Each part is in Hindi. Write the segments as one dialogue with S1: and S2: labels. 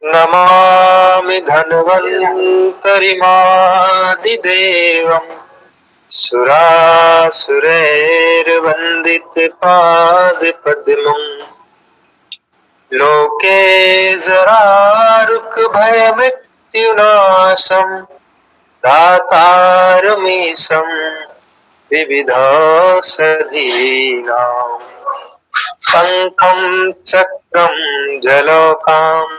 S1: नमामि धन्वन्तरिमादिदेवम् सुरासुरैर्वन्दितपादपद्मम् लोके जरारुकभयमृत्युनाशम् दातारमीशम् विविधौषधीनाम् शङ्खं चक्रं जलौकाम्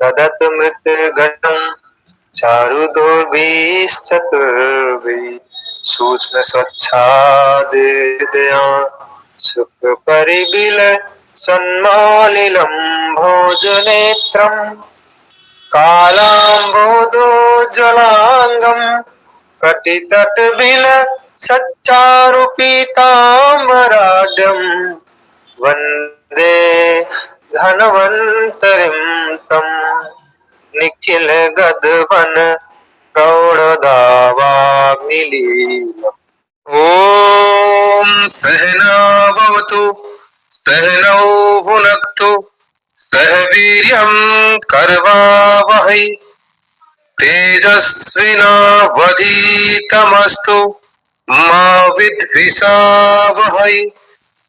S1: ददत् मृत्युगणम् चारुदोर्भिश्चतुर्भिः सूक्ष्मस्वच्छादिदया सुखपरिबिल सन्मालिलं भोजनेत्रम् कालाम्बोदोज्ज्वलाङ्गम् कटितटबिल सच्चारुपीताम्बराढ्यम् वन्दे धन्वन्तरिं तम् निखिल गदवन् प्रौढदावाग्निलीलम्। ॐ सहना भवतु सहनौ भुनक्तु सह वीर्यं कर्वावहै तेजस्विनावधीतमस्तु मा विद्विषावहै।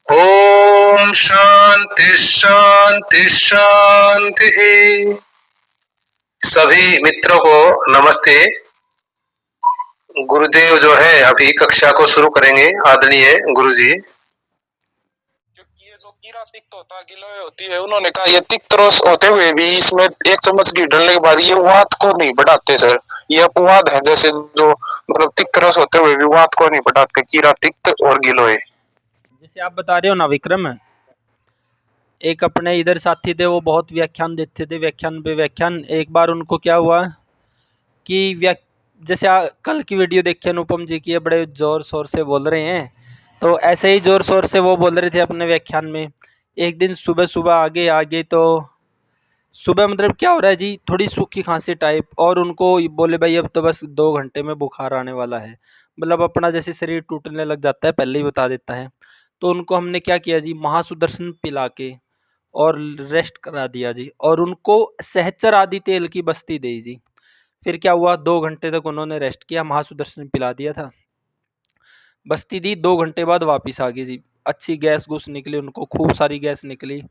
S1: ओम शांति शांति शांति। सभी मित्रों को नमस्ते। गुरुदेव जो है अभी कक्षा को शुरू करेंगे। आदरणीय गुरुजी।
S2: ये जो कीड़ा तिक्त होता गिलोय होती है, उन्होंने कहा ये तिक्त रस होते हुए भी इसमें 1 चम्मच घी डालने के बाद ये वात को नहीं बढ़ाते सर। ये अपवाद है, जैसे जो मतलब तिक्त रस होते हुए भी वात को नहीं बढ़ाते, कीड़ा तिक्त और गिलोय।
S3: जैसे आप बता रहे हो ना विक्रम, एक अपने इधर साथी थे, वो बहुत व्याख्यान देते थे, व्याख्यान पे व्याख्यान। एक बार उनको क्या हुआ कि जैसे कल की वीडियो देखी अनुपम जी की, बड़े ज़ोर शोर से बोल रहे हैं, तो ऐसे ही ज़ोर शोर से वो बोल रहे थे अपने व्याख्यान में। एक दिन सुबह सुबह आगे तो सुबह मतलब क्या हो रहा है जी, थोड़ी सूखी खांसी टाइप, और उनको बोले भाई अब तो बस 2 घंटे में बुखार आने वाला है। मतलब अपना जैसे शरीर टूटने लग जाता है, पहले ही बता देता है। तो उनको हमने क्या किया जी, महासुदर्शन पिला के और रेस्ट करा दिया जी, और उनको सहचर आदि तेल की बस्ती दी जी। फिर क्या हुआ, 2 घंटे तक उन्होंने रेस्ट किया, महासुदर्शन पिला दिया था, बस्ती दी। 2 घंटे बाद वापस आ गई जी, अच्छी गैस घुस निकली उनको, खूब सारी गैस निकली।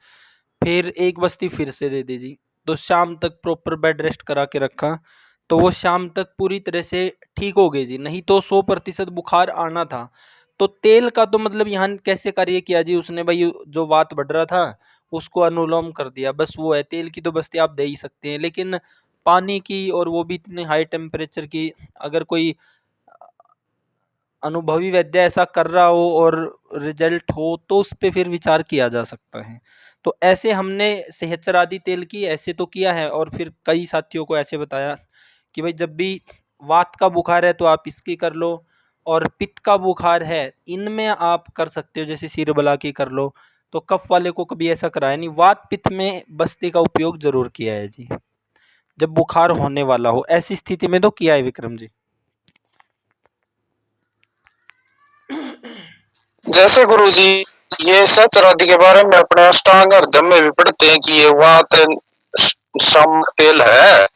S3: फिर एक बस्ती फिर से दे दी जी। तो शाम तक प्रॉपर बेड रेस्ट करा के रखा, तो वो शाम तक पूरी तरह से ठीक हो गई जी। नहीं तो 100% बुखार आना था। तो तेल का तो मतलब यहाँ कैसे कार्य किया जी उसने, भाई जो वात बढ़ रहा था उसको अनुलोम कर दिया, बस वो है। तेल की तो बस्ती आप दे ही सकते हैं, लेकिन पानी की, और वो भी इतने हाई टेम्परेचर की, अगर कोई अनुभवी वैद्य ऐसा कर रहा हो और रिजल्ट हो तो उस पे फिर विचार किया जा सकता है। तो ऐसे हमने सहचर आदि तेल की ऐसे तो किया है, और फिर कई साथियों को ऐसे बताया कि भाई जब भी वात का बुखार है तो आप इसकी कर लो, और पित्त का बुखार है इनमें आप कर सकते हो, जैसे सिरबला की कर लो। तो कफ वाले को कभी ऐसा कराया नहीं, वात पित्त में बस्ती का उपयोग जरूर किया है जी, जब बुखार होने वाला हो ऐसी स्थिति में तो किया है विक्रम जी।
S2: जैसे गुरुजी ये सहस्त्रादि के बारे में अपने अष्टांग हृदय में भी पढ़ते हैं कि ये वात शामक तेल है,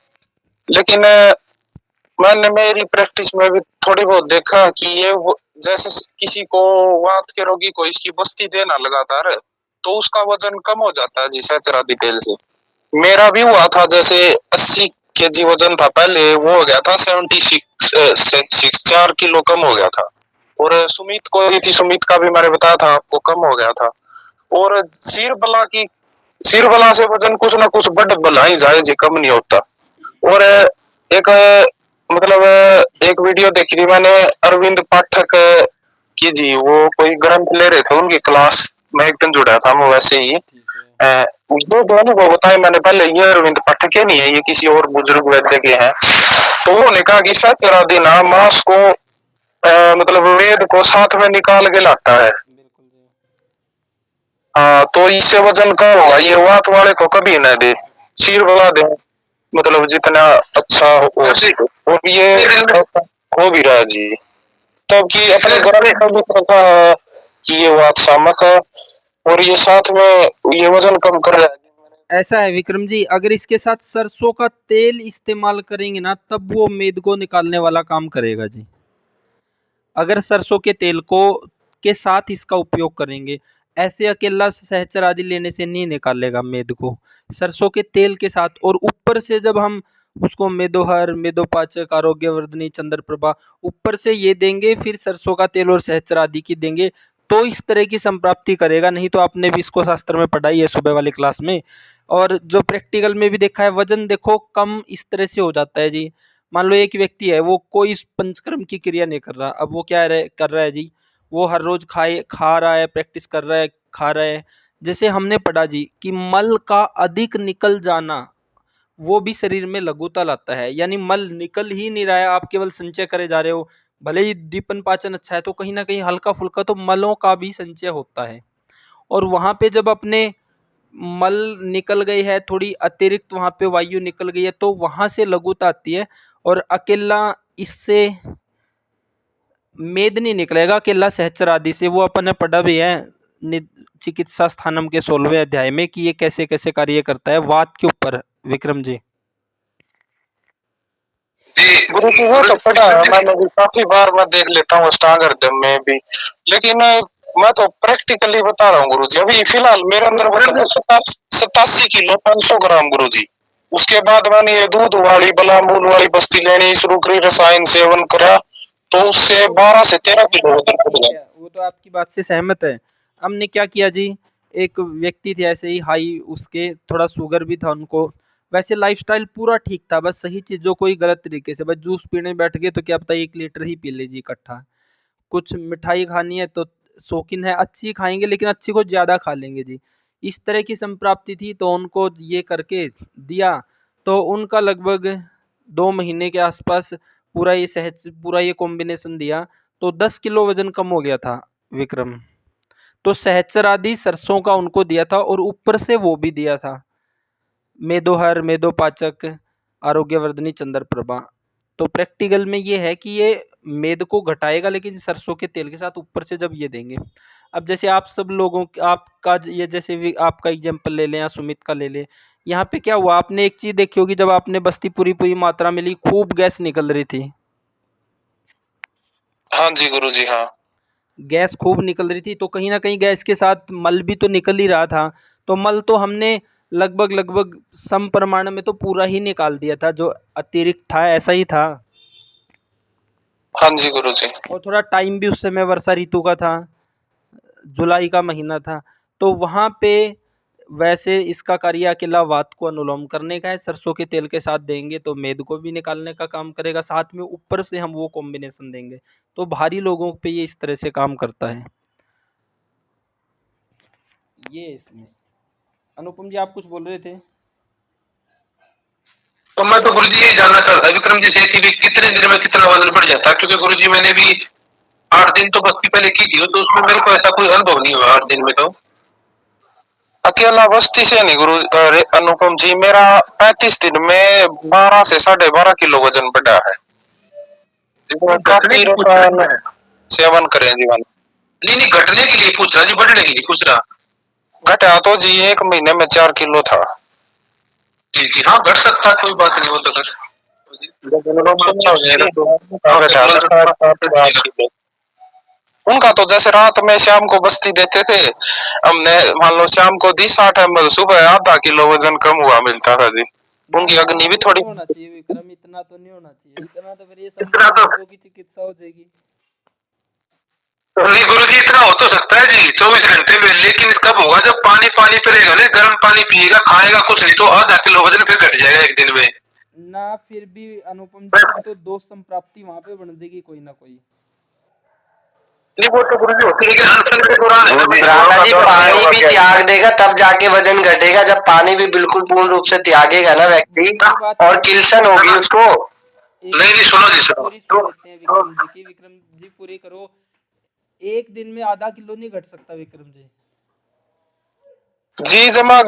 S2: लेकिन मैंने मेरी प्रैक्टिस में भी थोड़ी बहुत देखा कि ये जैसे किसी को वात के रोगी को इसकी बस्ती देना लगातार, तो उसका वजन कम हो जाता है जी सहस्त्रादि तेल से। मेरा भी हुआ था, जैसे 80 केजी वजन था पहले, वो हो गया था 76 4 किलो कम हो गया था। और सुमित को दी थी, सुमित का भी मैंने बताया था आपको, कम हो गया था। और सिर बला से वजन कुछ ना कुछ बढ़ बला ही जाए जी, कम नहीं होता। और एक मतलब एक वीडियो देखी थी मैंने अरविंद पाठक की जी, वो कोई ग्रंथ ले रहे थे, उनकी क्लास में एक दिन जुड़ा था मैं वैसे ही। दो दोनों को बताया मैंने पहले, ये अरविंद पाठक के नहीं है, ये किसी और बुजुर्ग वैद्य के हैं। तो उन्होंने कहा कि सहस्त्रादि ना मांस को मतलब वेद को साथ में निकाल के लाता है। हाँ, तो इससे वजन कम होगा। ये वात वाले को कभी न दे, सिर वाला दे, मतलब जितना अच्छा हो। और ये हो भी रहा है जी, तबकि अपने घर में कभी रखा है कि ये वात शामक है, और ये साथ में ये वजन कम कर रहा है।
S3: ऐसा है विक्रम जी, अगर इसके साथ सरसों का तेल इस्तेमाल करेंगे ना तब वो मेद को निकालने वाला काम करेगा जी। अगर सरसों के तेल को के साथ इसका उपयोग करेंगे, ऐसे अकेला सहचर आदि लेने से नहीं निकालेगा मेद को। सरसों के तेल के साथ और ऊपर से जब हम उसको मेदोहर, मेदोपाचक, आरोग्यवर्धिनी, चंद्रप्रभा ऊपर से ये देंगे, फिर सरसों का तेल और सहचर आदि की देंगे, तो इस तरह की संप्राप्ति करेगा। नहीं तो आपने भी इसको शास्त्र में पढ़ा ही है सुबह वाली क्लास में, और जो प्रैक्टिकल में भी देखा है, वजन देखो कम इस तरह से हो जाता है जी। मान लो एक व्यक्ति है, वो कोई पंचकर्म की क्रिया नहीं कर रहा, अब वो क्या कर रहा है जी, वो हर रोज खा रहा है, प्रैक्टिस कर रहा है, खा रहा है। जैसे हमने पढ़ा जी कि मल का अधिक निकल जाना वो भी शरीर में लघुता लाता है, यानी मल निकल ही नहीं रहा है, आप केवल संचय करे जा रहे हो। भले ही दीपन पाचन अच्छा है तो कहीं ना कहीं हल्का फुल्का तो मलों का भी संचय होता है। और वहां पे जब अपने मल निकल गई है, थोड़ी अतिरिक्त वहां पे वायु निकल गई है, तो वहां से लघुता आती है, और अकेला इससे मेद नहीं निकलेगा, अकेला सहचर आदि से। वो अपन ने पढ़ा भी है चिकित्सा स्थानम के 16वें अध्याय में कि ये कैसे कैसे कार्य करता है वात के ऊपर, विक्रम जी।
S2: गुरु जी वो तो पढ़ा है मैंने भी काफी बार, मैं देख लेता हूँ अष्टांग हृदय में भी, लेकिन मैं तो प्रैक्टिकली बता रहा हूँ गुरु जी। अभी फिलहाल मेरे अंदर 87 किलो 500 ग्राम गुरु जी। उसके बाद मैंने ये दूध वाली बलामूल वाली बस्ती लेनी शुरू करी, रसायन सेवन करा, तो उससे 12 से 13 किलो वजन बढ़ गया।
S3: वो तो आपकी बात से सहमत है। हमने क्या किया जी, एक व्यक्ति थे ऐसे ही हाई, उसके थोड़ा शुगर भी था उनको, वैसे लाइफस्टाइल पूरा ठीक था, बस सही चीज़ों को ही गलत तरीके से, बस जूस पीने बैठ गए तो क्या पता 1 लीटर ही पी लीजिए इकट्ठा। कुछ मिठाई खानी है तो शौकीन है, अच्छी खाएंगे लेकिन अच्छी को ज़्यादा खा लेंगे जी, इस तरह की संप्राप्ति थी। तो उनको ये करके दिया, तो उनका लगभग 2 महीने के आसपास पूरा ये कॉम्बिनेशन दिया, तो 10 किलो वजन कम हो गया था विक्रम। तो सहचर आदि सरसों का उनको दिया था, और ऊपर से वो भी दिया था मेदोहर, मेदोपाचक, आरोग्यवर्धिनी, चंद्रप्रभा। तो प्रैक्टिकल में ये है कि ये मेद को घटाएगा, लेकिन सरसों के तेल के साथ ऊपर से जब ये देंगे। अब जैसे आप सब लोगों आपका ये जैसे आपका एग्जाम्पल ले लें या सुमित का ले लें, यहाँ पे क्या हुआ, आपने एक चीज देखी होगी, जब आपने बस्ती पूरी पूरी मात्रा में ली, खूब गैस निकल रही थी।
S2: हाँ जी गुरु जी, हाँ
S3: गैस खूब निकल रही थी, तो कहीं ना कहीं गैस के साथ मल भी तो निकल ही रहा था। तो मल तो हमने लगभग लगभग सम प्रमाण में तो पूरा ही निकाल दिया था, जो अतिरिक्त था ऐसा ही था।
S2: हाँ जी गुरु जी।
S3: और थोड़ा टाइम भी उस समय वर्षा ऋतु का था, जुलाई का महीना था, तो वहाँ पे वैसे इसका कार्य अकेला वात को अनुलोम करने का है, सरसों के तेल के साथ देंगे तो मेद को भी निकालने का काम करेगा, साथ में ऊपर से हम वो कॉम्बिनेशन देंगे, तो भारी लोगों पे ये इस तरह से काम करता है। ये इसमें अनुपम जी आप कुछ बोल रहे थे।
S1: तो मैं तो गुरुजी ये जानना चाहता था विक्रम जी से कि भी कितने दिन में कितना वजन बढ़ जाता है, क्योंकि गुरुजी मैंने भी 8 दिन तो बस्ती पहले की थी, तो उसमें मेरे को ऐसा कोई अनुभव नहीं हुआ 8 दिन में। तो
S2: अकेला बस्ती से नहीं गुरु अनुपम जी, मेरा 35 दिन में 12 से 12.5 किलो वजन बढ़ा है। काफी सेवन करें जीवन।
S1: नहीं घटने के लिए पूछ रहा जी, बढ़ने के लिए पूछ रहा।
S2: घटा तो जी 1 महीने में 4 किलो था।
S1: जी जी हाँ, घट सकता, कोई बात नहीं, वो तो कर
S2: उनका तो जैसे रात में शाम को बस्ती देते थे, हमने मान लो शाम को दी 60 ml, सुबह आधा किलो वजन कम हुआ मिलता था जी। उनकी अग्नि भी थोड़ी
S3: होना चाहिए विक्रम, इतना तो नहीं होना चाहिए, इतना तो फिर ये सब की चिकित्सा हो जाएगी।
S1: नहीं गुरु जी, इतना हो तो सकता है जी 24 घंटे में, लेकिन कब होगा जब पानी पानी पिएगा ना, गर्म पानी पिएगा, खाएगा कुछ नहीं, तो आधा किलो वजन फिर घट जाएगा एक दिन में
S3: ना। फिर भी अनुपम जी तो दोष संप्राप्ति वहां पे बन जाएगी कोई ना कोई।
S1: नहीं वो तो गुरु जी होती है, लेकिन अनशन के दौरान है
S4: राणा जी, पानी भी त्याग देगा तब जाके वजन घटेगा, जब पानी भी बिल्कुल पूर्ण रूप से त्यागेगा ना व्यक्ति, और किल्सन होगी उसको।
S1: नहीं सुनो जी, सुनो
S3: विक्रम जी की, विक्रम जी पूरी करो। एक दिन में आधा किलो नहीं घट सकता विक्रम जी।
S2: जी जमा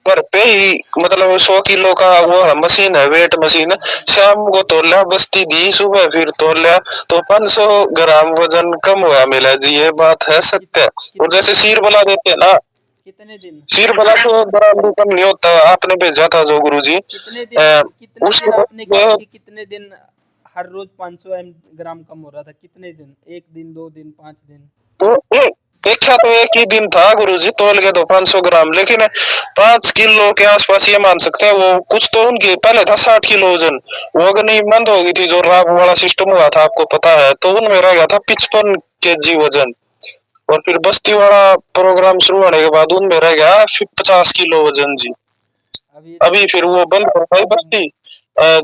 S2: घर पे ही, मतलब 100 किलो का वो मशीन है, वेट मशीन। शाम को तोला बस्ती दी, सुबह फिर तोला, तो 500 ग्राम वजन कम हुआ मिला जी, ये बात है सत्य। और जैसे सिर बला देते ना,
S3: कितने दिन?
S2: सिर बला तो बराबर कम नहीं होता, आपने भेजा था जो गुरुजी।
S3: कितने दिन
S2: उसके
S3: आपने किया
S2: बाद
S3: कि कितने दिन हर रोज 500 ग्राम कम हो रहा था? कितने दिन? 1 दिन, 2 दिन, 5 दिन?
S2: तो देखा तो एक ही दिन था गुरुजी, तोल के तो 500 ग्राम, लेकिन 5 किलो के आसपास ये मान सकते हैं। वो कुछ तो उनकी पहले था 60 किलो वजन, वो अग्नि बंद हो गई थी, जो राब वाला सिस्टम हुआ था आपको पता है, तो उनमें रह गया था 55 kg वजन। और फिर बस्ती वाला प्रोग्राम शुरू होने के बाद उनमें रह गया 50 किलो वजन जी। अभी फिर वो बंद करवाई बस्ती,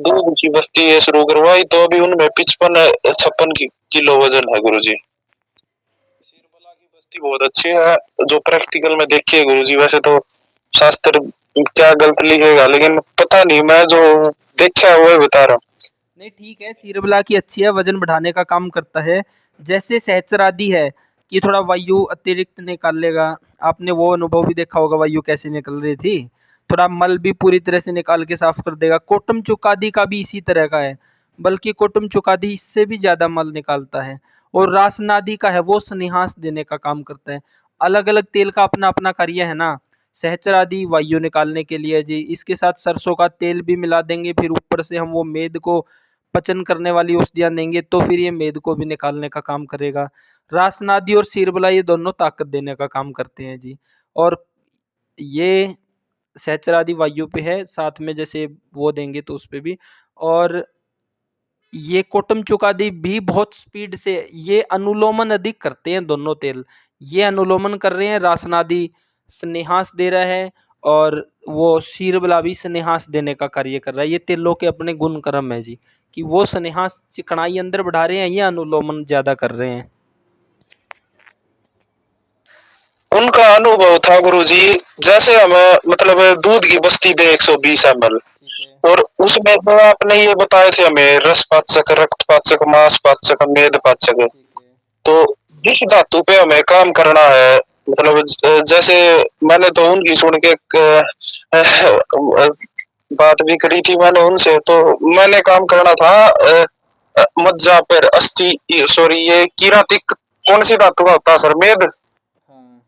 S2: दूध की बस्ती ये शुरू करवाई, तो अभी उनमें 55-56 किलो वजन है गुरुजी। सिरबला की बस्ती बहुत अच्छी है, जो प्रैक्टिकल में देखी है गुरुजी। वैसे तो शास्त्र क्या गलत लिखेगा, लेकिन पता नहीं, मैं जो देखा है वो बता रहा हूँ।
S3: नहीं ठीक है, सीरबला की अच्छी है, वजन बढ़ाने का काम करता है। जैसे सहस्त्रादि है कि थोड़ा वायु अतिरिक्त निकाल लेगा। आपने वो अनुभव भी देखा होगा वायु कैसे निकल रही थी। थोड़ा मल भी पूरी तरह से निकाल के साफ कर देगा। कोटम चुकादी का भी इसी तरह का है, बल्कि कोटम चुकादी इससे भी ज़्यादा मल निकालता है। और रासनादि का है, वो स्नेहास देने का काम करता है। अलग अलग तेल का अपना अपना कार्य है ना। सहस्त्रादि वायु निकालने के लिए जी, इसके साथ सरसों का तेल भी मिला देंगे, फिर ऊपर से हम वो मेद को पचन करने वाली औषधियाँ देंगे, तो फिर ये मेद को भी निकालने का काम करेगा। रासनादी और सीरबला ये दोनों ताकत देने का काम करते हैं जी। और ये सहस्त्रादि वायु पे है, साथ में जैसे वो देंगे तो उस पे भी। और ये कोटम चुकादी भी बहुत स्पीड से, ये अनुलोमन अधिक करते हैं दोनों तेल। ये अनुलोमन कर रहे हैं, रासनादी स्नेहास दे रहा है, और वो शीरबला भी स्नेहास देने का कार्य कर रहा है। ये तेलों के अपने गुण कर्म है जी, कि वो स्नेहास चिकनाई अंदर बढ़ा रहे हैं, ये अनुलोमन ज्यादा कर रहे हैं।
S2: उनका अनुभव था गुरुजी, जैसे हमें मतलब दूध की बस्ती दे 120 ml,
S3: ठीक है।
S2: और उसमें तो आपने ये बताए थे हमें रस पाचक, रक्त पाचक, मांस पाचक, मेद पाचक।
S3: ठीक है।
S2: तो जिस धातु पे हमें काम करना है, मतलब जैसे मैंने तो उनकी सुन के बात भी करी थी मैंने उनसे, तो मैंने काम करना था मज्जा पर अस्थि, सॉरी ये कीरातिक कौन सी धातु का होता है सर? मेद।
S3: हाँ।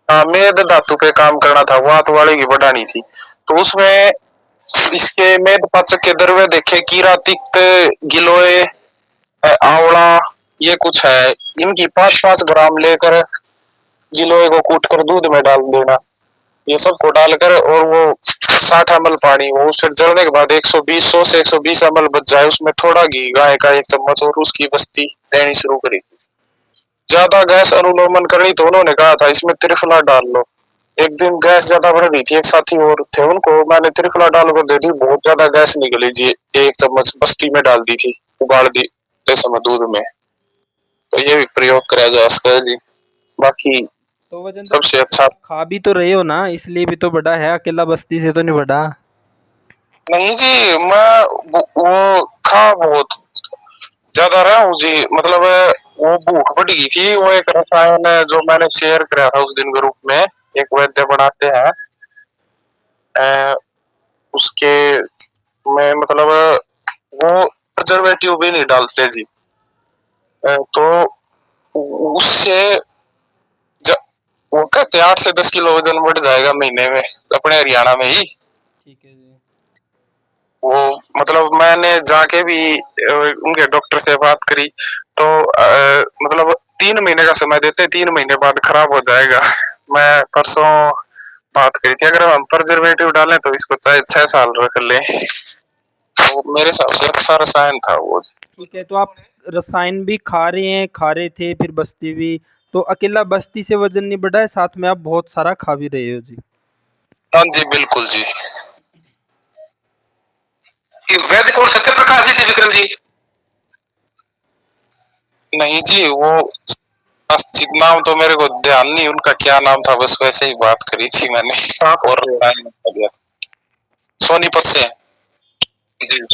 S2: हाँ, मेद धातु पे काम करना था, वात वाले की बढ़ानी थी। तो उसमें इसके मेद पाचक के द्रव्य देखे, कीरातिक, गिलोय, आंवला, ये कुछ है। इनकी 5-5 ग्राम लेकर गिलोय को कूट कर दूध में डाल देना, ये सबको डालकर, और वो 60 ml पानी, वो फिर जलने के बाद 120, 100 से 120 ml बच जाए, उसमें थोड़ा घी गाय का 1 चम्मच, और उसकी बस्ती देनी शुरू करी। ज्यादा गैस अनुलोमन करनी तो उन्होंने कहा था इसमें त्रिफला डाल लो। एक दिन गैस ज्यादा बढ़ रही थी, एक साथी और थे, उनको मैंने त्रिफला डाल कर दे दी, बहुत ज्यादा गैस निकली जी। 1 चम्मच बस्ती में डाल दी थी, उबाल दी समय दूध में। तो ये भी प्रयोग करा जा सकता है जी। बाकी
S3: तो वजन तो
S2: सबसे अच्छा,
S3: खा भी तो रहे हो ना, इसलिए भी तो बढ़ा है, अकेला बस्ती से तो नहीं बढ़ा।
S2: नहीं जी, मैं वो खा बहुत ज्यादा रहा हूँ जी, मतलब वो भूख बढ़ गई थी। वो एक रसायन है जो मैंने शेयर करा था उस दिन ग्रुप में, एक वैद्य बनाते हैं, उसके में मतलब वो प्रिजर्वेटिव भी नहीं डालते जी। तो उससे वो कहते 8 से 10 किलो वजन बढ़ जाएगा महीने में, अपने हरियाणा में ही।
S3: ठीक है जी।
S2: वो मतलब मैंने जाके भी उनके डॉक्टर से बात करी, तो मतलब 3 महीने का समय देते, 3 महीने बाद खराब हो जाएगा। मैं परसों बात करी थी, अगर हम प्रिजर्वेटिव डालें तो इसको चाहे 6 साल रख लें। तो मेरे हिसाब से अच्छा रसायन था वो।
S3: ठीक है, तो आप रसायन भी खा रहे हैं, खा रहे थे, फिर बस्ती भी, तो अकेला बस्ती से वजन नहीं बढ़ा है, साथ में आप बहुत सारा खा भी रहे हो जी।
S2: हाँ जी, बिल्कुल जी।
S1: कि वैद्य कौन, सत्य प्रकाश जी थे विक्रम जी?
S2: नहीं जी, वो नाम तो मेरे को ध्यान नहीं उनका क्या नाम था, बस वैसे ही बात करी थी मैंने। और सोनीपत से।
S1: जी।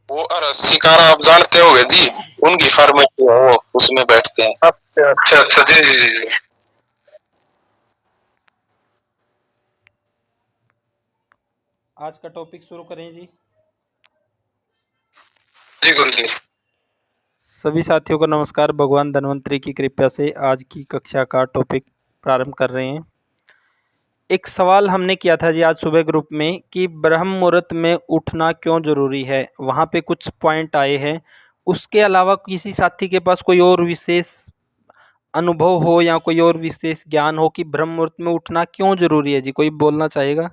S2: वो शिकारा आप जानते होगे जी, उनकी फार्मेसी है, वो उसमें बैठते हैं।
S1: अच्छा अच्छा अच्छा, जी जी जी जी।
S3: आज का टॉपिक शुरू करें जी।
S1: जी गुरु जी।
S3: सभी साथियों को नमस्कार। भगवान धन्वंतरी की कृपा से आज की कक्षा का टॉपिक प्रारंभ कर रहे हैं। एक सवाल हमने किया था जी आज सुबह ग्रुप में कि ब्रह्म मुहूर्त में उठना क्यों ज़रूरी है। वहाँ पे कुछ पॉइंट आए हैं। उसके अलावा किसी साथी के पास कोई और विशेष अनुभव हो या कोई और विशेष ज्ञान हो कि ब्रह्म मुहूर्त में उठना क्यों ज़रूरी है जी, कोई बोलना चाहेगा?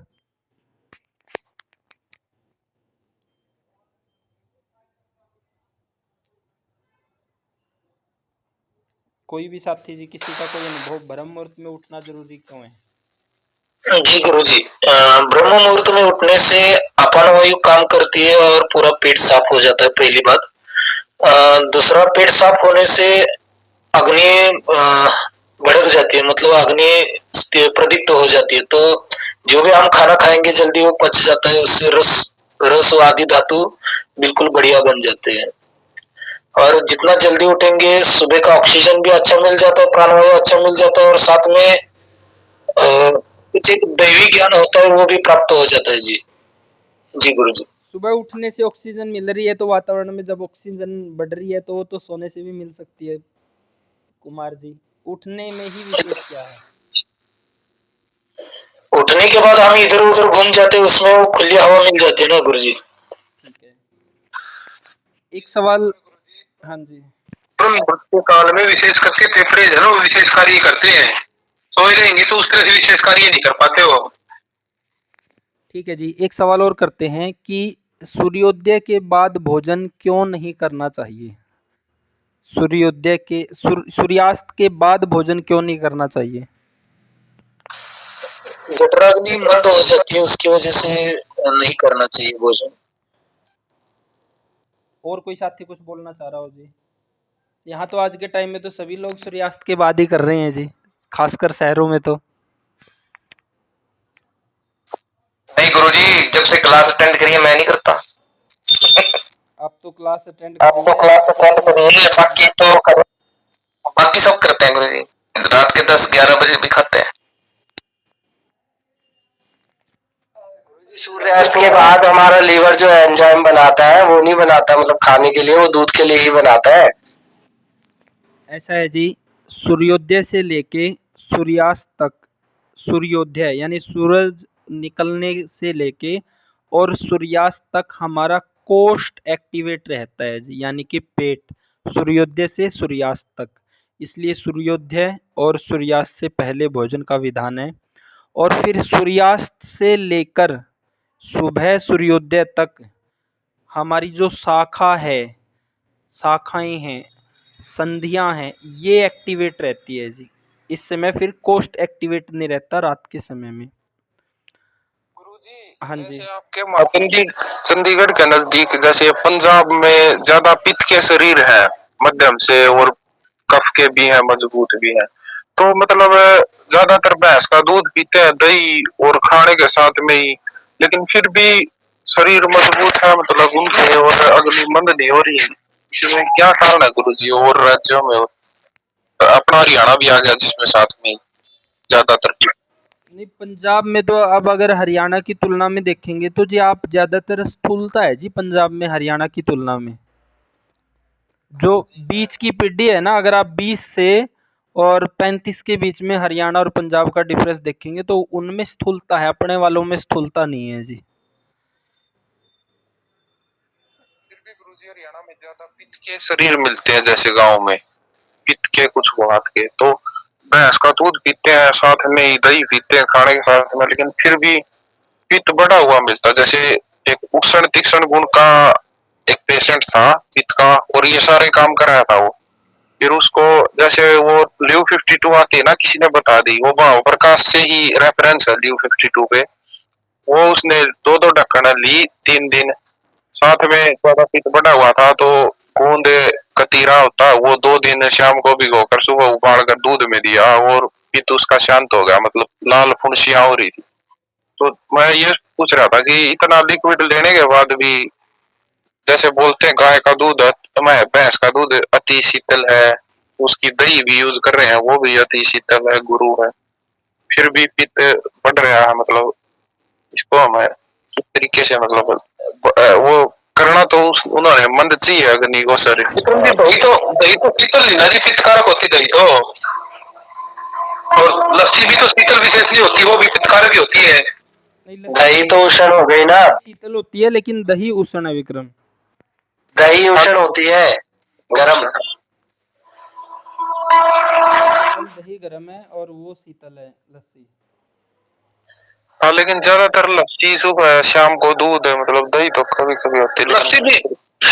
S3: कोई भी साथी जी, किसी का कोई अनुभव, ब्रह्म मुहूर्त में उठना ज़रूरी क्यों है?
S2: जी गुरुजी, ब्रह्म मुहूर्त में उठने से अपान वायु काम करती है और पूरा पेट साफ हो जाता है, पहली बात। दूसरा, पेट साफ होने से अग्नि भड़क जाती है, मतलब अग्नि प्रदीप्त हो जाती है, तो जो भी हम खाना खाएंगे जल्दी वो पच जाता है, उससे रस रस आदि धातु बिल्कुल बढ़िया बन जाते हैं। और जितना जल्दी उठेंगे सुबह का ऑक्सीजन भी अच्छा मिल जाता है, प्राणवायु अच्छा मिल जाता है, और साथ में कुछ एक दैवी ज्ञान होता है वो भी प्राप्त हो जाता है। जी जी गुरुजी।
S3: सुबह उठने से ऑक्सीजन मिल रही है तो वातावरण में जब ऑक्सीजन बढ़ रही है तो वो तो सोने से भी मिल सकती है कुमार जी। उठने में ही विशेष क्या है?
S2: उठने के बाद हम इधर उधर घूम जाते हैं, उसमें वो खुली हवा मिल जाती है ना गुरुजी।
S3: ठीक है। एक सवाल, हाँ जी।
S1: ब्रह्म मुहूर्त के काल में विशेष करके फेफड़े जो है ना वो विशेष कार्य करते हैं। सोए रहेंगे तो उस तरह से विशेष कार्य नहीं कर पाते हो।
S3: ठीक है जी, एक सवाल और करते हैं कि सूर्योदय के बाद भोजन क्यों नहीं करना चाहिए? सूर्यास्त के बाद भोजन क्यों नहीं करना चाहिए?
S2: जठराग्नि मंद हो जाती है, उसकी वजह से नहीं करना चाहिए भोजन।
S3: और कोई साथी कुछ बोलना चाह रहा हो जी? यहाँ तो आज के टाइम में तो सभी लोग सूर्यास्त के बाद ही कर रहे हैं जी, खासकर शहरों में तो।
S2: नहीं गुरुजी, जब से क्लास अटेंड करी है मैं नहीं करता।
S3: आप तो क्लास अटेंड
S2: आप तो क्लास अटेंड करिए, बाकी सब करते हैं गुरुजी। रात के 10-11 बजे भी खाते हैं। सूर्यास्त के बाद हमारा लीवर जो एंजाइम बनाता है वो नहीं बनाता, मतलब खाने के लिए, वो दूध के लिए ही बनाता है।
S3: ऐसा है जी, सूर्योदय से लेके सूर्यास्त तक, सूर्योदय यानी सूरज निकलने से लेके और सूर्यास्त तक हमारा कोष्ठ एक्टिवेट रहता है जी, यानी कि पेट, सूर्योदय से सूर्यास्त तक। इसलिए सूर्योदय और सूर्यास्त से पहले भोजन का विधान है। और फिर सूर्यास्त से लेकर सुबह सूर्योदय तक हमारी जो शाखाएं हैं, संधियां हैं, ये एक्टिवेट रहती है जी। इस समय फिर कोष्ठ एक्टिवेट नहीं रहता रात के समय में।
S2: गुरुजी,
S3: हाँ जी।
S2: जैसे आपके चंडीगढ़ के नजदीक जैसे पंजाब में ज्यादा पित्त के शरीर है, मध्यम से, और कफ के भी हैं, मजबूत भी हैं, तो मतलब ज्यादातर भैंस का दूध पीते हैं, दही और खाने के साथ में ही, लेकिन फिर भी शरीर मजबूत है, मतलब उनके, और अग्नि मंद नहीं हो रही है। इसमें क्या कारण है गुरुजी? और राज्यों में अपना हरियाणा भी आ गया जिसमें साथ में ज्यादातर।
S3: नहीं, पंजाब में तो अब अगर हरियाणा की तुलना में देखेंगे तो जी आप ज़्यादातर स्थूलता है जी पंजाब में हरियाणा की तुलना में। जो बीच की पीढ़ी है ना, अगर आप 20 से और 35 के बीच में हरियाणा और पंजाब का डिफरेंस देखेंगे तो उनमें स्थूलता है, अपने वालों में स्थूलता नहीं है जी।
S2: फिर भी गुरुजी हरियाणा में ज्यादा पित्त के शरीर मिलते हैं, जैसे गांव में पित्त के कुछ बात के, तो भैंस का दूध पीते हैं, साथ में ही दही पीते हैं खाने के साथ में, लेकिन फिर भी पित्त बढ़ा हुआ मिलता। जैसे एक उष्ण तीक्ष्ण गुण का एक पेशेंट था पित्त का, और ये सारे काम कर रहा था वो, फिर उसको जैसे वो ल्यू 52 आती है ना, किसी ने बता दी, वो भाव प्रकाश से ही रेफरेंस है ल्यू 52 पे, वो उसने 2-2 ढक्कन ली 3 दिन, साथ में ज्यादा पित्त बढ़ा हुआ था, तो गूंद कतीरा होता है वो 2 दिन शाम को भिगोकर सुबह उबाल कर दूध में दिया, और पित्त उसका शांत हो गया, मतलब लाल फुंसियां हो रही थी। तो मैं ये पूछ रहा था कि इतना लिक्विड लेने के बाद भी, जैसे बोलते हैं गाय का दूध मैं भैंस का दूध अति शीतल है, उसकी दही भी यूज कर रहे हैं, वो भी अति शीतल है, गुरु है, फिर भी पित्त बढ़ रहा है, मतलब इसको हमें किस तरीके से, मतलब वो करना तो उन्होंने मंद चाहिए अग्नि को सर।
S1: विक्रम जी दही तो शीतल नहीं ना जी, पित्तकारक होती दही तो। और लस्सी भी तो शीतल विशेष नहीं होती, वो भी पित्तकारक ही होती है।
S3: नहीं,
S4: दही तो उष्ण हो गई ना,
S3: शीतल होती है लेकिन दही उष्ण है विक्रम।
S4: दही उष्ण होती है, गरम।
S3: दही गर्म है और वो शीतल है लस्सी।
S2: हाँ लेकिन ज्यादातर लस्सी सुबह शाम को दूध है, मतलब दही तो कभी कभी होती है।
S1: लस्सी भी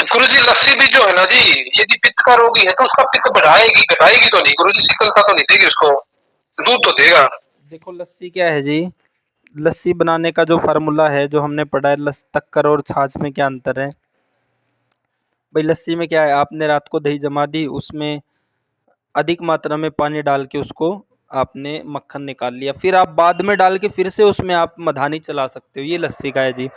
S1: गुरु जी, लस्सी भी जो है ना जी, यदि पित्त का रोगी है तो उसका पित्त बढ़ाएगी, घटाएगी तो नहीं गुरु जी, शीतलता तो नहीं देगी उसको, दूध तो देगा।
S3: देखो लस्सी क्या है जी, लस्सी बनाने का जो फार्मूला है जो हमने पढ़ा है, शक्कर और छाछ में क्या अंतर है भाई। लस्सी में क्या है, आपने रात को दही जमा दी, उसमें अधिक मात्रा में पानी डाल के उसको आपने मक्खन निकाल लिया, फिर आप बाद में डाल के फिर से उसमें आप मधानी चला सकते हो, ये लस्सी का है जी।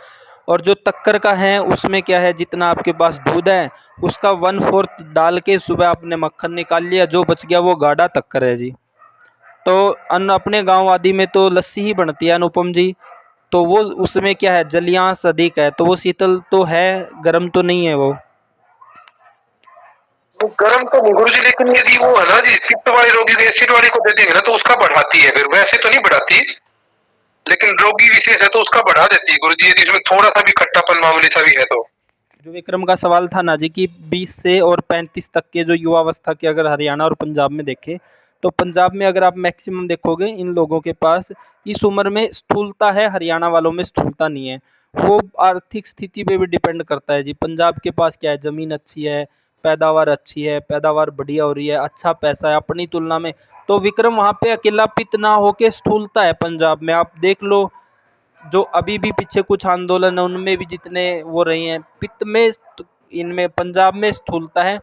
S3: और जो तक्कर का है उसमें क्या है, जितना आपके पास दूध है उसका 1/4 डाल के सुबह आपने मक्खन निकाल लिया, जो बच गया वो गाढ़ा तक्कर है जी। तो अपने गांव आदि में तो लस्सी ही बनती है अनुपम जी, तो वो उसमें क्या है, जलियांश अधिक है, तो वो शीतल तो है, गर्म तो नहीं है वो।
S1: वो गर्म तो नहीं गुरु जी, लेकिन यदि वो है ना जी, पित्त वाले रोगी को एसिड वाली को दे देंगे ना तो उसका बढ़ाती है, फिर वैसे तो नहीं बढ़ाती, लेकिन रोगी विशेष है तो उसका बढ़ा देती है गुरु जी, यदि इसमें थोड़ा सा भी खट्टापन मामूली सा भी है तो।
S3: जो विक्रम का सवाल था ना जी कि 20 से और 35 तक के जो युवावस्था के अगर हरियाणा और पंजाब में देखें, तो पंजाब में अगर आप मैक्सिमम देखोगे इन लोगों के पास इस उम्र में स्थूलता है, हरियाणा वालों में स्थूलता नहीं है। वो आर्थिक स्थिति पे भी डिपेंड करता है जी। पंजाब के पास क्या है, ज़मीन अच्छी है, पैदावार अच्छी है, पैदावार बढ़िया हो रही है, अच्छा पैसा है अपनी तुलना में, तो विक्रम वहाँ पे अकेला पित्त ना होके स्थूलता है पंजाब में। आप देख लो जो अभी भी पीछे कुछ आंदोलन है उनमें भी जितने वो रही हैं, पित्त में इनमें पंजाब में स्थूलता है,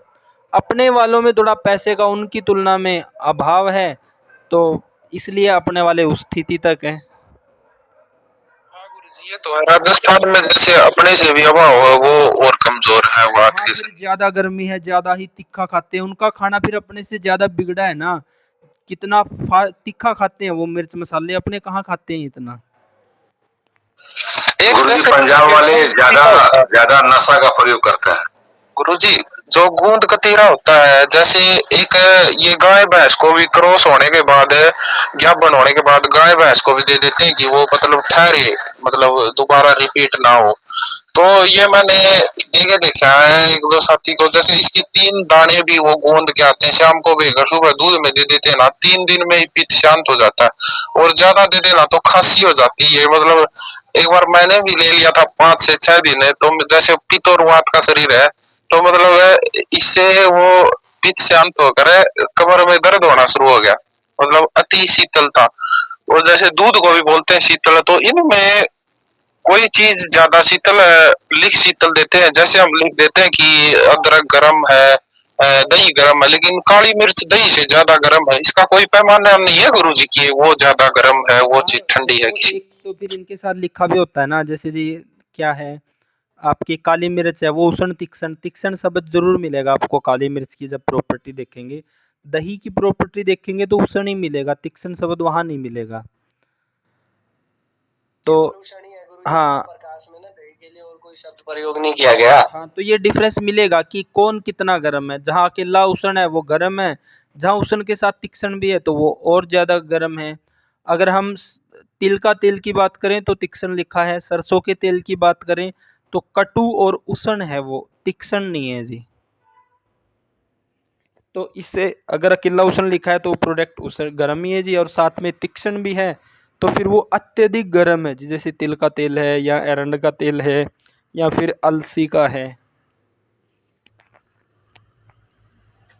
S3: अपने वालों में थोड़ा पैसे का उनकी तुलना में अभाव है, तो इसलिए अपने वाले उस स्थिति तक हैं।
S2: ये तो है, राजस्थान में जैसे अपने से भी अभाव है वो और कमजोर है वो
S3: हाँ, फिर ज्यादा गर्मी है, ज्यादा ही तीखा खाते हैं, उनका खाना फिर अपने से ज्यादा बिगड़ा है ना, कितना तीखा खाते हैं वो, मिर्च मसाले, अपने कहाँ खाते हैं इतना।
S2: गुरुजी पंजाब वाले ज्यादा ज्यादा नशा का प्रयोग करते हैं गुरुजी। जो गूंद कतीरा होता है, जैसे एक ये गाय भैंस को भी क्रॉस होने के बाद, ज्ञापन होने के बाद गाय भैंस को भी दे देते हैं कि वो मतलब ठहरे, मतलब दोबारा रिपीट ना हो। तो ये मैंने देखा है एक दो साथी को, जैसे इसके 3 दाने भी वो गूंद के आते हैं, शाम को भेकर सुबह दूध में दे देते हैं ना, 3 दिन में ही पित्त शांत हो जाता है। और ज्यादा दे देना तो खांसी हो जाती है, मतलब एक बार मैंने भी ले लिया था 5 से 6 दिन है, तो जैसे पित्त और वात का शरीर है, तो मतलब इससे वो पित्त शांत होकर कमर में दर्द होना शुरू हो गया, मतलब अति शीतलता। और जैसे दूध को भी बोलते हैं शीतल, तो इनमें कोई चीज ज्यादा शीतल लिख शीतल देते हैं, जैसे हम लिख देते हैं कि अदरक गर्म है, दही गर्म है, लेकिन काली मिर्च दही से ज्यादा गर्म है, इसका कोई पैमाना नहीं है गुरु जी की वो ज्यादा गर्म है, वो चीज ठंडी है किसी।
S3: तो फिर इनके साथ लिखा भी होता है ना, जैसे जी क्या है, आपकी काली मिर्च है वो उष्ण तीक्ष्ण, तीक्ष्ण शब्द जरूर मिलेगा आपको काली मिर्च की, जब प्रॉपर्टी देखेंगे। दही की प्रॉपर्टी देखेंगे तो उष्ण ही मिलेगा, तीक्ष्ण शब्द वहां नहीं मिलेगा। तो हाँ,
S4: प्रकाश में ना दही के लिए और कोई शब्द प्रयोग नहीं किया गया।
S3: हाँ, तो ये डिफरेंस मिलेगा कि कौन कितना गर्म है, जहाँ अकेला उष्ण है वो गर्म है, जहाँ उष्ण के साथ तीक्ष्ण भी है तो वो और ज़्यादा गर्म है। अगर हम तिल का तेल की बात करें तो तीक्ष्ण लिखा है, सरसों के तेल की बात करें तो कटु और उष्ण है, वो तीक्ष्ण नहीं है जी। तो इससे अगर अकेला उष्ण लिखा है तो प्रोडक्ट उष्ण गर्म ही है जी, और साथ में तीक्ष्ण भी है तो फिर वो अत्यधिक गर्म है जी, जैसे तिल का तेल है या एरंड का तेल है या फिर अलसी का है।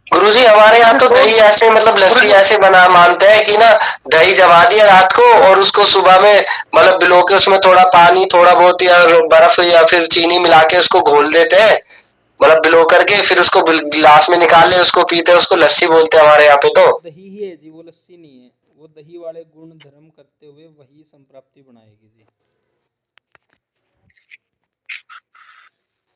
S4: गुरुजी हमारे यहाँ तो दही ऐसे मतलब लस्सी ऐसे बना मानते हैं कि ना दही जमा दिया रात को और उसको सुबह में मतलब भिगो के उसमें थोड़ा पानी थोड़ा बहुत या बर्फ या फिर चीनी मिला के उसको घोल देते हैं, मतलब भिगो करके फिर उसको गिलास में निकाल ले उसको पीते हैं, उसको लस्सी बोलते हैं हमारे यहाँ पे। तो
S3: दही ही है जी, वो लस्सी नहीं है, वो दही वाले गुण धर्म करते हुए वही संप्राप्ति बनाएगी जी।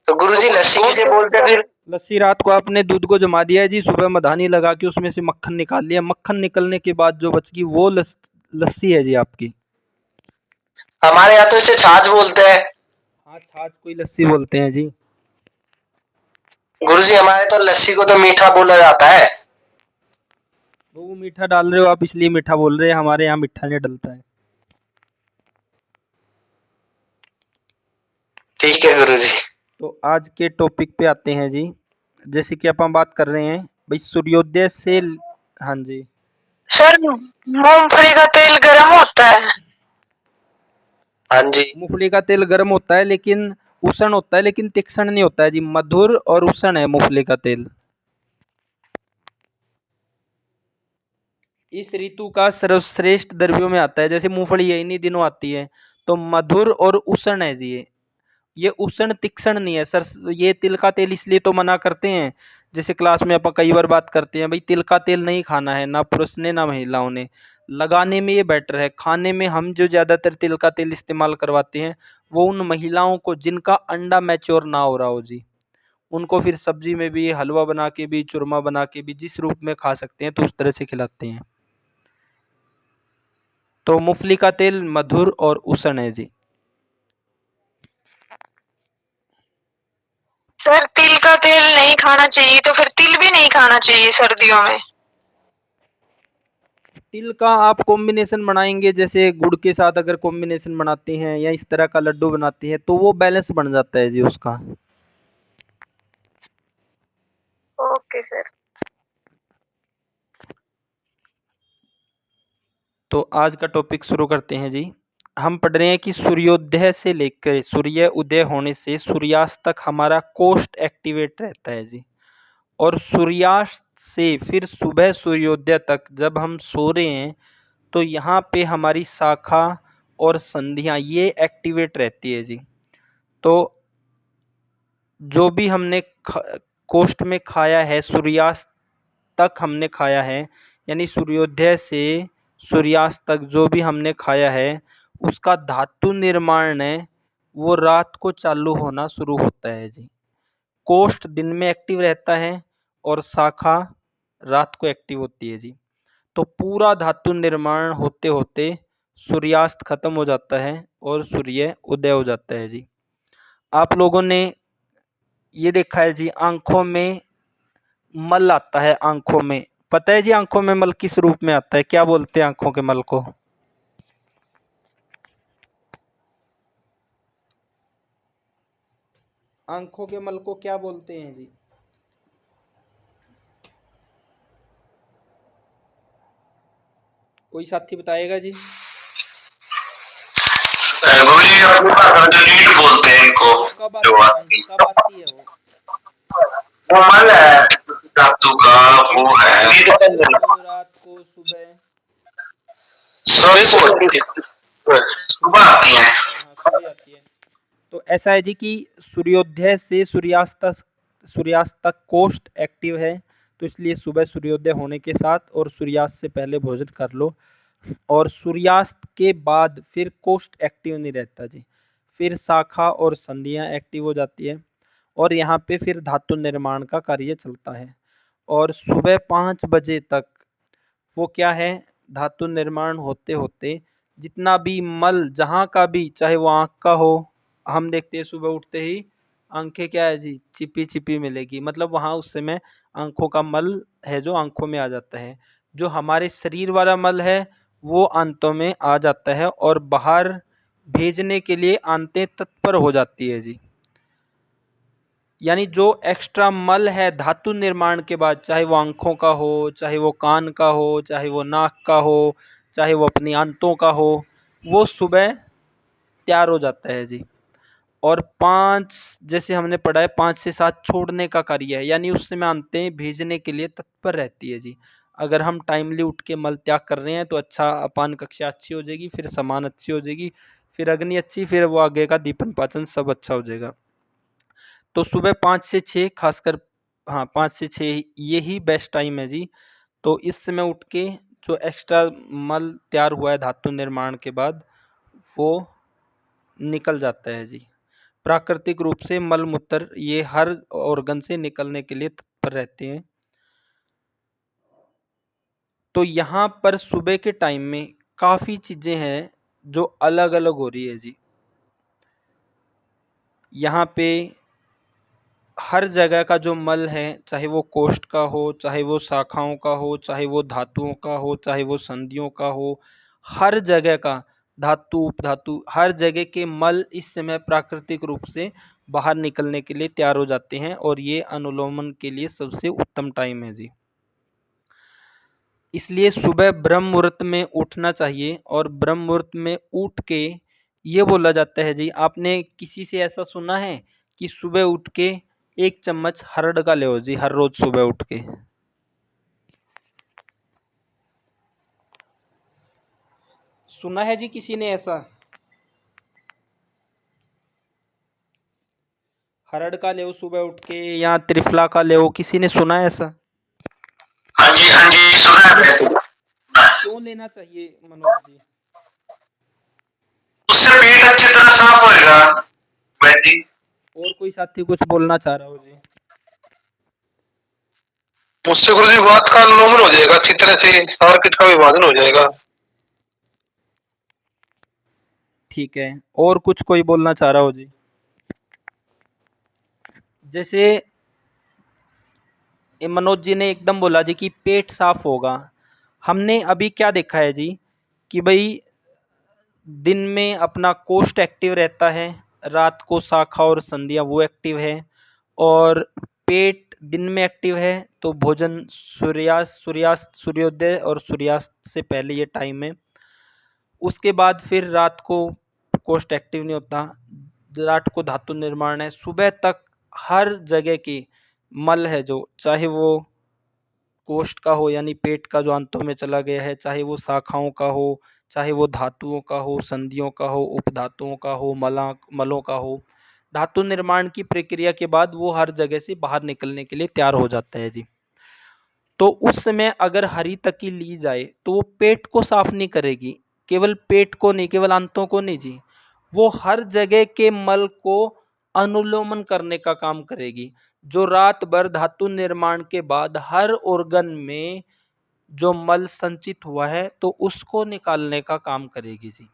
S4: तो गुरुजी लस्सी किसे बोलते हैं फिर?
S3: लस्सी रात को आपने दूध को जमा दिया है जी, सुबह मधानी लगा के उसमें से मक्खन निकाल लिया, मक्खन निकलने के बाद जो बच गई वो लस्सी है जी आपकी।
S4: हमारे यहाँ तो इसे छाछ बोलते हैं।
S3: हाँ, छाछ कोई लस्सी बोलते हैं जी।
S4: गुरुजी हमारे तो लस्सी को तो मीठा बोला जाता है।
S3: वो मीठा डाल रहे हो आप इसलिए मीठा बोल रहे हैं, हमारे यहाँ मीठा नहीं डलता है।
S4: ठीक है गुरुजी।
S3: तो आज के टॉपिक पे आते हैं जी। जैसे कि अपन बात कर रहे हैं भाई सूर्योदय से। हाँ जी
S5: सर, मूंगफली का तेल गर्म होता है।
S4: हाँ जी।
S3: मूंगफली का तेल गर्म होता है लेकिन उष्ण होता है, लेकिन तीक्ष्ण नहीं होता है जी। मधुर और उष्ण है मूंगफली का तेल। इस ऋतु का सर्वश्रेष्ठ द्रव्यों में आता है। जैसे मूंगफली इन्हीं दिनों आती है, तो मधुर और उष्ण है जी। ये उष्ण तीक्ष्ण नहीं है सर। ये तिल का तेल इसलिए तो मना करते हैं, जैसे क्लास में अपन कई बार बात करते हैं भाई तिल का तेल नहीं खाना है, ना पुरुष ने ना महिलाओं ने। लगाने में ये बेटर है। खाने में हम जो ज़्यादातर तिल का तेल इस्तेमाल करवाते हैं वो उन महिलाओं को जिनका अंडा मैच्योर ना हो रहा हो जी। उनको फिर सब्जी में भी, हलवा बना के भी, चूरमा बना के भी, जिस रूप में खा सकते हैं तो उस तरह से खिलाते हैं। तो मूंगफली का तेल मधुर और उष्ण है जी।
S5: सर, तिल का तेल नहीं खाना चाहिए तो फिर तिल भी नहीं खाना चाहिए सर्दियों में।
S3: तिल का आप कॉम्बिनेशन बनाएंगे, जैसे गुड़ के साथ अगर कॉम्बिनेशन बनाते हैं या इस तरह का लड्डू बनाते हैं तो वो बैलेंस बन जाता है जी उसका।
S5: Okay sir.
S3: तो आज का टॉपिक शुरू करते हैं जी। हम पढ़ रहे हैं कि सूर्योदय से लेकर सूर्य उदय होने से सूर्यास्त तक हमारा कोष्ठ एक्टिवेट रहता है जी। और सूर्यास्त से फिर सुबह सूर्योदय तक जब हम सो रहे हैं तो यहाँ पे हमारी शाखा और संधियाँ ये एक्टिवेट रहती है जी। तो जो भी हमने कोष्ठ में खाया है सूर्यास्त तक हमने खाया है, यानी सूर्योदय से सूर्यास्त तक जो भी हमने खाया है उसका धातु निर्माण है वो रात को चालू होना शुरू होता है जी। कोष्ठ दिन में एक्टिव रहता है और शाखा रात को एक्टिव होती है जी। तो पूरा धातु निर्माण होते होते सूर्यास्त खत्म हो जाता है और सूर्य उदय हो जाता है जी। आप लोगों ने ये देखा है जी, आंखों में मल आता है। आंखों में पता है जी, आंखों में मल किस रूप में आता है? क्या बोलते हैं आंखों के मल को? आंखों के मल को क्या बोलते हैं जी? कोई साथी बताएगा जी?
S2: गुरुजी अपनी भाषा में जो लीड बोलते हैं इनको,
S3: कब
S2: जो
S3: आती है? कब आती है
S2: वो मल है धातु का, वो है लीड।
S3: रात को, सुबह?
S2: सॉरी सुबह आती है।
S3: हाँ, सुबह आती है। तो ऐसा है जी कि सूर्योदय से सूर्यास्त तक कोष्ठ एक्टिव है, तो इसलिए सुबह सूर्योदय होने के साथ और सूर्यास्त से पहले भोजन कर लो। और सूर्यास्त के बाद फिर कोष्ठ एक्टिव नहीं रहता जी, फिर शाखा और संधियाँ एक्टिव हो जाती है और यहाँ पे फिर धातु निर्माण का कार्य चलता है। और सुबह 5 बजे तक वो क्या है, धातु निर्माण होते होते जितना भी मल जहाँ का भी, चाहे वो आँख का हो, हम देखते हैं सुबह उठते ही आंखें क्या है जी, चिपी चिपी मिलेगी, मतलब वहाँ उस समय आंखों का मल है जो आंखों में आ जाता है। जो हमारे शरीर वाला मल है वो आंतों में आ जाता है और बाहर भेजने के लिए आंतें तत्पर हो जाती है जी। यानी जो एक्स्ट्रा मल है धातु निर्माण के बाद, चाहे वो आँखों का हो, चाहे वो कान का हो, चाहे वो नाक का हो, चाहे वो अपनी आंतों का हो, वो सुबह तैयार हो जाता है जी। और 5 जैसे हमने पढ़ा है 5 से 7 छोड़ने का कार्य है, यानी उस समय आंतें भेजने के लिए तत्पर रहती है जी। अगर हम टाइमली उठ के मल त्याग कर रहे हैं तो अच्छा अपान कक्षा अच्छी हो जाएगी, फिर समान अच्छी हो जाएगी, फिर अग्नि अच्छी, फिर वो आगे का दीपन पाचन सब अच्छा हो जाएगा। तो सुबह 5 से 6 खासकर, हाँ 5 से 6 यही बेस्ट टाइम है जी। तो इस समय उठ के जो एक्स्ट्रा मल तैयार हुआ है धातु निर्माण के बाद वो निकल जाता है जी। प्राकृतिक रूप से मल मूत्र ये हर ऑर्गन से निकलने के लिए तत्पर रहते हैं। तो यहाँ पर सुबह के टाइम में काफ़ी चीज़ें हैं जो अलग अलग हो रही है जी। यहाँ पे हर जगह का जो मल है, चाहे वो कोष्ठ का हो, चाहे वो शाखाओं का हो, चाहे वो धातुओं का हो, चाहे वो संधियों का हो, हर जगह का धातु, उपधातु, हर जगह के मल इस समय प्राकृतिक रूप से बाहर निकलने के लिए तैयार हो जाते हैं और ये अनुलोमन के लिए सबसे उत्तम टाइम है जी। इसलिए सुबह ब्रह्म मुहूर्त में उठना चाहिए और ब्रह्म मुहूर्त में उठ के ये बोला जाता है जी, आपने किसी से ऐसा सुना है कि सुबह उठ के 1 चम्मच हरड़ का ले जी, हर रोज सुबह उठ के? सुना है जी किसी ने ऐसा? हरड़ का ले सुबह उठ के, या त्रिफला का ले, किसी ने सुना है ऐसा?
S4: हाँ जी सुना है।
S3: क्यों लेना चाहिए मनोज जी?
S4: उससे पेट अच्छी तरह साफ होएगा वैद्य जी।
S3: और कोई साथी कुछ बोलना चाह रहा हो जी?
S1: उससे गुरुजी वात का अनुलोमन हो जाएगा, अच्छी तरह से सर्किट का विभाजन हो जाएगा।
S3: ठीक है, और कुछ कोई बोलना चाह रहा हो जी? जैसे ये मनोज जी ने एकदम बोला जी कि पेट साफ होगा। हमने अभी क्या देखा है जी कि भाई दिन में अपना कोष्ठ एक्टिव रहता है, रात को शाखा और संधियाँ वो एक्टिव है, और पेट दिन में एक्टिव है तो भोजन सूर्योदय और सूर्यास्त से पहले ये टाइम है। उसके बाद फिर रात को कोष्ठ एक्टिव नहीं होता, रात को धातु निर्माण है। सुबह तक हर जगह की मल है जो, चाहे वो कोष्ठ का हो यानी पेट का जो अंतों में चला गया है, चाहे वो शाखाओं का हो, चाहे वो धातुओं का हो, संधियों का हो, उपधातुओं का हो, मलों का हो, धातु निर्माण की प्रक्रिया के बाद वो हर जगह से बाहर निकलने के लिए तैयार हो जाता है जी। तो उस समय अगर हरी तकी ली जाए तो वो पेट को साफ नहीं करेगी, केवल पेट को नहीं, केवल अंतों को नहीं जी, वो हर जगह के मल को अनुलोमन करने का काम करेगी। जो रात भर धातु निर्माण के बाद हर ऑर्गन में जो मल संचित हुआ है तो उसको निकालने का काम करेगी जी।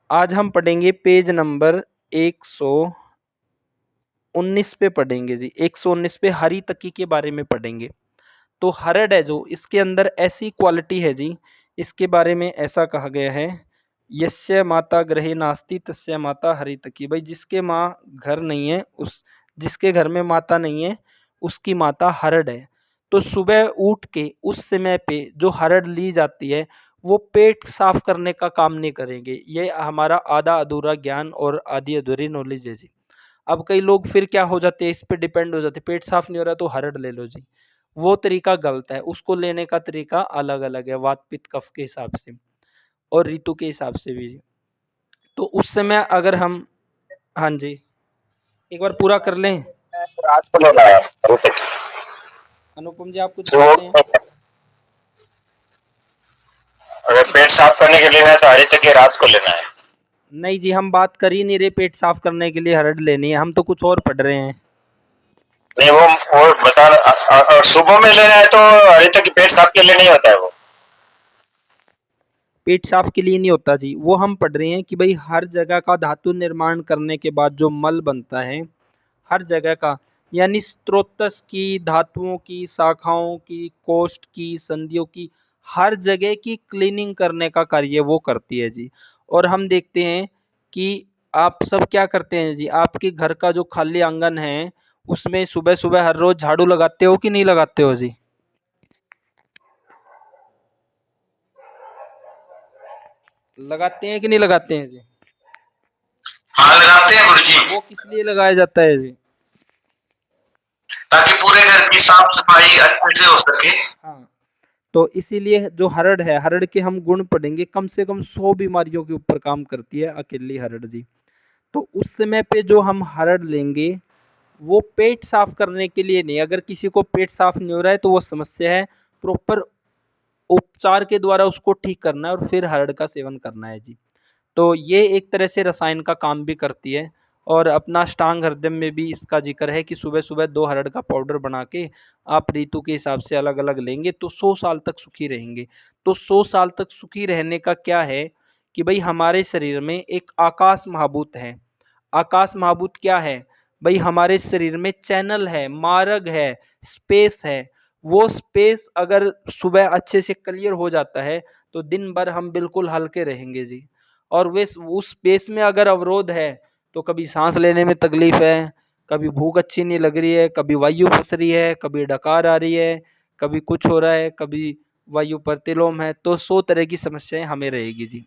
S3: आज हम पढ़ेंगे पेज नंबर 119 पे पढ़ेंगे जी, 119 पे हरी तकी के बारे में पढ़ेंगे। तो हरड़ है जो, इसके अंदर ऐसी क्वालिटी है जी, इसके बारे में ऐसा कहा गया है, यस्य माता गृहे नास्ति तस्य माता हरि तकी। भाई जिसके माँ घर नहीं है, जिसके घर में माता नहीं है उसकी माता हरड़ है। तो सुबह उठ के उस समय पे जो हरड़ ली जाती है वो पेट साफ करने का काम नहीं करेंगे। ये हमारा आधा अधूरा ज्ञान और आधी अधूरी नॉलेज है जी। अब कई लोग फिर क्या हो जाते हैं, इस पे डिपेंड हो जाते हैं, पेट साफ नहीं हो रहा तो हरड़ ले लो जी। वो तरीका गलत है, उसको लेने का तरीका अलग अलग है, वात पित्त कफ के हिसाब से और ऋतु के हिसाब से भी। तो उस समय अगर हम, हाँ जी, एक बार पूरा कर लें।
S4: रात को लेना है
S3: अनुपम जी आप कुछ बोल रहे हैं?
S4: अगर पेट साफ करने के लिए लेना है तो हरी तकी रात को लेना है।
S3: नहीं जी, हम बात कर ही नहीं रहे पेट साफ करने के लिए हरड़ लेनी है, हम तो कुछ और पढ़ रहे हैं।
S4: नहीं वो और बता, और सुबह में लेना है तो हरी तकी पेट साफ के लिए नहीं होता है वो।
S3: पेट साफ के लिए नहीं होता जी, वो हम पढ़ रहे हैं कि भाई हर जगह का धातु निर्माण करने के बाद जो मल बनता है हर जगह का, यानी स्त्रोतस की, धातुओं की, शाखाओं की, कोष्ठ की, संधियों की, हर जगह की क्लीनिंग करने का कार्य वो करती है जी। और हम देखते हैं कि आप सब क्या करते हैं जी, आपके घर का जो खाली आंगन है उसमें सुबह सुबह हर रोज झाड़ू लगाते हो कि नहीं लगाते हो जी? लगाते हैं कि नहीं लगाते हैं जी?
S4: हाँ लगाते हैं गुरुजी,
S3: वो किस लिए लगाया जाता है जी?
S4: ताकि पूरे घर की साफ सफाई अच्छे से हो सके।
S3: हाँ, तो इसीलिए जो हरड़ है, हरड़ के हम गुण पढ़ेंगे, कम से कम 100 बीमारियों के ऊपर काम करती है अकेली हरड़ जी। तो उस समय पे जो हम हरड़ लेंगे वो पेट साफ करने के लिए नहीं, अगर किसी को पेट साफ नहीं हो रहा है तो वो समस्या है, प्रॉपर उपचार के द्वारा उसको ठीक करना है और फिर हरड़ का सेवन करना है जी। तो ये एक तरह से रसायन का काम भी करती है। और अपना अष्टांग हृदय में भी इसका जिक्र है कि सुबह सुबह 2 हरड़ का पाउडर बना के आप ऋतु के हिसाब से अलग अलग लेंगे तो 100 साल तक सुखी रहेंगे। तो 100 साल तक सुखी रहने का क्या है कि भाई हमारे शरीर में एक आकाश महाभूत है। आकाश महाभूत क्या है? भाई हमारे शरीर में चैनल है, मार्ग है, स्पेस है। वो स्पेस अगर सुबह अच्छे से क्लियर हो जाता है तो दिन भर हम बिल्कुल हल्के रहेंगे जी। और वे उस स्पेस में अगर अवरोध है तो कभी सांस लेने में तकलीफ है, कभी भूख अच्छी नहीं लग रही है, कभी वायु फंस रही है, कभी डकार आ रही है, कभी कुछ हो रहा है, कभी वायु प्रतिलोम है, तो 100 तरह की समस्याएं हमें रहेगी जी।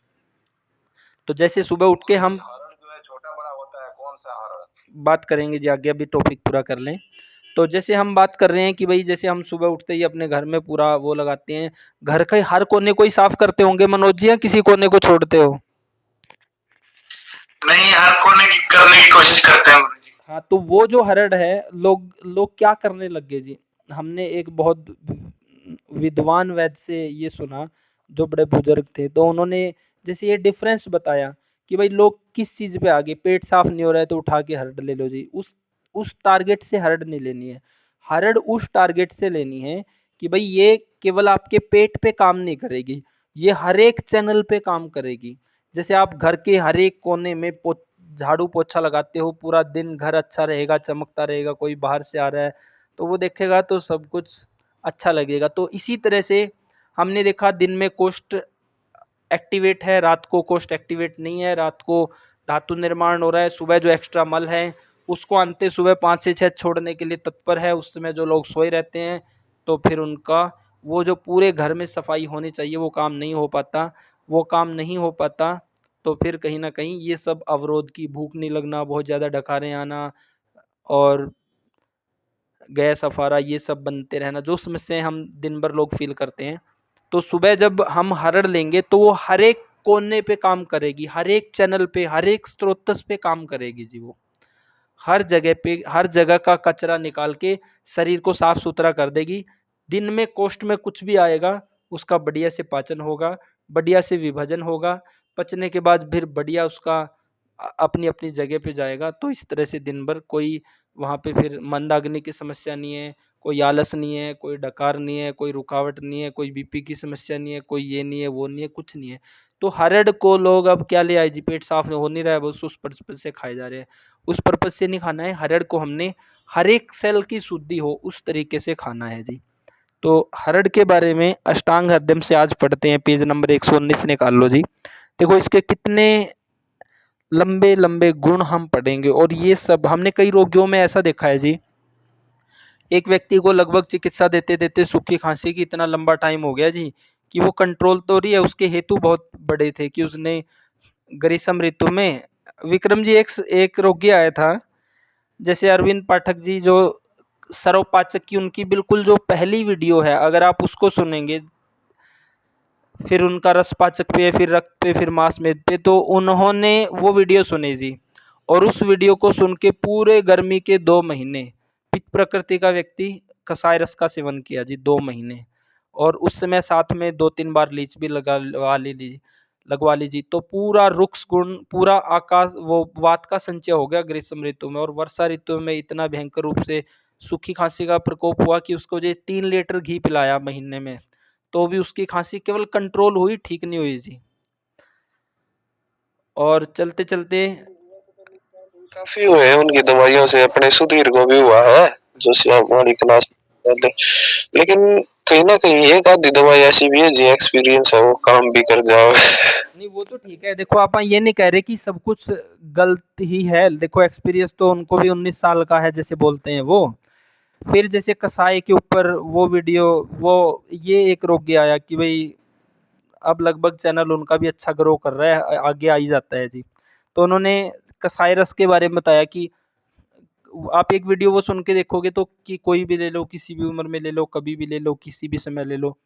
S3: तो जैसे सुबह उठ के हम
S2: हरण जो है छोटा बड़ा होता है, कौन सा हरण?
S3: बात करेंगे जी, आगे अभी टॉपिक पूरा कर लें। तो जैसे हम बात कर रहे हैं कि भाई जैसे हम सुबह उठते ही अपने घर में पूरा वो लगाते हैं, घर के हर कोने को ही साफ करते होंगे मनोज जी, या किसी कोने को छोड़ते हो?
S2: नहीं, हर कोने की करने की कोशिश करते हैं गुरुजी।
S3: हाँ, तो वो जो हरड़ है, लोग लोग क्या करने लग गए जी। हमने एक बहुत विद्वान वैद्य से ये सुना, जो बड़े बुजुर्ग थे, तो उन्होंने जैसे ये डिफरेंस बताया कि भाई लोग किस चीज़ पे आ गए। पेट साफ नहीं हो रहा है तो उठा के हरड़ ले लो जी। उस टारगेट से हरड़ नहीं लेनी है। हरड़ उस टारगेट से लेनी है कि भाई ये केवल आपके पेट पे काम नहीं करेगी, ये हर एक चैनल पे काम करेगी। जैसे आप घर के हर एक कोने में झाड़ू पोछा लगाते हो, पूरा दिन घर अच्छा रहेगा, चमकता रहेगा। कोई बाहर से आ रहा है तो वो देखेगा तो सब कुछ अच्छा लगेगा। तो इसी तरह से हमने देखा दिन में कोष्ठ एक्टिवेट है, रात को कोष्ठ एक्टिवेट नहीं है। रात को धातु निर्माण हो रहा है, सुबह जो एक्स्ट्रा मल है उसको अंते सुबह 5 से 6 छोड़ने के लिए तत्पर है। उस समय जो लोग सोए रहते हैं तो फिर उनका वो जो पूरे घर में सफाई होनी चाहिए वो काम नहीं हो पाता। वो काम नहीं हो पाता तो फिर कहीं ना कहीं ये सब अवरोध की, भूख नहीं लगना, बहुत ज़्यादा डकारें आना और गैस अफारा, ये सब बनते रहना, जो समस्याएं हम दिन भर लोग फील करते हैं। तो सुबह जब हम हरड़ लेंगे तो वो हर एक कोने पे काम करेगी, हर एक चैनल पे, हर एक स्रोतस पे काम करेगी जी। वो हर जगह पे, हर जगह का कचरा निकाल के शरीर को साफ सुथरा कर देगी। दिन में कोष्ठ में कुछ भी आएगा उसका बढ़िया से पाचन होगा, बढ़िया से विभाजन होगा, पचने के बाद फिर बढ़िया उसका अपनी अपनी जगह पे जाएगा। तो इस तरह से दिन भर कोई वहाँ पे फिर मंदाग्नि की समस्या नहीं है, कोई आलस नहीं है, कोई डकार नहीं है, कोई रुकावट नहीं है, कोई बीपी की समस्या नहीं है, कोई ये नहीं है, वो नहीं है, कुछ नहीं है। तो हरड़ को लोग अब क्या ले आए जी, पेट साफ हो नहीं रहा है, बस उस पर्पज से खाए जा रहे हैं। उस पर्पज से नहीं खाना है, हरड़ को हमने हर एक सेल की शुद्धि हो उस तरीके से खाना है जी। तो हरड़ के बारे में अष्टांग हृदय से आज पढ़ते हैं, पेज नंबर 119 निकाल लो जी। देखो इसके कितने लंबे लंबे गुण हम पढ़ेंगे, और ये सब हमने कई रोगियों में ऐसा देखा है जी। एक व्यक्ति को लगभग चिकित्सा देते देते सूखी खांसी की इतना लंबा टाइम हो गया जी कि वो कंट्रोल तो रही है। उसके हेतु बहुत बड़े थे कि उसने ग्रीष्म ऋतु में, विक्रम जी एक रोगी आया था, जैसे अरविंद पाठक जी जो सर्वपाचक की, उनकी बिल्कुल जो पहली वीडियो है अगर आप उसको सुनेंगे, फिर उनका रसपाचक पे, फिर रक्त पे, फिर मांसमेद पे, तो उन्होंने वो वीडियो सुनी जी। और उस वीडियो को सुन के पूरे गर्मी के 2 महीने पित्त प्रकृति का व्यक्ति कसाय रस का सेवन किया जी, 2 महीने। और उस समय साथ में 2-3 बार लीच भी लगवा लीजिए। तो पूरा रुक्ष गुण, पूरा आकाश, वो वात का संचय हो गया ग्रीष्म ऋतु में। और वर्षा ऋतु में इतना भयंकर रूप से सूखी खांसी का प्रकोप हुआ कि उसको जो 3 लीटर घी पिलाया महीने में, तो भी उसकी खांसी केवल कंट्रोल हुई, ठीक नहीं हुई जी। और चलते चलते
S2: काफी हुए हैं उनकी दवाइयों से, अपने सुधीर को भी हुआ है जो श्याम वाली क्लास पहले। लेकिन कहीं ना कहीं एक आधी दवाई ऐसी भी है जी एक्सपीरियंस है, वो काम भी कर जाओ।
S3: नहीं, वो तो ठीक है। देखो आप ये नहीं कह रहे कि सब कुछ गलत ही है। देखो एक्सपीरियंस तो उनको भी 19 साल का है जैसे बोलते हैं वो। फिर जैसे कसाई के ऊपर वो वीडियो, वो ये एक रोगी आया कि भाई अब लगभग चैनल उनका भी अच्छा ग्रो कर रहा है, आगे आ ही जाता है जी। तो उन्होंने कसाई रस के बारे में बताया कि आप एक वीडियो वो सुन के देखोगे तो, कि कोई भी ले लो, किसी भी उम्र में ले लो, कभी भी ले लो, किसी भी समय ले लो।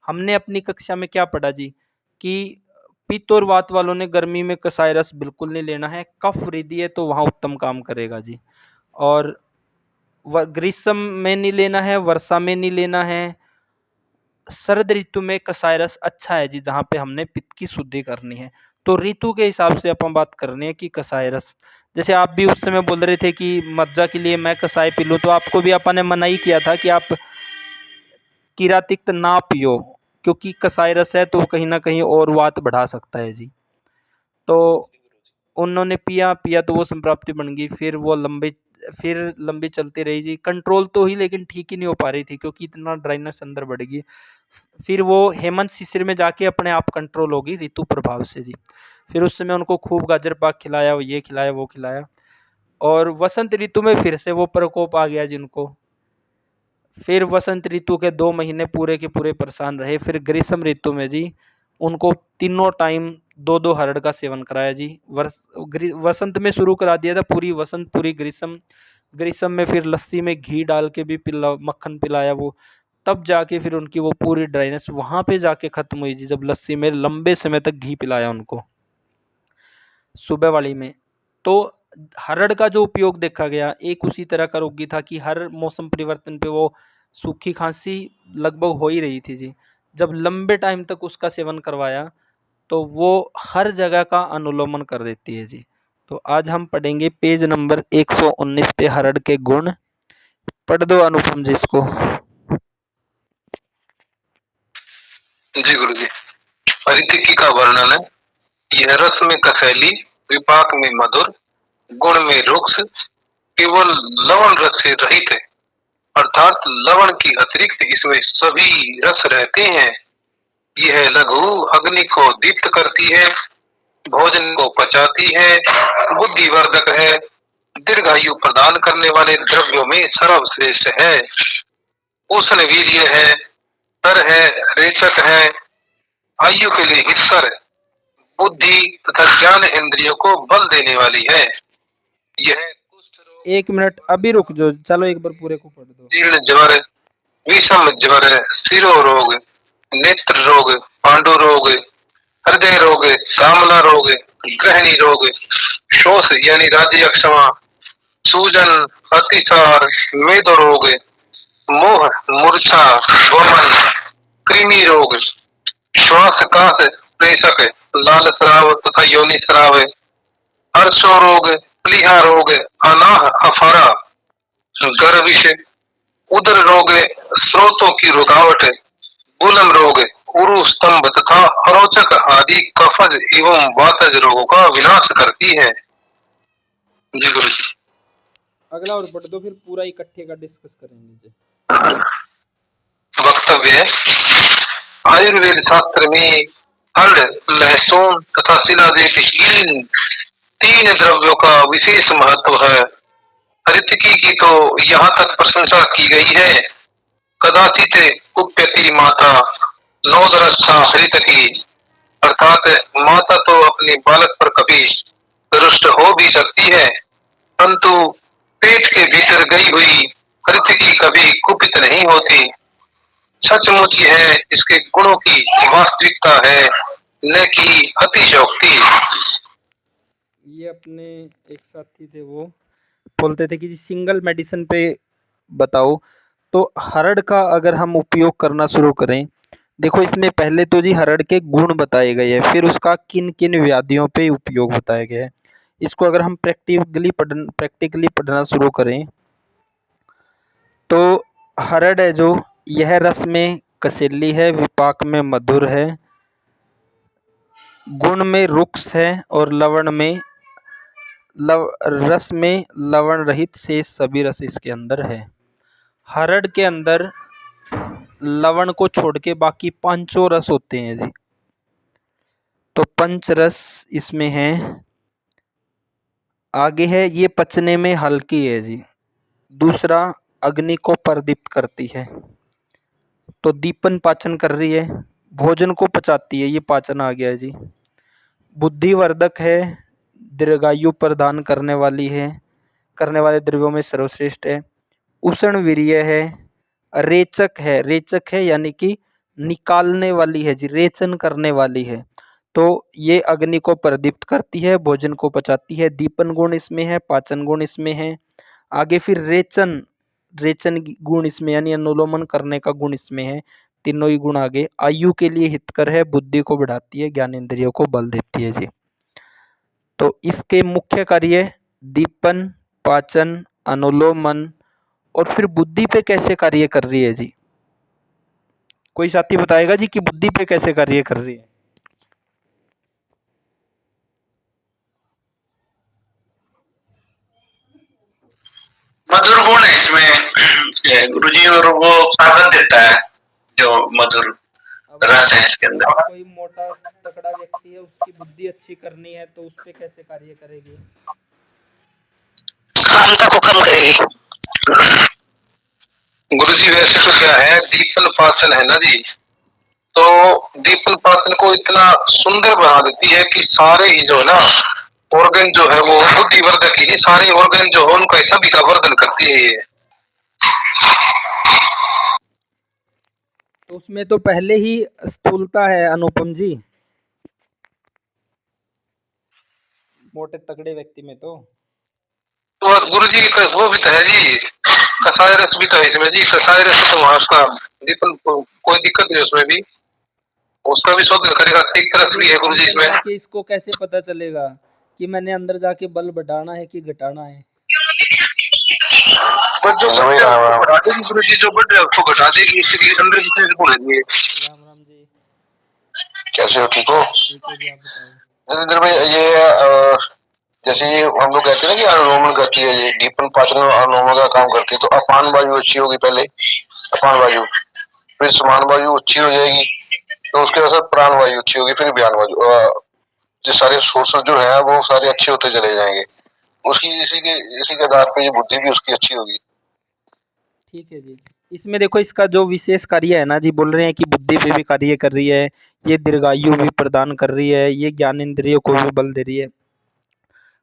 S3: हमने अपनी कक्षा में क्या पढ़ा जी कि पित्त और वात वालों ने गर्मी में कसाई रस बिल्कुल नहीं लेना है। कफ वृद्धि है तो वहाँ उत्तम काम करेगा जी। और ग्रीष्म में नहीं लेना है, वर्षा में नहीं लेना है, शरद ऋतु में कसाई रस अच्छा है जी, जहाँ पे हमने पित्त की शुद्धि करनी है। तो ऋतु के हिसाब से अपन बात करनी है कि कसाई रस, जैसे आप भी उस समय बोल रहे थे कि मज्जा के लिए मैं कसाई पी लूँ, तो आपको भी अपन ने मना ही किया था कि आप किरातिक्त ना पियो, क्योंकि कसाई रस है तो कहीं ना कहीं और वात बढ़ा सकता है जी। तो उन्होंने पिया तो वो संप्राप्ति बन गई। फिर वो लंबे फिर लंबी चलती रही जी, कंट्रोल तो हुई लेकिन ठीक ही नहीं हो पा रही थी क्योंकि इतना ड्राइनेस अंदर बढ़ गई। फिर वो हेमंत शिशिर में जाके अपने आप कंट्रोल होगी ऋतु प्रभाव से जी। फिर उस समय उनको खूब गाजर पाक खिलाया, ये खिलाया वो खिलाया, और वसंत ऋतु में फिर से वो प्रकोप आ गया जिनको। फिर वसंत ऋतु के 2 महीने पूरे के पूरे परेशान रहे। फिर ग्रीष्म ऋतु में जी उनको तीनों टाइम 2-2 हरड़ का सेवन कराया जी। वसंत में शुरू करा दिया था, पूरी वसंत पूरी ग्रीष्म, ग्रीष्म में फिर लस्सी में घी डाल के भी पिला, मक्खन पिलाया वो, तब जाके फिर उनकी वो पूरी ड्राइनेस वहाँ पे जाके ख़त्म हुई जी, जब लस्सी में लंबे समय तक घी पिलाया उनको सुबह वाली में। तो हरड़ का जो उपयोग देखा गया, एक उसी तरह का रोगी था कि हर मौसम परिवर्तन पे वो सूखी खांसी लगभग हो ही रही थी जी। जब लंबे टाइम तक उसका सेवन करवाया तो वो हर जगह का अनुलोमन कर देती है जी। तो आज हम पढ़ेंगे पेज नंबर 119 पे हरड़ के गुण। पढ़ दो अनुपम जी इसको।
S1: जी गुरु जी। परिस्थिति का वर्णन है। यह रस में कसैली, विपाक में मधुर, गुण में रुक्ष, केवल लवण रस से रहित है, अर्थात लवण की अतिरिक्त इसमें सभी रस रहते हैं। यह लघु अग्नि को दीप्त करती है, भोजन को पचाती है, बुद्धिवर्धक है, दीर्घायु प्रदान करने वाले द्रव्यों में सर्वश्रेष्ठ है, उष्ण वीर्य है, तर है, रेचक है, आयु के लिए हितकर, बुद्धि तथा ज्ञान इंद्रियों को बल देने वाली है। यह कुष्ठ रोग,
S3: 1 मिनट अभी रुक जाओ, चलो एक बार पूरे को पढ़ दो।
S1: जीर्ण ज्वर, विषम ज्वर, शिरो रोग, नेत्र रोग, पांडु रोग, हृदय रोग, सामना रोग, ग्रहणी रोग, शोष यानी राज्य अक्षमा, सूजन, अतिसार, मेद रोग, मोह, मूर्छा, वमन, कृमि रोग, श्वास काश, प्रेषक, लाल स्राव तथा योनि स्राव, अर्शो रोग, प्लीहा रोग, अनाह अफारा, गर्विश, उदर रोग, स्रोतों की रुकावट, गुलम रोग, उरु स्तंभ तथा अरोचक आदि कफज एवं वातज रोगों का विनाश करती है। जी गुरु जी।
S3: अगला और पढ़ दो, फिर पूरा इकट्ठे का डिस्कस करेंगे जी।
S1: वक्तव्य। आयुर्वेद शास्त्र में हर्ड, लहसुन तथा शिलाजीत इन 3 द्रव्यों का विशेष महत्व है। ऋतिकी की तो यहाँ तक प्रशंसा की गई है, कदाचित कुप्यति माता नौदरस्था हृतकी, अर्थात माता तो अपने बालक पर कभी रुष्ट हो भी सकती है, परंतु पेट के भीतर गई हुई ऋतिकी कभी कुपित नहीं होती। सचमुच यह इसके गुणों की वास्तविकता है, न कि अतिशयोक्ति।
S3: ये अपने एक साथी थे, वो बोलते थे कि जी सिंगल मेडिसिन पे बताओ। तो हरड़ का अगर हम उपयोग करना शुरू करें, देखो इसमें पहले तो जी हरड़ के गुण बताए गए हैं, फिर उसका किन किन व्याधियों पे उपयोग बताया गया है। इसको अगर हम प्रैक्टिकली पढ़ना शुरू करें तो हरड़ है जो, यह रस में कसेली है, विपाक में मधुर है, गुण में रुक्ष है, और लवण में रस में लवण रहित से सभी रस इसके अंदर है। हरड़ के अंदर लवण को छोड़ के बाकी 5 रस होते हैं जी। तो 5 रस इसमें है। आगे है, ये पचने में हल्की है जी। दूसरा, अग्नि को प्रदीप्त करती है, तो दीपन पाचन कर रही है, भोजन को पचाती है, ये पाचन आ गया है जी। बुद्धिवर्धक है, दीर्घायु प्रदान करने वाली है, करने वाले द्रव्यों में सर्वश्रेष्ठ है। उष्ण वीर्य है, रेचक है यानी कि निकालने वाली है जी, रेचन करने वाली है, तो ये अग्नि को प्रदीप्त करती है, भोजन को पचाती है, दीपन गुण इसमें है, पाचन गुण इसमें है। आगे फिर रेचन गुण इसमें यानी अनुलोमन करने का गुण इसमें है। तीनों ही गुण आगे। आयु के लिए हितकर है, बुद्धि को बढ़ाती है, ज्ञान इंद्रियों को बल देती है जी। तो इसके मुख्य कार्य दीपन, पाचन, अनुलोमन, और फिर बुद्धि पे कैसे कार्य कर रही है जी। कोई साथी बताएगा जी कि बुद्धि पे कैसे कार्य कर रही है।
S2: इसमें गुरुजी, और वो ताकत देता है, जो मधुर
S3: अब
S2: रस है इसके अंदर।
S3: कोई मोटा तगड़ा व्यक्ति है, उसकी बुद्धि अच्छी करनी है तो उस पे कैसे कार्य करेगी?
S4: कामता को कम करेगी।
S1: गुरुजी वैसे तो क्या है, दीपल पाचन है ना जी, तो दीपल पाचन को इतना सुंदर बना देती है कि सारे ही जो है ना ऑर्गन जो है वो बुद्धिवर्धक ही, सारे ऑर्गन जो है उनका सभी का वर्धन करती है ये।
S3: तो उसमें तो पहले ही स्थूलता है अनुपम जी, मोटे तगड़े व्यक्ति में तो।
S1: तो गुरुजी वो भी तो है जी, कसाय रस भी तो है इसमें जी, कसाय रस तो वहाँ उसका दीपल कोई दिक्कत नहीं उसमें भी, उसका भी शोधन करेगा, ठीक रस भी है गुरुजी
S3: अंदर
S1: इसमें।
S3: जाके इसको कैसे पता चलेगा कि मैंने अंदर जाके बल बढ़ाना है कि घटाना है?
S1: पर जो बढ़ जाए उसको बढ़ा देगी गुरुजी, जो बढ़ जाए उसको घटा देगी, इसलिए अंदर किसी से बोलेंगे।
S3: राम राम जी।
S2: कैसे हो, ठीक हो?
S3: ठीक है जी, आप बताओ।
S2: नरेंद्र भाई, ये जैसे ये हम लोग कहते हैं ना कि अनुलोमन करती है, ये दीपन पाचन और अनुलोमन का काम करती है, तो अपान वायु अच्छी होगी पहले, अपान वायु, फिर समान वायु अच्छी हो जाएगी, तो उसके बाद प्राण वायु अच्छी होगी, फिर व्यान वायु, ये सारे सोर्सेस जो है वो सारे अच्छे होते चले जाएंगे। उसकी इसी के आधार पे ये बुद्धि भी उसकी अच्छी होगी।
S3: ठीक है जी। इसमें देखो, इसका जो विशेष कार्य है ना जी, बोल रहे हैं कि बुद्धि पे भी कार्य कर रही है, ये दीर्घायु भी प्रदान कर रही है, ये ज्ञान इंद्रियों को भी बल दे रही है।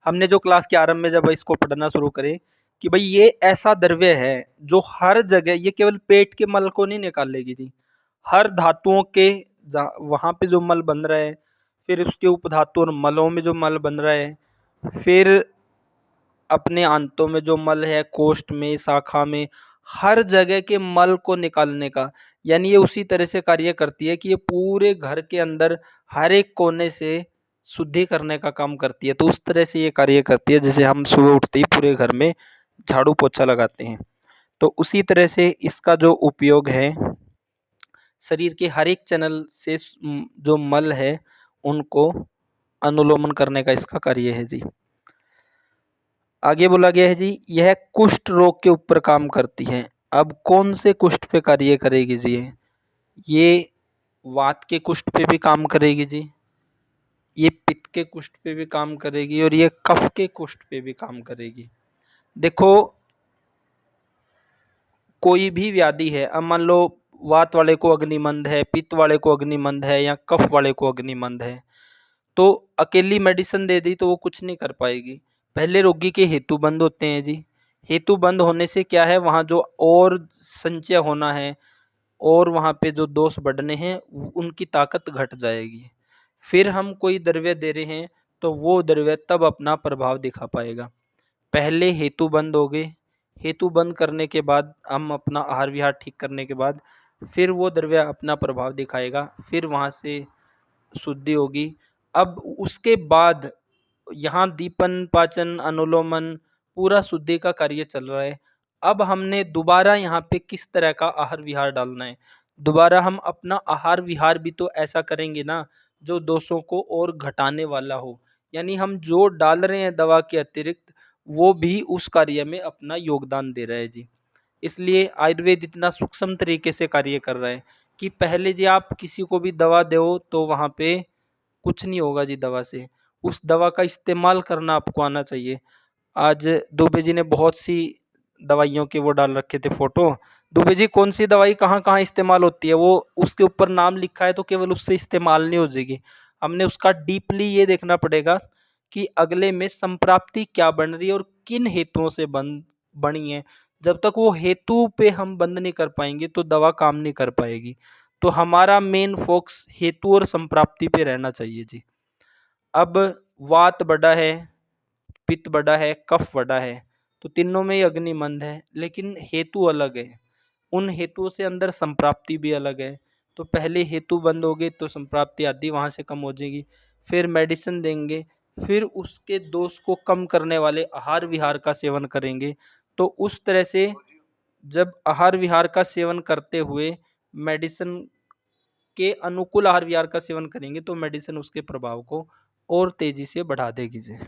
S3: हमने जो क्लास के आरंभ में जब इसको पढ़ना शुरू करे कि भाई ये ऐसा द्रव्य है जो हर जगह, ये केवल पेट के मल को नहीं निकालेगी जी, हर धातुओं के वहाँ पे जो मल बन रहा है, फिर उसके उपधातु और मलों में जो मल बन रहा है, फिर अपने आंतों में जो मल है, कोष्ठ में, शाखा में, हर जगह के मल को निकालने का, यानी ये उसी तरह से कार्य करती है कि ये पूरे घर के अंदर हर एक कोने से शुद्धि करने का काम करती है। तो उस तरह से ये कार्य करती है, जैसे हम सुबह उठते ही पूरे घर में झाड़ू पोछा लगाते हैं, तो उसी तरह से इसका जो उपयोग है, शरीर के हर एक चैनल से जो मल है उनको अनुलोमन करने का इसका कार्य है जी। आगे बोला गया है जी, यह कुष्ठ रोग के ऊपर काम करती है। अब कौन से कुष्ठ पे कार्य करेगी जी? ये वात के कुष्ठ पे भी काम करेगी जी, ये पित्त के कुष्ठ पे भी काम करेगी, और ये कफ के कुष्ठ पे भी काम करेगी। देखो, कोई भी व्याधि है, अब मान लो वात वाले को अग्निमंद है, पित्त वाले को अग्निमंद है, या कफ वाले को अग्निमंद है, तो अकेली मेडिसिन दे दी तो वो कुछ नहीं कर पाएगी। पहले रोगी के हेतु बंद होते हैं जी, हेतु बंद होने से क्या है, वहाँ जो और संचय होना है और वहाँ पे जो दोष बढ़ने हैं उनकी ताकत घट जाएगी। फिर हम कोई द्रव्य दे रहे हैं तो वो द्रव्य तब अपना प्रभाव दिखा पाएगा। पहले हेतु बंद हो गए, हेतु बंद करने के बाद हम अपना आहार विहार ठीक करने के बाद फिर वो द्रव्य अपना प्रभाव दिखाएगा, फिर वहाँ से शुद्धि होगी। अब उसके बाद यहाँ दीपन पाचन अनुलोमन पूरा शुद्धि का कार्य चल रहा है। अब हमने दोबारा यहाँ पे किस तरह का आहार विहार डालना है, दोबारा हम अपना आहार विहार भी तो ऐसा करेंगे ना जो दोषों को और घटाने वाला हो, यानी हम जो डाल रहे हैं दवा के अतिरिक्त वो भी उस कार्य में अपना योगदान दे रहा है जी। इसलिए आयुर्वेद इतना सूक्ष्म तरीके से कार्य कर रहा है कि पहले जी आप किसी को भी दवा दो तो वहाँ पे कुछ नहीं होगा जी दवा से, उस दवा का इस्तेमाल करना आपको आना चाहिए। आज दुबे जी ने बहुत सी दवाइयों के वो डाल रखे थे फ़ोटो। दुबे जी कौन सी दवाई कहाँ-कहाँ इस्तेमाल होती है, वो उसके ऊपर नाम लिखा है तो केवल उससे इस्तेमाल नहीं हो जाएगी। हमने उसका डीपली ये देखना पड़ेगा कि अगले में संप्राप्ति क्या बन रही है और किन हेतुओं से बनी है। जब तक वो हेतु पे हम बंद नहीं कर पाएँगे तो दवा काम नहीं कर पाएगी। तो हमारा मेन फ़ोकस हेतु और संप्राप्ति पे रहना चाहिए जी। अब वात बड़ा है, पित्त बड़ा है, कफ बड़ा है, तो तीनों में ही अग्निमंद है, लेकिन हेतु अलग है। उन हेतुओं से अंदर संप्राप्ति भी अलग है। तो पहले हेतु बंद हो गए तो संप्राप्ति आदि वहाँ से कम हो जाएगी। फिर मेडिसिन देंगे, फिर उसके दोष को कम करने वाले आहार विहार का सेवन करेंगे। तो उस तरह से जब आहार विहार का सेवन करते हुए मेडिसिन के अनुकूल आहार विहार का सेवन करेंगे तो मेडिसिन उसके प्रभाव को और तेजी से बढ़ा देगी जी।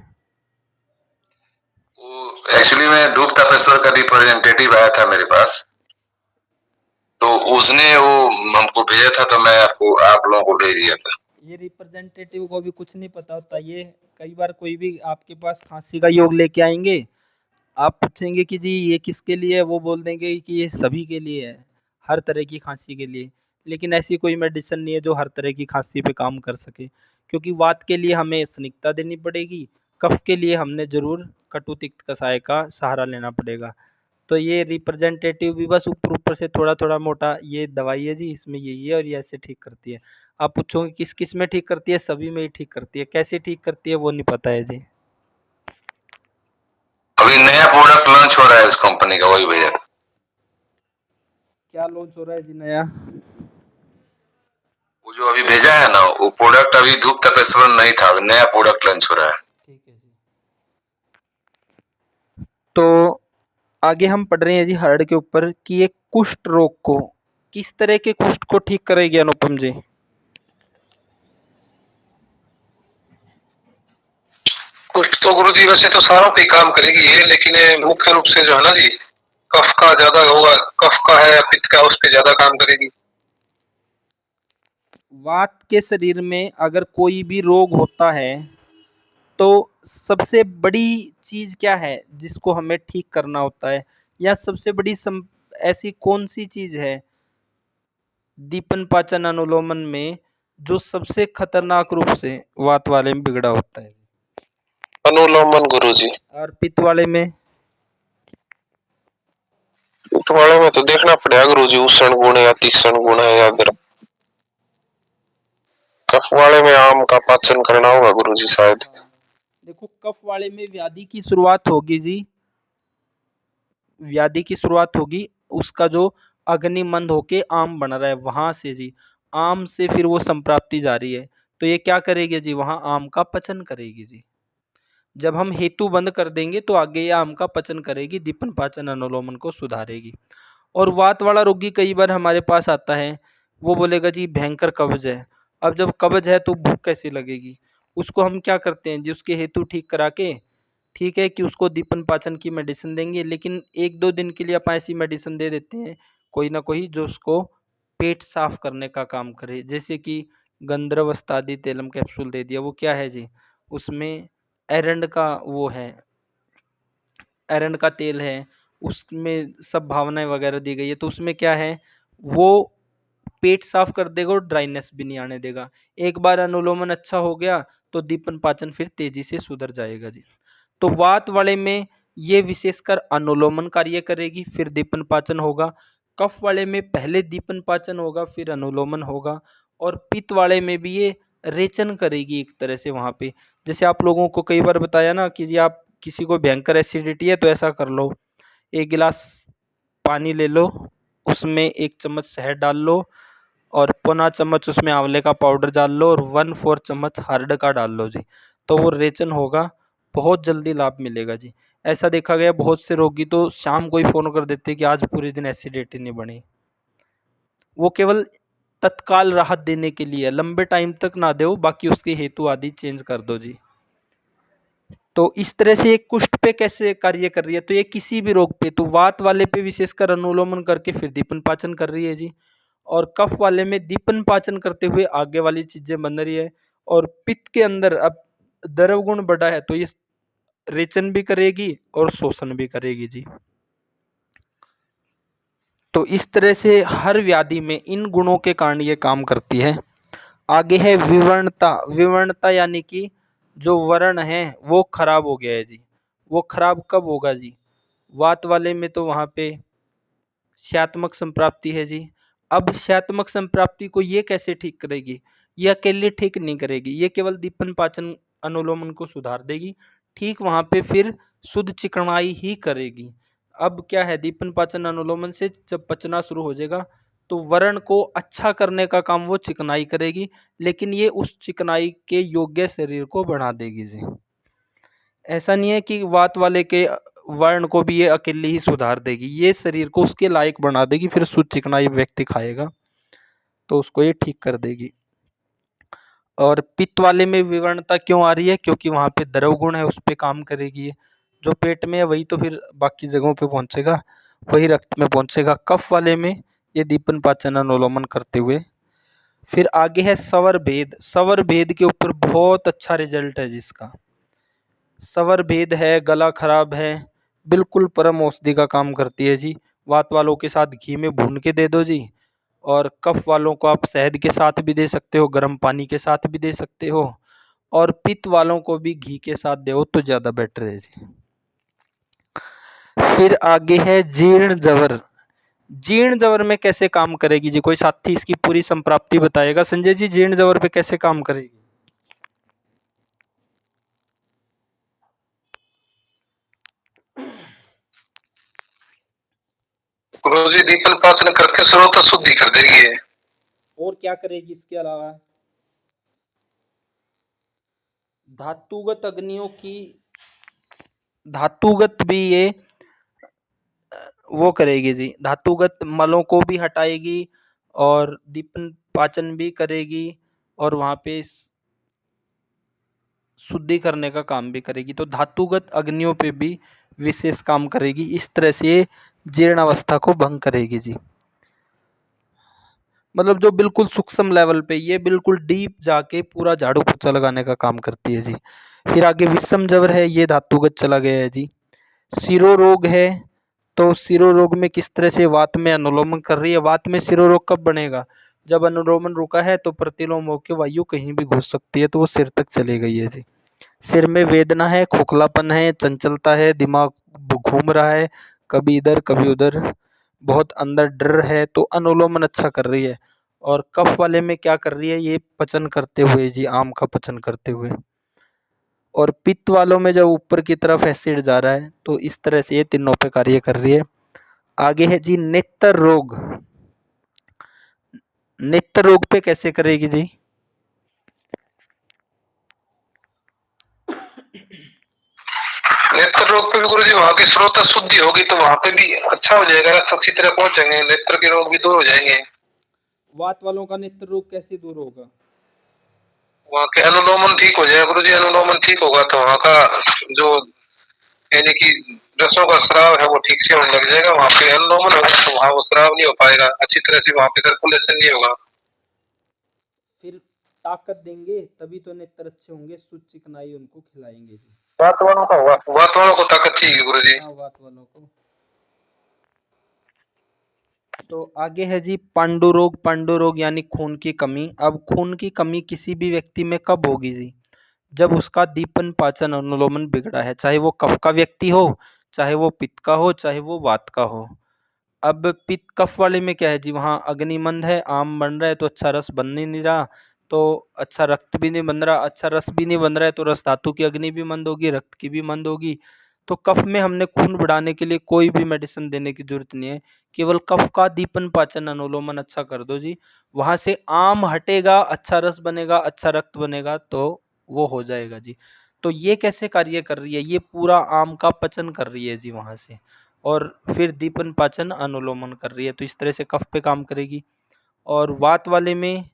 S2: एक्चुअली में धूप तपेश्वर का रिप्रेजेंटेटिव आया था मेरे पास, तो उसने वो हमको भेजा था, तो मैं आपको आप लोगों को भेज दिया था।
S3: ये रिप्रेजेंटेटिव को भी कुछ नहीं पता होता। ये कई बार कोई भी आपके पास खांसी का योग लेके आएंगे, आप पूछेंगे कि जी ये किसके लिए है, वो बोल देंगे कि ये सभी के लिए है, हर तरह की खांसी के लिए। लेकिन ऐसी कोई मेडिसिन नहीं है जो हर तरह की खांसी पे काम कर सके, क्योंकि वात के लिए हमें स्निग्धता देनी पड़ेगी, कफ के लिए हमने ज़रूर कटु तिक्त कषाय का सहारा लेना पड़ेगा। तो ये रिप्रेजेंटेटिव भी बस ऊपर ऊपर से थोड़ा थोड़ा मोटा ये दवाई है जी, इसमें ये और ये ऐसे ठीक करती है। आप पूछोगे किस किस में ठीक करती है, सभी में ही ठीक करती है। कैसे ठीक करती है वो नहीं पता है जी।
S2: अभी नया प्रोडक्ट लॉन्च हो रहा है इस कंपनी का, वही भैया।
S3: क्या लॉन्च हो रहा है जी नया?
S2: वो जो अभी भेजा है ना, वो प्रोडक्ट अभी धूप तपेश्वर नहीं था, अभी नया प्रोडक्ट लॉन्च हो रहा है।
S3: ठीक है जी। तो आगे हम पढ़ रहे हैं जी हार्ड के ऊपर कि ये कुष्ठ रोग को, किस तरह के कुष्ठ को ठीक करेगी अनुपम जी?
S1: कुछ तो गुरुजी वैसे तो सारों पे काम करेगी ये, लेकिन ये मुख्य रूप से जो है ना जी, कफ का ज्यादा होगा, कफ का है या पित्त का, उस पे ज्यादा काम करेगी।
S3: वात के शरीर में अगर कोई भी रोग होता है तो सबसे बड़ी चीज क्या है जिसको हमें ठीक करना होता है, या सबसे बड़ी ऐसी कौन सी चीज है दीपन पाचन अनुलोमन में जो सबसे खतरनाक रूप से वात वाले में बिगड़ा होता है?
S2: अनुलोमन गुरुजी।
S3: और पित्त वाले में?
S2: पित्त वाले में तो देखना पड़ेगा गुरुजी, उष्ण गुण या तीक्ष्ण गुण है या गर्म। कफ वाले में आम का पाचन करना होगा गुरुजी शायद।
S3: देखो कफ वाले में व्याधि की शुरुआत होगी जी, व्याधि की शुरुआत होगी, उसका जो अग्नि मंद होके आम बन रहा है वहां से जी, आम से फिर वो संप्राप्ति जारी है। तो ये क्या करेगी जी, वहां आम का पचन करेगी जी। जब हम हेतु बंद कर देंगे तो आगे ये आम का पचन करेगी, दीपन पाचन अनुलोमन को सुधारेगी। और वात वाला रोगी कई बार हमारे पास आता है, वो बोलेगा जी भयंकर कब्ज है। अब जब कब्ज है तो भूख कैसी लगेगी, उसको हम क्या करते हैं जी, उसके हेतु ठीक करा के, ठीक है कि उसको दीपन पाचन की मेडिसिन देंगे, लेकिन 1-2 दिन के लिए आप ऐसी मेडिसिन दे देते हैं कोई ना कोई जो उसको पेट साफ करने का काम करे। जैसे कि गंधर्वस्तादि तेलम कैप्सूल दे दिया, वो क्या है जी, उसमें एरंड का वो है, एरंड का तेल है, उसमें सब भावनाएं वगैरह दी गई है, तो उसमें क्या है वो पेट साफ कर देगा और ड्राइनेस भी नहीं आने देगा। एक बार अनुलोमन अच्छा हो गया तो दीपन पाचन फिर तेजी से सुधर जाएगा जी। तो वात वाले में ये विशेषकर अनुलोमन कार्य करेगी, फिर दीपन पाचन होगा। कफ वाले में पहले दीपन पाचन होगा फिर अनुलोमन होगा। और पित्त वाले में भी ये रेचन करेगी एक तरह से वहाँ पे। जैसे आप लोगों को कई बार बताया ना कि जी आप किसी को भयंकर एसिडिटी है तो ऐसा कर लो, 1 गिलास पानी ले लो, उसमें 1 चम्मच शहद डाल लो और पौना चम्मच उसमें आंवले का पाउडर डाल लो और 1/4 चम्मच हर्ड का डाल लो जी, तो वो रेचन होगा, बहुत जल्दी लाभ मिलेगा जी। ऐसा देखा गया बहुत से रोगी तो शाम को ही फ़ोन कर देते कि आज पूरे दिन एसिडिटी नहीं बनी। वो केवल तत्काल राहत देने के लिए, लंबे टाइम तक ना दो, बाकी उसके हेतु आदि चेंज कर दो जी। तो इस तरह से एक कुष्ठ पे कैसे कार्य कर रही है, तो ये किसी भी रोग पे, तो वात वाले पे विशेषकर अनुलोमन करके फिर दीपन पाचन कर रही है जी। और कफ वाले में दीपन पाचन करते हुए आगे वाली चीजें बन रही है। और पित्त के अंदर अब द्रव गुण बढ़ा है तो ये रेचन भी करेगी और शोषण भी करेगी जी। तो इस तरह से हर व्याधि में इन गुणों के कारण ये काम करती है। आगे है विवर्णता। विवर्णता यानी कि जो वर्ण है वो खराब हो गया है जी। वो खराब कब होगा जी, वात वाले में तो वहाँ पे श्यात्मक संप्राप्ति है जी। अब श्यात्मक संप्राप्ति को ये कैसे ठीक करेगी, ये अकेले ठीक नहीं करेगी, ये केवल दीपन पाचन अनुलोमन को सुधार देगी, ठीक वहाँ पे फिर शुद्ध चिकनाई ही करेगी। अब क्या है, दीपन पाचन अनुलोमन से जब पचना शुरू हो जाएगा तो वर्ण को अच्छा करने का काम वो चिकनाई करेगी, लेकिन ये उस चिकनाई के योग्य शरीर को बढ़ा देगी जी। ऐसा नहीं है कि वात वाले के वर्ण को भी ये अकेले ही सुधार देगी, ये शरीर को उसके लायक बना देगी, फिर शुद्ध चिकनाई व्यक्ति खाएगा तो उसको ये ठीक कर देगी। और पित्त वाले में विवर्णता क्यों आ रही है, क्योंकि वहाँ पे द्रव गुण है, उस पे काम करेगी ये। जो पेट में है वही तो फिर बाकी जगहों पे पहुंचेगा, वही रक्त में पहुंचेगा। कफ वाले में ये दीपन पाचन अनुलोमन करते हुए। फिर आगे है स्वर भेद। स्वर भेद के ऊपर बहुत अच्छा रिजल्ट है जिसका। स्वर भेद है, गला खराब है, बिल्कुल परम औषधि का काम करती है जी। वात वालों के साथ घी में भून के दे दो जी, और कफ वालों को आप शहद के साथ भी दे सकते हो, गर्म पानी के साथ भी दे सकते हो, और पित्त वालों को भी घी के साथ दो तो ज़्यादा बेटर है जी। फिर आगे है जीर्ण जवर। जीर्ण जवर में कैसे काम करेगी जी? कोई साथी इसकी पूरी संप्राप्ति बताएगा। संजय जी, जीर्ण जवर पे कैसे काम करेगी?
S1: गुरुजी दीपन पाचन करके स्रोत शुद्धि कर देगी ये।
S3: और क्या करेगी इसके अलावा? धातुगत अग्नियों की, धातुगत भी ये वो करेगी जी, धातुगत मलों को भी हटाएगी और दीपन पाचन भी करेगी, और वहाँ पे शुद्धि करने का काम भी करेगी। तो धातुगत अग्नियों पे भी विशेष काम करेगी। इस तरह से ये जीर्ण अवस्था को भंग करेगी जी। मतलब जो बिल्कुल सूक्ष्म लेवल पे, ये बिल्कुल डीप जाके पूरा झाड़ू पोछा लगाने का काम करती है जी। फिर आगे विषम जवर है, ये धातुगत चला गया है जी। शिरो रोग है, तो शिरो रोग में किस तरह से वात में अनुलोमन कर रही है। वात में शिरो रोग कब बनेगा? जब अनुलोमन रुका है तो प्रतिलोम होकर वायु कहीं भी घुस सकती है, तो वो सिर तक चली गई है जी। सिर में वेदना है, खोखलापन है, चंचलता है, दिमाग घूम रहा है, कभी इधर कभी उधर, बहुत अंदर डर है, तो अनुलोमन अच्छा कर रही है। और कफ वाले में क्या कर रही है? ये पचन करते हुए जी, आम का पचन करते हुए। और पित्त वालों में जब ऊपर की तरफ एसिड जा रहा है, तो इस तरह से ये तीनों पे कार्य कर रही है। आगे है जी नेत्र रोग। नेत्र रोग पे कैसे करेगी जी?
S1: नेत्र रोग पे भी गुरुजी वहाँ की स्रोत शुद्धि होगी तो वहाँ पे भी अच्छा हो जाएगा, अच्छी तरह पहुंचेंगे, नेत्र के रोग भी दूर हो जाएंगे।
S3: वात वालों का नेत्र रोग कैसे दूर होगा?
S1: वहाँ के अनुलोमन ठीक हो जाएगा गुरुजी। अनुलोमन ठीक होगा तो वहाँ का जो यानी कि रसों का स्राव है वो ठीक से होने लग जाएगा। वहाँ पे अनुलोमन होगा तो वहाँ वो स्राव नहीं हो पाएगा अच्छी तरह से, वहाँ पे सर्कुलेशन नहीं होगा।
S3: फिर ताकत देंगे तभी तो नेत्र अच्छे होंगे, शुद्ध चिकनाई उनको खिलाएंगे जी।
S1: वात वालों का होगा, वात वालों को ताकत चाहिए गुरुजी।
S3: हाँ, वात वालों को। तो आगे है जी पांडु रोग। पांडु रोग यानी खून की कमी। अब खून की कमी किसी भी व्यक्ति में कब होगी जी? जब उसका दीपन पाचन अनुलोमन बिगड़ा है, चाहे वो कफ का व्यक्ति हो, चाहे वो पित्त का हो, चाहे वो वात का हो। अब पित्त कफ वाले में क्या है जी? वहाँ अग्नि मंद है, आम बन रहा है तो अच्छा रस बन नहीं रहा, तो अच्छा रक्त भी नहीं बन रहा, अच्छा रस भी नहीं बन रहा है, तो रस धातु की अग्नि भी मंद होगी, रक्त की भी मंद होगी। तो कफ में हमने खून बढ़ाने के लिए कोई भी मेडिसिन देने की जरूरत नहीं है, केवल कफ का दीपन पाचन अनुलोमन अच्छा कर दो जी। वहाँ से आम हटेगा, अच्छा रस बनेगा, अच्छा रक्त बनेगा, तो वो हो जाएगा जी। तो ये कैसे कार्य कर रही है? ये पूरा आम का पचन कर रही है जी वहाँ से, और फिर दीपन पाचन अनुलोमन कर रही है, तो इस तरह से कफ पे काम करेगी। और वात वाले में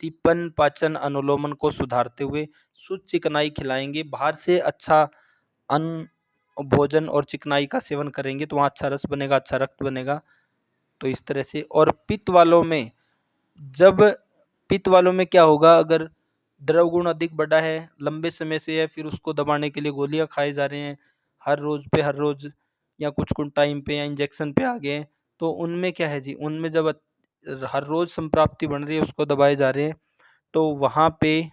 S3: दीपन पाचन अनुलोमन को सुधारते हुए शुद्ध चिकनाई खिलाएंगे। बाहर से अच्छा अन्न, भोजन और चिकनाई का सेवन करेंगे तो वहाँ अच्छा रस बनेगा, अच्छा रक्त बनेगा, तो इस तरह से। और पित्त वालों में, जब पित्त वालों में क्या होगा? अगर द्रव गुण अधिक बढ़ा है, लंबे समय से है, फिर उसको दबाने के लिए गोलियां खाए जा रहे हैं हर रोज पे हर रोज, या कुछ कुछ टाइम पे, या इंजेक्शन पे आ गए हैं, तो उनमें क्या है जी? उनमें जब हर रोज संप्राप्ति बन रही है, उसको दबाए जा रहे हैं, तो वहाँ पे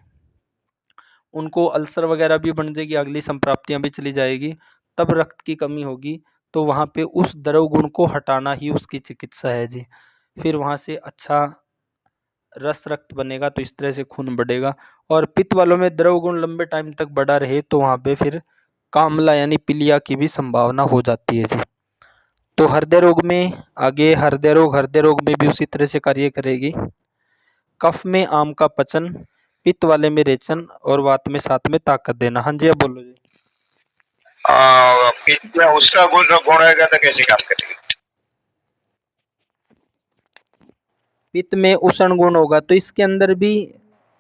S3: उनको अल्सर वगैरह भी बन जाएगी, अगली संप्राप्तियाँ भी चली जाएगी, तब रक्त की कमी होगी। तो वहाँ पे उस द्रव गुण को हटाना ही उसकी चिकित्सा है जी। फिर वहाँ से अच्छा रस रक्त बनेगा, तो इस तरह से खून बढ़ेगा। और पित्त वालों में द्रव गुण लंबे टाइम तक बढ़ा रहे तो वहाँ पे फिर कामला यानी पीलिया की भी संभावना हो जाती है जी। तो हृदय रोग में, आगे हृदय रोग में भी उसी तरह से कार्य करेगी। कफ में आम का पचन, पित्त वाले में रेचन, और वात में साथ में ताकत देना। हाँ जी, अब बोलो जी।
S2: पित्त में उसका गुण रहेगा तो कैसे काम करेगी?
S3: पित्त में उष्ण गुण होगा तो इसके अंदर भी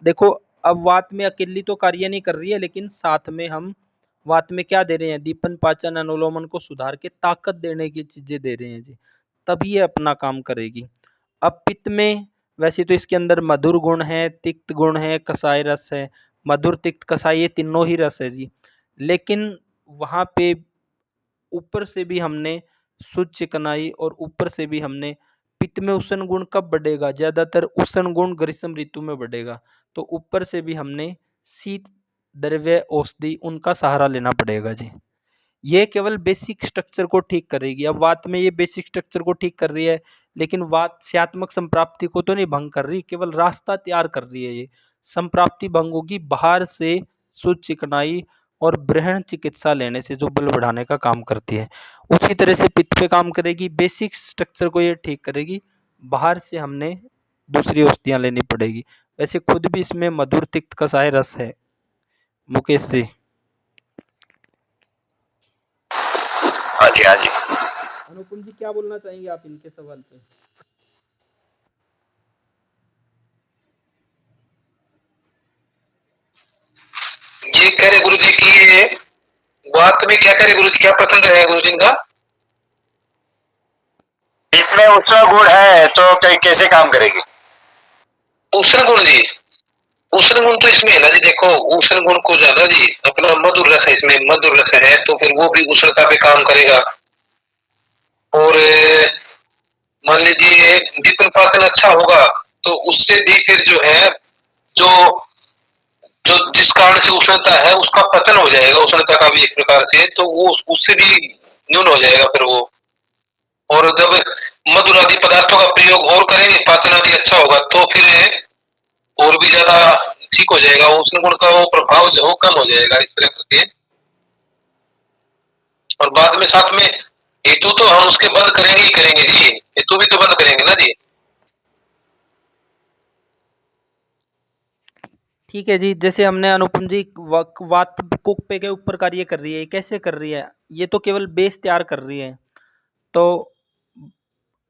S3: देखो, अब वात में अकेली तो कार्य नहीं कर रही है, लेकिन साथ में हम वात में क्या दे रहे हैं, दीपन पाचन अनुलोमन को सुधार के ताकत देने की चीजें दे रहे हैं जी, तभी ये अपना काम करेगी। अब पित्त में वैसे तो इसके अंदर मधुर गुण है, तिक्त गुण है, कसाय रस है। मधुर, तिक्त, कसाय ये तीनों ही रस है जी, लेकिन वहां पे ऊपर से भी हमने शुद्ध चिकनाई और ऊपर से भी हमने पित्त में उष्ण गुण कब बढ़ेगा, ज्यादातर उष्ण गुण ग्रीष्म ऋतु में बढ़ेगा, तो ऊपर से भी हमने शीत द्रव्य औषधि उनका सहारा लेना पड़ेगा जी। ये केवल बेसिक स्ट्रक्चर को ठीक करेगी। अब वात में ये बेसिक स्ट्रक्चर को ठीक कर रही है, लेकिन वात स्यात्मक संप्राप्ति को तो नहीं भंग कर रही, केवल रास्ता तैयार कर रही है। ये संप्राप्ति भंग होगी बाहर से शुद्ध चिकनाई और ब्रहण चिकित्सा लेने से, जो बल बढ़ाने का काम करती है। उसी तरह से पित्त पे काम करेगी, बेसिक स्ट्रक्चर को ये ठीक करेगी, बाहर से हमने दूसरी औषधियां लेनी पड़ेगी। वैसे खुद भी इसमें मधुर, तिक्त, कसाय रस है। मुकेश जी।
S2: हाँ जी, हाँ जी।
S3: अनुपम जी क्या बोलना चाहेंगे आप इनके सवाल पे?
S1: ये कह रहे गुरु जी की ये बात में क्या करे गुरु जी, क्या पसंद है गुरु जी इनका?
S2: इसमें उसका गुण है तो कैसे काम करेगी?
S1: उष्ण गुण जी, उष्ण गुण तो इसमें है ना जी, देखो उष्ण गुण को ज्यादा जी अपना मधुर रस है, इसमें मधुर रस है तो फिर वो भी उष्णता पे काम करेगा। और मान लीजिए दीपन पाचन अच्छा होगा तो उससे भी फिर जो है, जो जो जिस कारण से उष्णता है उसका पतन हो जाएगा, उष्णता का भी एक प्रकार से, तो वो उससे भी न्यून हो जाएगा फिर वो। और जब मधुर आदि पदार्थों का प्रयोग और करेंगे, पाचन आदि अच्छा होगा तो फिर और भी ज्यादा ठीक हो जाएगा, उष्ण गुण का वो प्रभाव जो है कम हो जाएगा इस तरह करके। और बाद में साथ में हेतु तो हम उसके बंद करेंगे ही करेंगे जी, हेतु भी तो बंद करेंगे ना जी।
S3: ठीक है जी, जैसे हमने अनुपम जी वात कुक पे के ऊपर कार्य कर रही है, कैसे कर रही है, ये तो केवल बेस तैयार कर रही है, तो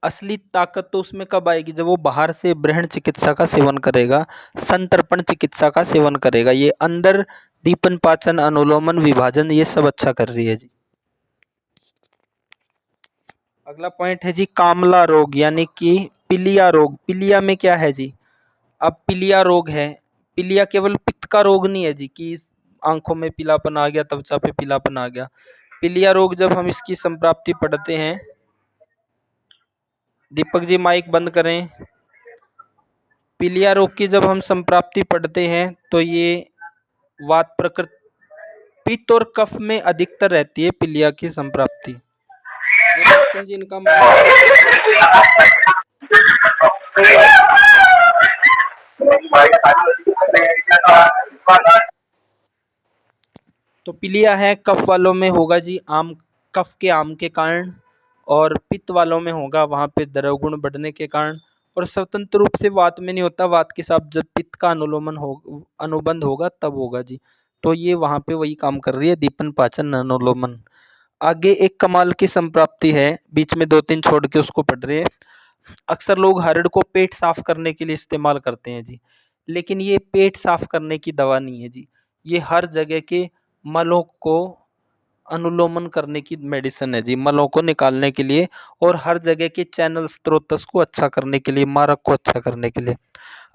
S3: असली ताकत तो उसमें कब आएगी, जब वो बाहर से ब्रहण चिकित्सा का सेवन करेगा, संतर्पण चिकित्सा का सेवन करेगा। ये अंदर दीपन पाचन अनुलोमन विभाजन ये सब अच्छा कर रही है जी। अगला पॉइंट है जी कामला रोग, यानी कि पीलिया रोग। पीलिया में क्या है जी, अब पीलिया रोग है, पीलिया केवल पित्त का रोग नहीं है जी कि आंखों में पीलापन आ गया, त्वचा पे पीलापन आ गया। पीलिया रोग जब हम इसकी संप्राप्ति पढ़ते हैं, दीपक जी माइक बंद करें। पीलिया रोग की जब हम संप्राप्ति पढ़ते हैं तो ये वात प्रकृति, पित्त और कफ में अधिकतर रहती है पीलिया की संप्राप्ति। जी इनका तो पीलिया है कफ वालों में होगा जी, आम कफ के आम के कारण, और पित्त वालों में होगा वहां पे द्रव गुण बढ़ने के कारण, और स्वतंत्र रूप से वात में नहीं होता, वात के साथ जब पित्त का अनुलोमन हो अनुबंध होगा तब होगा जी। तो ये वहां पे वही काम कर रही है, दीपन पाचन अनुलोमन। आगे एक कमाल की संप्राप्ति है, बीच में 2-3 छोड़ के उसको पढ़ रहे हैं। अक्सर लोग हरड़ को पेट साफ करने के लिए इस्तेमाल करते हैं जी, लेकिन ये पेट साफ करने की दवा नहीं है जी, ये हर जगह के मलों को अनुलोमन करने की मेडिसिन है जी, मलों को निकालने के लिए और हर जगह के चैनल स्त्रोतस को अच्छा करने के लिए, मारक को अच्छा करने के लिए।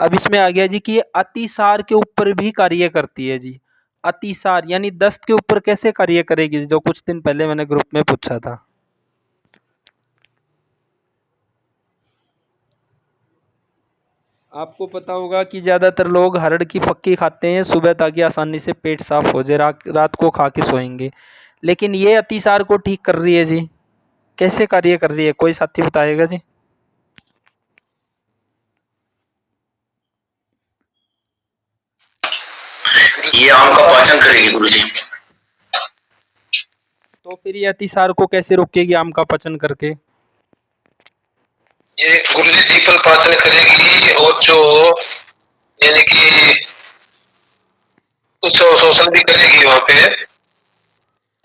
S3: अब इसमें आ गया जी कि ये अतिसार के ऊपर भी कार्य करती है जी। अतिसार यानी दस्त के ऊपर कैसे कार्य करेगी, जो कुछ दिन पहले मैंने ग्रुप में पूछा था। आपको पता होगा कि ज़्यादातर लोग हरड़ की फक्की खाते हैं सुबह ताकि आसानी से पेट साफ हो जाए, रात को खा के सोएंगे, लेकिन ये अतिसार को ठीक कर रही है जी। कैसे कार्य कर रही है, कोई साथी बताएगा जी?
S2: ये आम का पाचन करेगी गुरुजी।
S3: तो फिर ये अतिसार को कैसे रोकेगी आम का पाचन करके?
S1: ये गुरुजी दीपन पाचन करेगी और जो यानी कि कुछ शोषण भी करेगी वहाँ पे,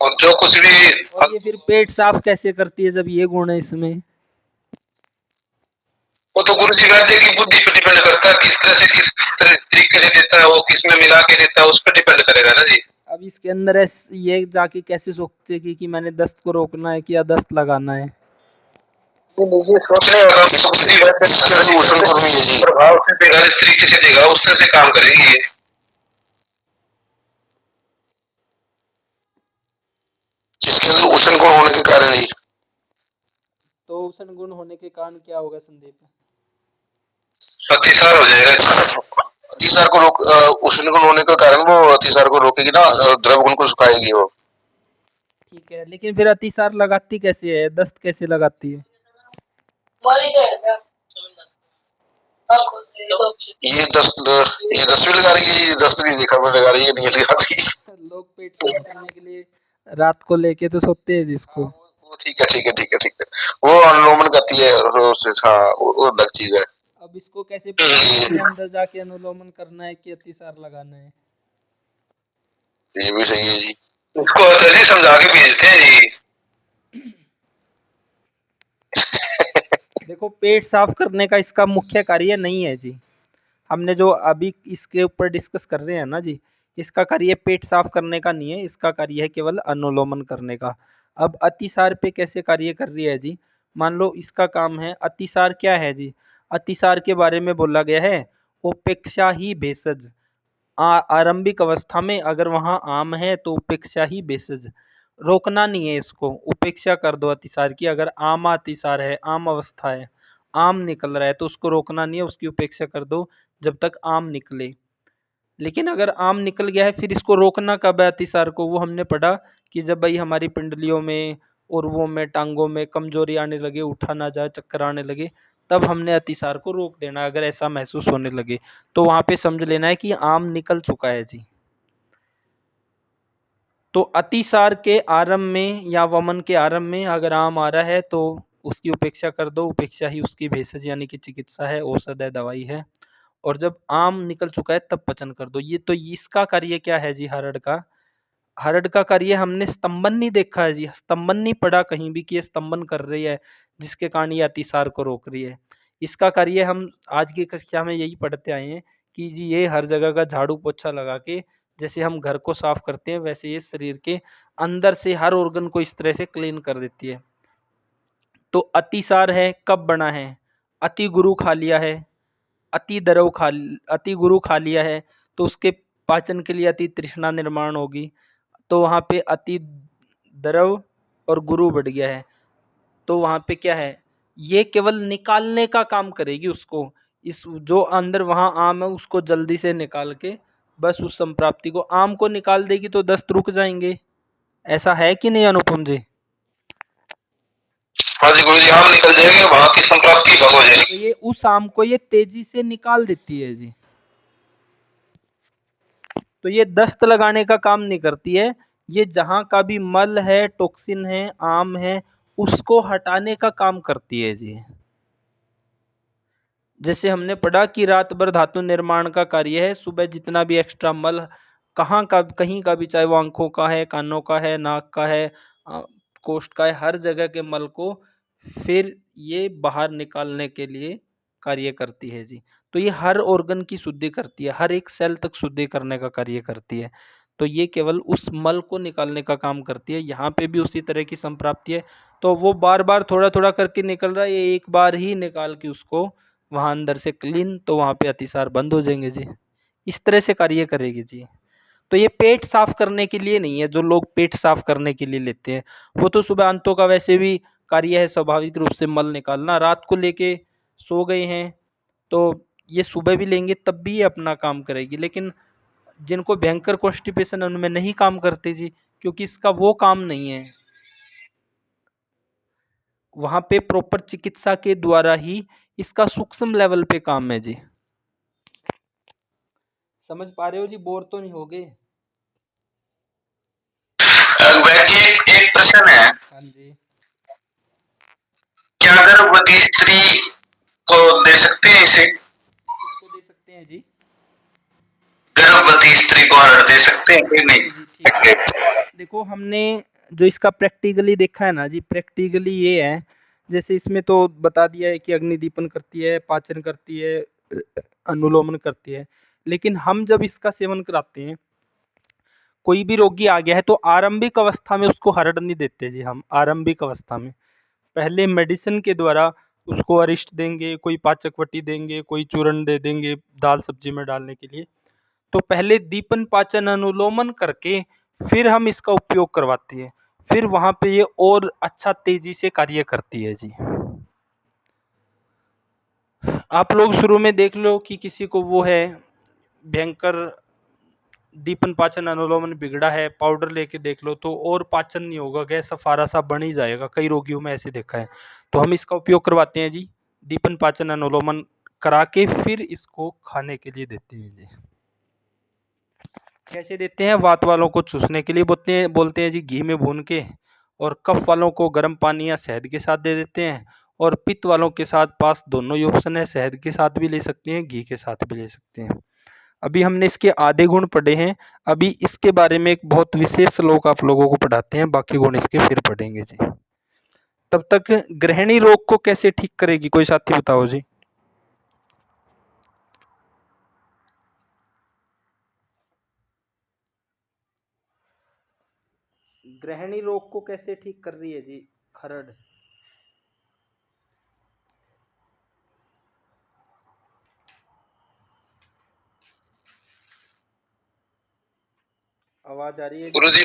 S1: और जो कुछ भी।
S3: और ये फिर पेट साफ कैसे करती है जब ये गुण है इसमें?
S1: वो तो गुरुजी वैद्य की बुद्धि पे डिपेंड करता है, किस तरह से किस तरीके से देता है, वो किस में मिला के देता है, उस पर डिपेंड करेगा ना जी।
S3: अब इसके अंदर ये जाके कैसे सोचेगी कि मैंने दस्त को रोकना है कि या दस्त लगाना है।
S1: प्रभाव से देगा, जिस तरीके से देगा उस तरह से काम करेगी ये।
S2: इसके अंदर उष्ण गुण होने के कारण ही।
S3: तो उष्ण गुण होने के कारण क्या होगा संदीप?
S1: अतिसार हो जाएगा।
S2: अतिसार को रोक उष्ण गुण होने के कारण वो अतिसार को रोकेगी ना, द्रव गुण को सुखाएगी वो।
S3: ठीक है, लेकिन फिर अतिसार लगाती कैसे है, दस्त कैसे लगाती है?
S2: ये दस्त भी लगा रही है, ये दस्त भी देखा मैं लगा रही है, नहीं लगा रही।
S3: लोग पेट साफ करने के लिए रात को लेके तो सोते हैं जिसको।
S2: ठीक है ठीक है ठीक है ठीक है, वो अनुलोमन करती है। हाँ वो अलग चीज है।
S3: अब इसको कैसे पता है अंदर जाके अनुलोमन करना है कि अतिसार लगाना है?
S2: ये भी सही है जी।
S1: इसको जी समझा के भेजते हैं जी।
S3: देखो, पेट साफ करने का इसका मुख्य कार्य नहीं है जी। हमने जो अभी इसके ऊपर डिस्कस कर रहे हैं ना जी, इसका कार्य पेट साफ करने का नहीं है, इसका कार्य है केवल अनुलोमन करने का। अब अतिसार पे कैसे कार्य कर रही है जी? मान लो इसका काम है, अतिसार क्या है जी? अतिसार के बारे में बोला गया है, उपेक्षा ही भेषज। आरंभिक अवस्था में अगर वहाँ आम है तो उपेक्षा ही भेषज, रोकना नहीं है इसको, उपेक्षा कर दो अतिसार की। अगर आम अतिसार है, आम अवस्था है, आम निकल रहा है तो उसको रोकना नहीं है, उसकी उपेक्षा कर दो जब तक आम निकले। लेकिन अगर आम निकल गया है फिर इसको रोकना कब है अतिसार को? वो हमने पढ़ा कि जब भाई हमारी पिंडलियों में, उर्वों में, टांगों में कमजोरी आने लगे, उठा ना जाए, चक्कर आने लगे, तब हमने अतिसार को रोक देना। अगर ऐसा महसूस होने लगे तो वहाँ पे समझ लेना है कि आम निकल चुका है जी। तो अतिसार के आरंभ में या वमन के आरंभ में अगर आम आ रहा है तो उसकी उपेक्षा कर दो, उपेक्षा ही उसकी भेषज यानी कि चिकित्सा है, औषध है, दवाई है। और जब आम निकल चुका है तब पचन कर दो। ये तो इसका कार्य क्या है जी? हरड़ का, हरड़ का कार्य हमने स्तंभन नहीं देखा है जी, स्तंभन नहीं पढ़ा कहीं भी कि ये स्तंभन कर रही है जिसके कारण ये अतिसार को रोक रही है। इसका कार्य हम आज की कक्षा में यही पढ़ते आए हैं कि जी ये हर जगह का झाड़ू पोछा लगा के, जैसे हम घर को साफ करते हैं वैसे ये शरीर के अंदर से हर ऑर्गन को इस तरह से क्लीन कर देती है। तो अतिसार है कब बना है? अति गुरु खा लिया है, अति गुरु खा लिया है तो उसके पाचन के लिए अति तृष्णा निर्माण होगी, तो वहाँ पे अति द्रव और गुरु बढ़ गया है, तो वहाँ पे क्या है? ये केवल निकालने का काम करेगी उसको, इस जो अंदर वहाँ आम है उसको जल्दी से निकाल के बस उस संप्राप्ति को, आम को निकाल देगी तो दस्त रुक जाएंगे। ऐसा है कि नहीं अनुपम जी?
S1: हाँ जी गुरु जी, आम निकल जाएंगे, वहां की संप्राप्ति भंग हो जाएगी।
S3: तो ये उस आम को ये तेजी से निकाल देती है जी। तो ये दस्त लगाने का काम नहीं करती है, ये जहाँ का भी मल है, टॉक्सिन है, आम है, उसको हटाने का काम करती है जी। जैसे हमने पढ़ा कि रात भर धातु निर्माण का कार्य है, सुबह जितना भी एक्स्ट्रा मल कहाँ का कहीं का भी, चाहे वो आंखों का है, कानों का है, नाक का है, कोष्ठ का है, हर जगह के मल को फिर ये बाहर निकालने के लिए कार्य करती है जी। तो ये हर ऑर्गन की शुद्धि करती है, हर एक सेल तक शुद्धि करने का कार्य करती है। तो ये केवल उस मल को निकालने का काम करती है। यहाँ पे भी उसी तरह की संप्राप्ति है, तो वो बार बार थोड़ा थोड़ा करके निकल रहा है, ये एक बार ही निकाल के उसको वहाँ अंदर से क्लीन, तो वहाँ पे अतिसार बंद हो जाएंगे जी। इस तरह से कार्य करेगी जी। तो ये पेट साफ करने के लिए नहीं है, जो लोग पेट साफ करने के लिए लेते हैं वो तो सुबह अंतों का वैसे भी कार्य है स्वाभाविक रूप से मल निकालना, रात को लेके सो गए हैं तो ये सुबह भी लेंगे तब भी ये अपना काम करेगी। लेकिन जिनको भयंकर कॉन्स्टिपेशन है उनमें नहीं काम करते जी, क्योंकि इसका वो काम नहीं है, वहां पे प्रॉपर चिकित्सा के द्वारा ही इसका सूक्ष्म लेवल पे काम है जी। समझ पा रहे हो जी? बोर तो नहीं हो गए?
S2: एक प्रश्न है,
S3: हाँ जी।
S2: क्या गर्भवती स्त्री को दे सकते हैं इसे?
S3: किसको दे सकते हैं जी?
S2: गर्भवती स्त्री को हरड़ दे सकते हैं कि नहीं?
S3: जी ठीक है। देखो, हमने जो इसका प्रैक्टिकली देखा है ना जी, प्रैक्टिकली ये है, जैसे इसमें तो बता दिया है कि अग्निदीपन करती है, पाचन करती है, अनुलोमन करती है, लेकिन हम जब इसका सेवन कराते हैं कोई भी रोगी आ गया है तो आरंभिक अवस्था में उसको हरड़ नहीं देते जी हम। आरंभिक अवस्था में पहले मेडिसिन के द्वारा उसको अरिष्ट देंगे, कोई पाचक वटी देंगे, कोई चूर्ण दे देंगे दाल सब्जी में डालने के लिए। तो पहले दीपन पाचन अनुलोमन करके फिर हम इसका उपयोग करवाते हैं, फिर वहाँ पे ये और अच्छा तेजी से कार्य करती है जी। आप लोग शुरू में देख लो कि किसी को वो है भयंकर दीपन पाचन अनुलोमन बिगड़ा है, पाउडर लेके देख लो तो और पाचन नहीं होगा, गैस सफारा सा बन ही जाएगा। कई रोगियों में ऐसे देखा है। तो हम इसका उपयोग करवाते हैं जी, दीपन पाचन अनुलोमन करा के फिर इसको खाने के लिए देते हैं जी। कैसे देते हैं? वात वालों को चूसने के लिए बोलते हैं जी घी में भून के, और कफ वालों को गर्म पानी या शहद के साथ दे देते हैं, और पित्त वालों के साथ पास दोनों ही ऑप्शन है, शहद के साथ भी ले सकते हैं, घी के साथ भी ले सकते हैं। अभी हमने इसके आधे गुण पढ़े हैं, अभी इसके बारे में एक बहुत विशेष श्लोक आप लोगों को पढ़ाते हैं, बाकी गुण इसके फिर पढ़ेंगे जी। तब तक गृहिणी रोग को कैसे ठीक करेगी, कोई साथी बताओ जी। गृहिणी रोग को कैसे ठीक कर रही है जी हरड़? आवाज आ रही है
S1: गुरुजी।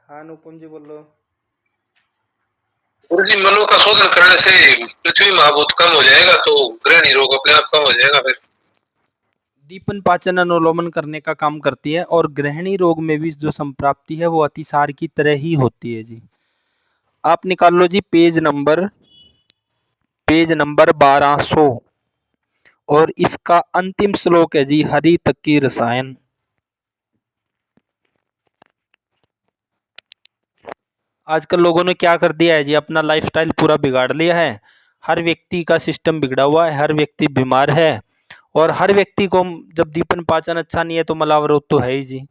S3: हाँ अनुपम जी बोलो।
S1: गुरुजी मनु का शोधन करने से पृथ्वी महाभूत कम हो जाएगा, तो गृहिणी रोग अपने आप कम हो जाएगा। फिर
S3: दीपन पाचन अनुलोमन करने का काम करती है, और गृहिणी रोग में भी जो संप्राप्ति है वो अतिसार की तरह ही होती है जी। आप निकाल लो जी पेज नंबर 1200, और इसका अंतिम श्लोक है जी हरि तक की रसायन। आजकल लोगों ने क्या कर दिया है जी, अपना लाइफस्टाइल पूरा बिगाड़ लिया है। हर व्यक्ति का सिस्टम बिगड़ा हुआ है, हर व्यक्ति बीमार है, और हर व्यक्ति को जब दीपन पाचन अच्छा नहीं है तो मलावरोध तो है ही जी।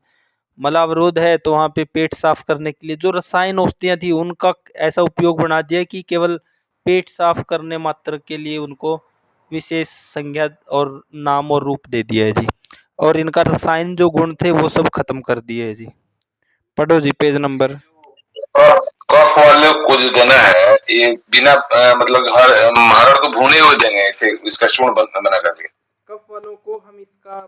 S3: मलावरोध है तो वहाँ पे पेट साफ करने के लिए जो रसायन औषधियाँ थी उनका ऐसा उपयोग बना दिया कि केवल पेट साफ करने मात्र के लिए उनको विशेष संज्ञा और नाम और रूप दे दिया है जी, और इनका रसायन जो गुण थे वो सब खत्म कर दिए है जी। पढ़ो जी पेज नंबर।
S2: कफ वाले को जो देना है ये बिना मतलब हरड़ को भुने हुए देंगे, इसे इसका चूर्ण बना करके।
S3: कफ वालों को हम इसका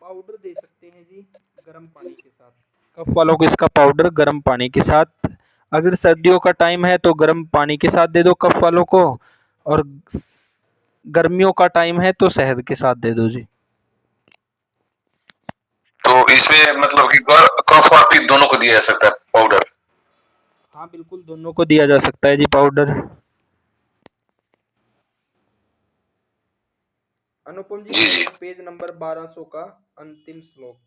S3: पाउडर दे सकते हैं जी गर्म पानी के साथ। कफ वालों को इसका पाउडर गर्म पानी के साथ, अगर सर्दियों का टाइम है तो गर्म पानी के साथ दे दो कफ वालों को, और गर्मियों का टाइम है तो शहद के साथ दे दो जी।
S2: तो इसमें मतलब कि कफ और पित्त दोनों को दिया जा सकता है पाउडर?
S3: हाँ बिल्कुल दोनों को दिया जा सकता है जी पाउडर। अनुपम जी
S2: जी।
S3: पेज नंबर 1200 का अंतिम श्लोक।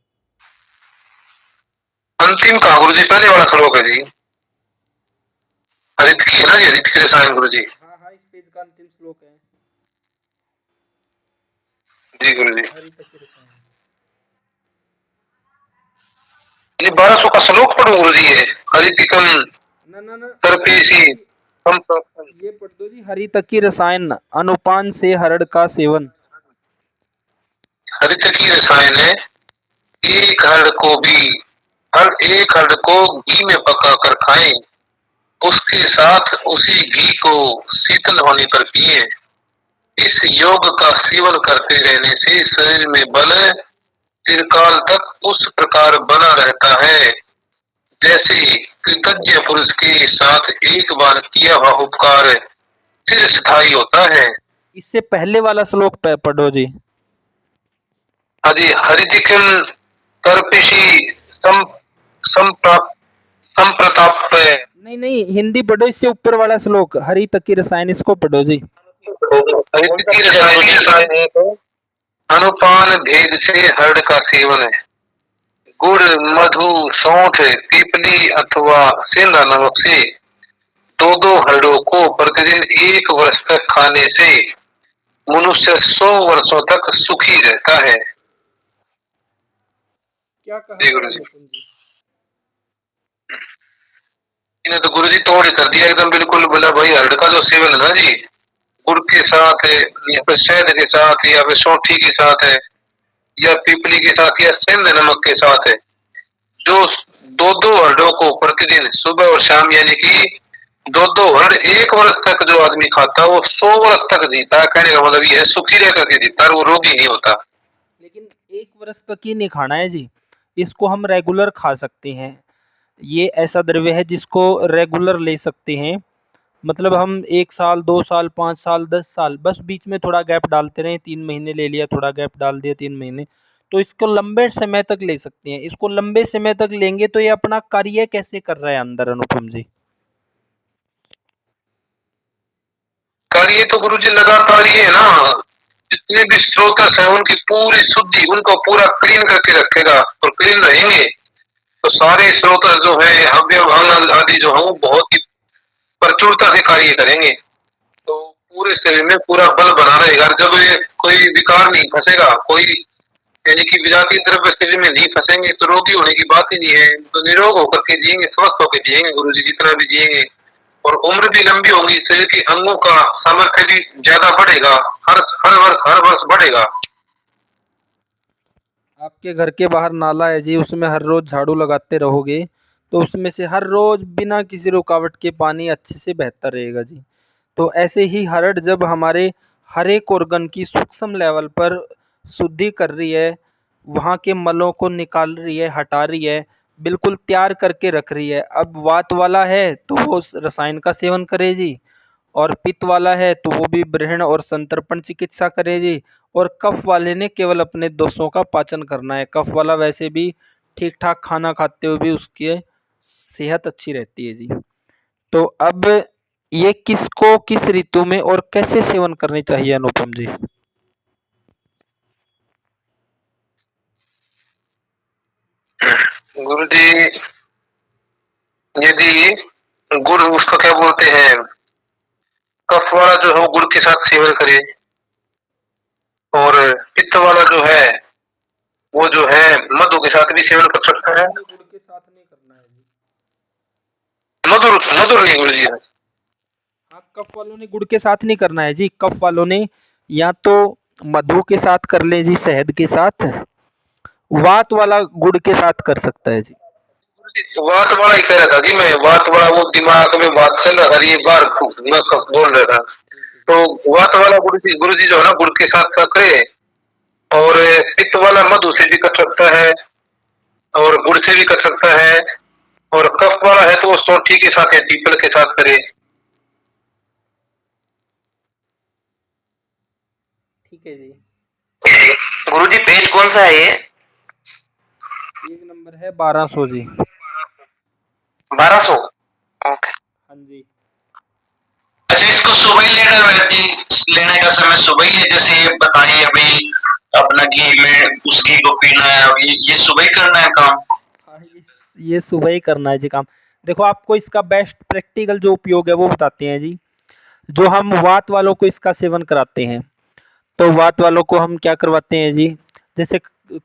S1: अंतिम का गुरुजी पहले वाला श्लोक है जी, हरित की है ना जी, हरित की रसायन गुरुजी।
S3: हाँ हाँ इस पेज का अंतिम श्लोक है
S1: जी गुरुजी।
S3: हरित की रसायन।
S1: ये 1200 का श्लोक पढ़ो गुरुजी, है हरितिकम
S3: ना
S1: सर्पेशी हम
S3: ये पढ़ दो जी, हरित की रसायन अनुपान से हरड़ का सेवन।
S1: हरित की रसायन है, एक हरड़ को घी में पका कर खाएं, उसके साथ उसी घी को शीतल होने पर पिए। इस योग का सेवन करते रहने से शरीर में बल चिरकाल तक उस प्रकार बना रहता है जैसे कृतज्ञ पुरुष के साथ एक बार किया हुआ उपकार फिर स्थायी होता है।
S3: इससे पहले वाला श्लोक पढ़ो जी।
S1: अजी हरितिकम तर्पिशी संप्रताप।
S3: नहीं हिंदी पढ़ो, इससे ऊपर वाला श्लोक हरि तक की रसायन, इसको पढ़ो जी।
S1: हरित की रसायन है तो अनुपान भेद से हरड़ का सेवन है। गुड़ मधु सौंठ पीपली अथवा सेंधा नमक से 2-2 हरड़ों को प्रतिदिन 1 वर्ष तक खाने से मनुष्य 100 वर्षों तक सुखी रहता है।
S3: क्या कहा
S1: गुरुजी? इन्हें तो गुरुजी तोड़ ही कर दिया एकदम बिल्कुल, बोला भाई हरड़ का जो सेवन है ना जी, गुड़ के साथ है या फिर शहद के साथ या फिर सौंठी के साथ है, या पीपली के साथ या सेंध नमक के साथ है, जो 2-2 हरड़ों को प्रतिदिन सुबह और शाम, यानी कि 2-2 हरड़ 1 वर्ष तक जो आदमी खाता है वो 100 वर्ष तक जीता है। कहने का मतलब ये है सुखी रह करके जीता है, वो रोगी नहीं होता।
S3: लेकिन 1 वर्ष तक ही नहीं खाना है जी, इसको हम रेगुलर खा सकते हैं। ये ऐसा द्रव्य है जिसको रेगुलर ले सकते हैं, मतलब हम 1 साल, 2 साल, 5 साल, 10 साल, बस बीच में थोड़ा गैप डालते रहें, 3 महीने ले लिया, थोड़ा गैप डाल दिया 3 महीने, तो इसको लंबे समय तक ले सकते हैं। इसको लंबे समय तक लेंगे तो ये अपना कार्य कैसे कर रहा है अंदर अनुपम जी?
S1: कार्य तो गुरुजी लगातार ये है ना, जितने भी स्रोत है उनकी पूरी शुद्धि, उनको पूरा क्लीन करके रखेगा, और क्लीन रहेंगे तो सारे स्रोत जो है, अवयव अंग आदि जो है वो बहुत ही प्रचुरता से कार्य करेंगे, तो पूरे शरीर में पूरा बल बना रहेगा। जब ये कोई विकार नहीं फंसेगा, कोई यानी कि विजातीय द्रव्य शरीर में नहीं फंसेंगे, तो रोगी होने की बात ही नहीं है, तो निरोग होकर के जिएंगे, स्वस्थ होकर जिएंगे गुरुजी, जितना भी जिएंगे, और उम्र भी लंबी होगी, शरीर के अंगों का सामर्थ्य भी ज्यादा बढ़ेगा, हर वर्ष बढ़ेगा।
S3: आपके घर के बाहर नाला है जी, उसमें हर रोज़ झाड़ू लगाते रहोगे तो उसमें से हर रोज़ बिना किसी रुकावट के पानी अच्छे से बहता रहेगा जी। तो ऐसे ही हरड़ जब हमारे हर एक ऑर्गन की सूक्ष्म लेवल पर शुद्धि कर रही है, वहाँ के मलों को निकाल रही है, हटा रही है, बिल्कुल तैयार करके रख रही है। अब वात वाला है तो वो रसायन का सेवन करे जी, और पित्त वाला है तो वो भी ब्रहण और संतर्पण चिकित्सा करे जी, और कफ वाले ने केवल अपने दोषों का पाचन करना है। कफ वाला वैसे भी ठीक ठाक खाना खाते हुए भी उसकी सेहत अच्छी रहती है जी। तो अब ये किसको किस ऋतु में और कैसे सेवन करनी चाहिए अनुपम जी?
S1: गुरुजी, यदि गुड़, उसको क्या बोलते हैं, कफ वाला जो है वो गुड़ के साथ सेवन करे, और पित्त वाला जो है वो जो है मधु के साथ भी सेवन कर सकता है।
S3: गुड़ के साथ नहीं करना है जी।
S1: मधुर मधुर नहीं गुरुजी।
S3: हाँ, कफ वालों ने गुड़ के साथ नहीं करना है जी। कफ वालों ने या तो मधु के साथ कर ले जी, शहद के साथ। वात वाला गुड़ के साथ कर सकता है जी।
S1: वात वाला ही कह रहा था जी मैं, वात वाला वो दिमाग में बात चल रहा था, ये बार मैं बोल रहा था, तो वात वाला गुरुजी जो है ना गुड़ के साथ करे, और पित्त वाला मधु से भी कर सकता है, और गुड़ से भी कर सकता है, और कफ वाला है तो वो सौंठी के साथ या पीपल के साथ करे।
S3: ठीक है जी।
S4: गुरुजी पेज कौन सा है ये?
S3: पेज नंबर है 1200 जी।
S4: 1200। ओके।
S3: हाँ जी।
S2: अच्छा, इसको सुबह ही लेना है जी, लेने का समय सुबह ही है, जैसे ये बताइए अभी अपना घी में उस घी को पीना है, अभी ये सुबह ही करना है काम?
S3: हाँ, ये सुबह ही करना है जी काम। देखो, आपको इसका बेस्ट प्रैक्टिकल जो उपयोग है वो बताते हैं जी। जो हम वात वालों को इसका सेवन कराते हैं, तो वात वालों को हम क्या करवाते हैं जी, जैसे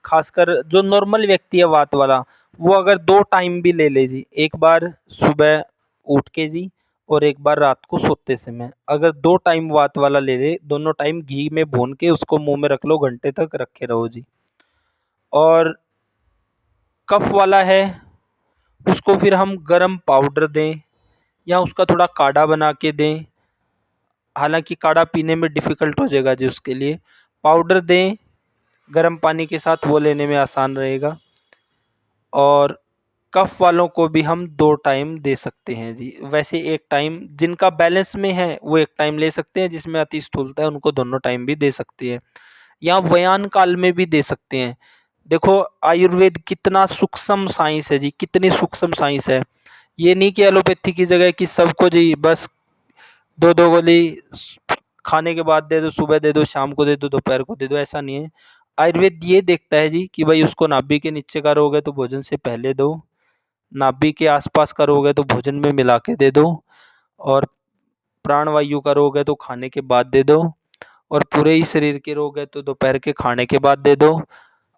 S3: खासकर जो नॉर्मल व्यक्ति है वात वाला, वो अगर 2 टाइम भी ले ले जी, एक बार सुबह उठ के जी और एक बार रात को सोते समय, अगर 2 टाइम वात वाला ले ले, दोनों टाइम घी में भून के उसको मुंह में रख लो, घंटे तक रखे रहो जी। और कफ वाला है, उसको फिर हम गरम पाउडर दें या उसका थोड़ा काढ़ा बना के दें। हालांकि काढ़ा पीने में डिफ़िकल्ट हो जाएगा जी, उसके लिए पाउडर दें गर्म पानी के साथ, वो लेने में आसान रहेगा। और कफ वालों को भी हम 2 टाइम दे सकते हैं जी। वैसे 1 टाइम जिनका बैलेंस में है वो 1 टाइम ले सकते हैं, जिसमें अति स्थूलता है उनको दोनों टाइम भी दे सकते हैं, या व्यायाम काल में भी दे सकते हैं। देखो, आयुर्वेद कितना सूक्ष्म साइंस है जी, कितनी सूक्ष्म साइंस है। ये नहीं कि एलोपैथी की जगह कि सबको जी बस 2-2 गोली खाने के बाद दे दो, सुबह दे दो, शाम को दे दो, दोपहर को दे दो, ऐसा नहीं है। आयुर्वेद ये देखता है जी कि भाई उसको नाभि के नीचे का रोग है तो भोजन से पहले दो, नाभि के आसपास का रोग है तो भोजन में मिला के दे दो, और प्राणवायु का रोग है तो खाने के बाद दे दो, और पूरे ही शरीर के रोग है तो दोपहर के खाने के बाद दे दो,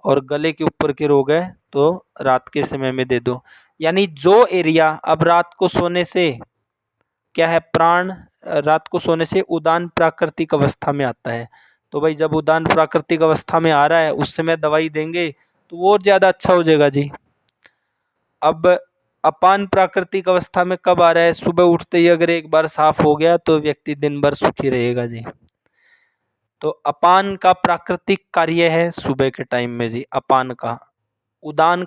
S3: और गले के ऊपर के रोग है तो रात के समय में दे दो। यानी जो एरिया अब रात को सोने से क्या है, रात को सोने से उदान प्राकृतिक अवस्था में आता है, तो भाई जब उदान प्राकृतिक अवस्था में आ रहा है उस समय दवाई देंगे तो वो और ज़्यादा अच्छा हो जाएगा जी। अब अपान प्राकृतिक अवस्था में कब आ रहा है? सुबह उठते ही अगर एक बार साफ हो गया तो व्यक्ति दिन भर सुखी रहेगा जी। तो अपान का प्राकृतिक कार्य है सुबह के टाइम में जी, अपान का। उदान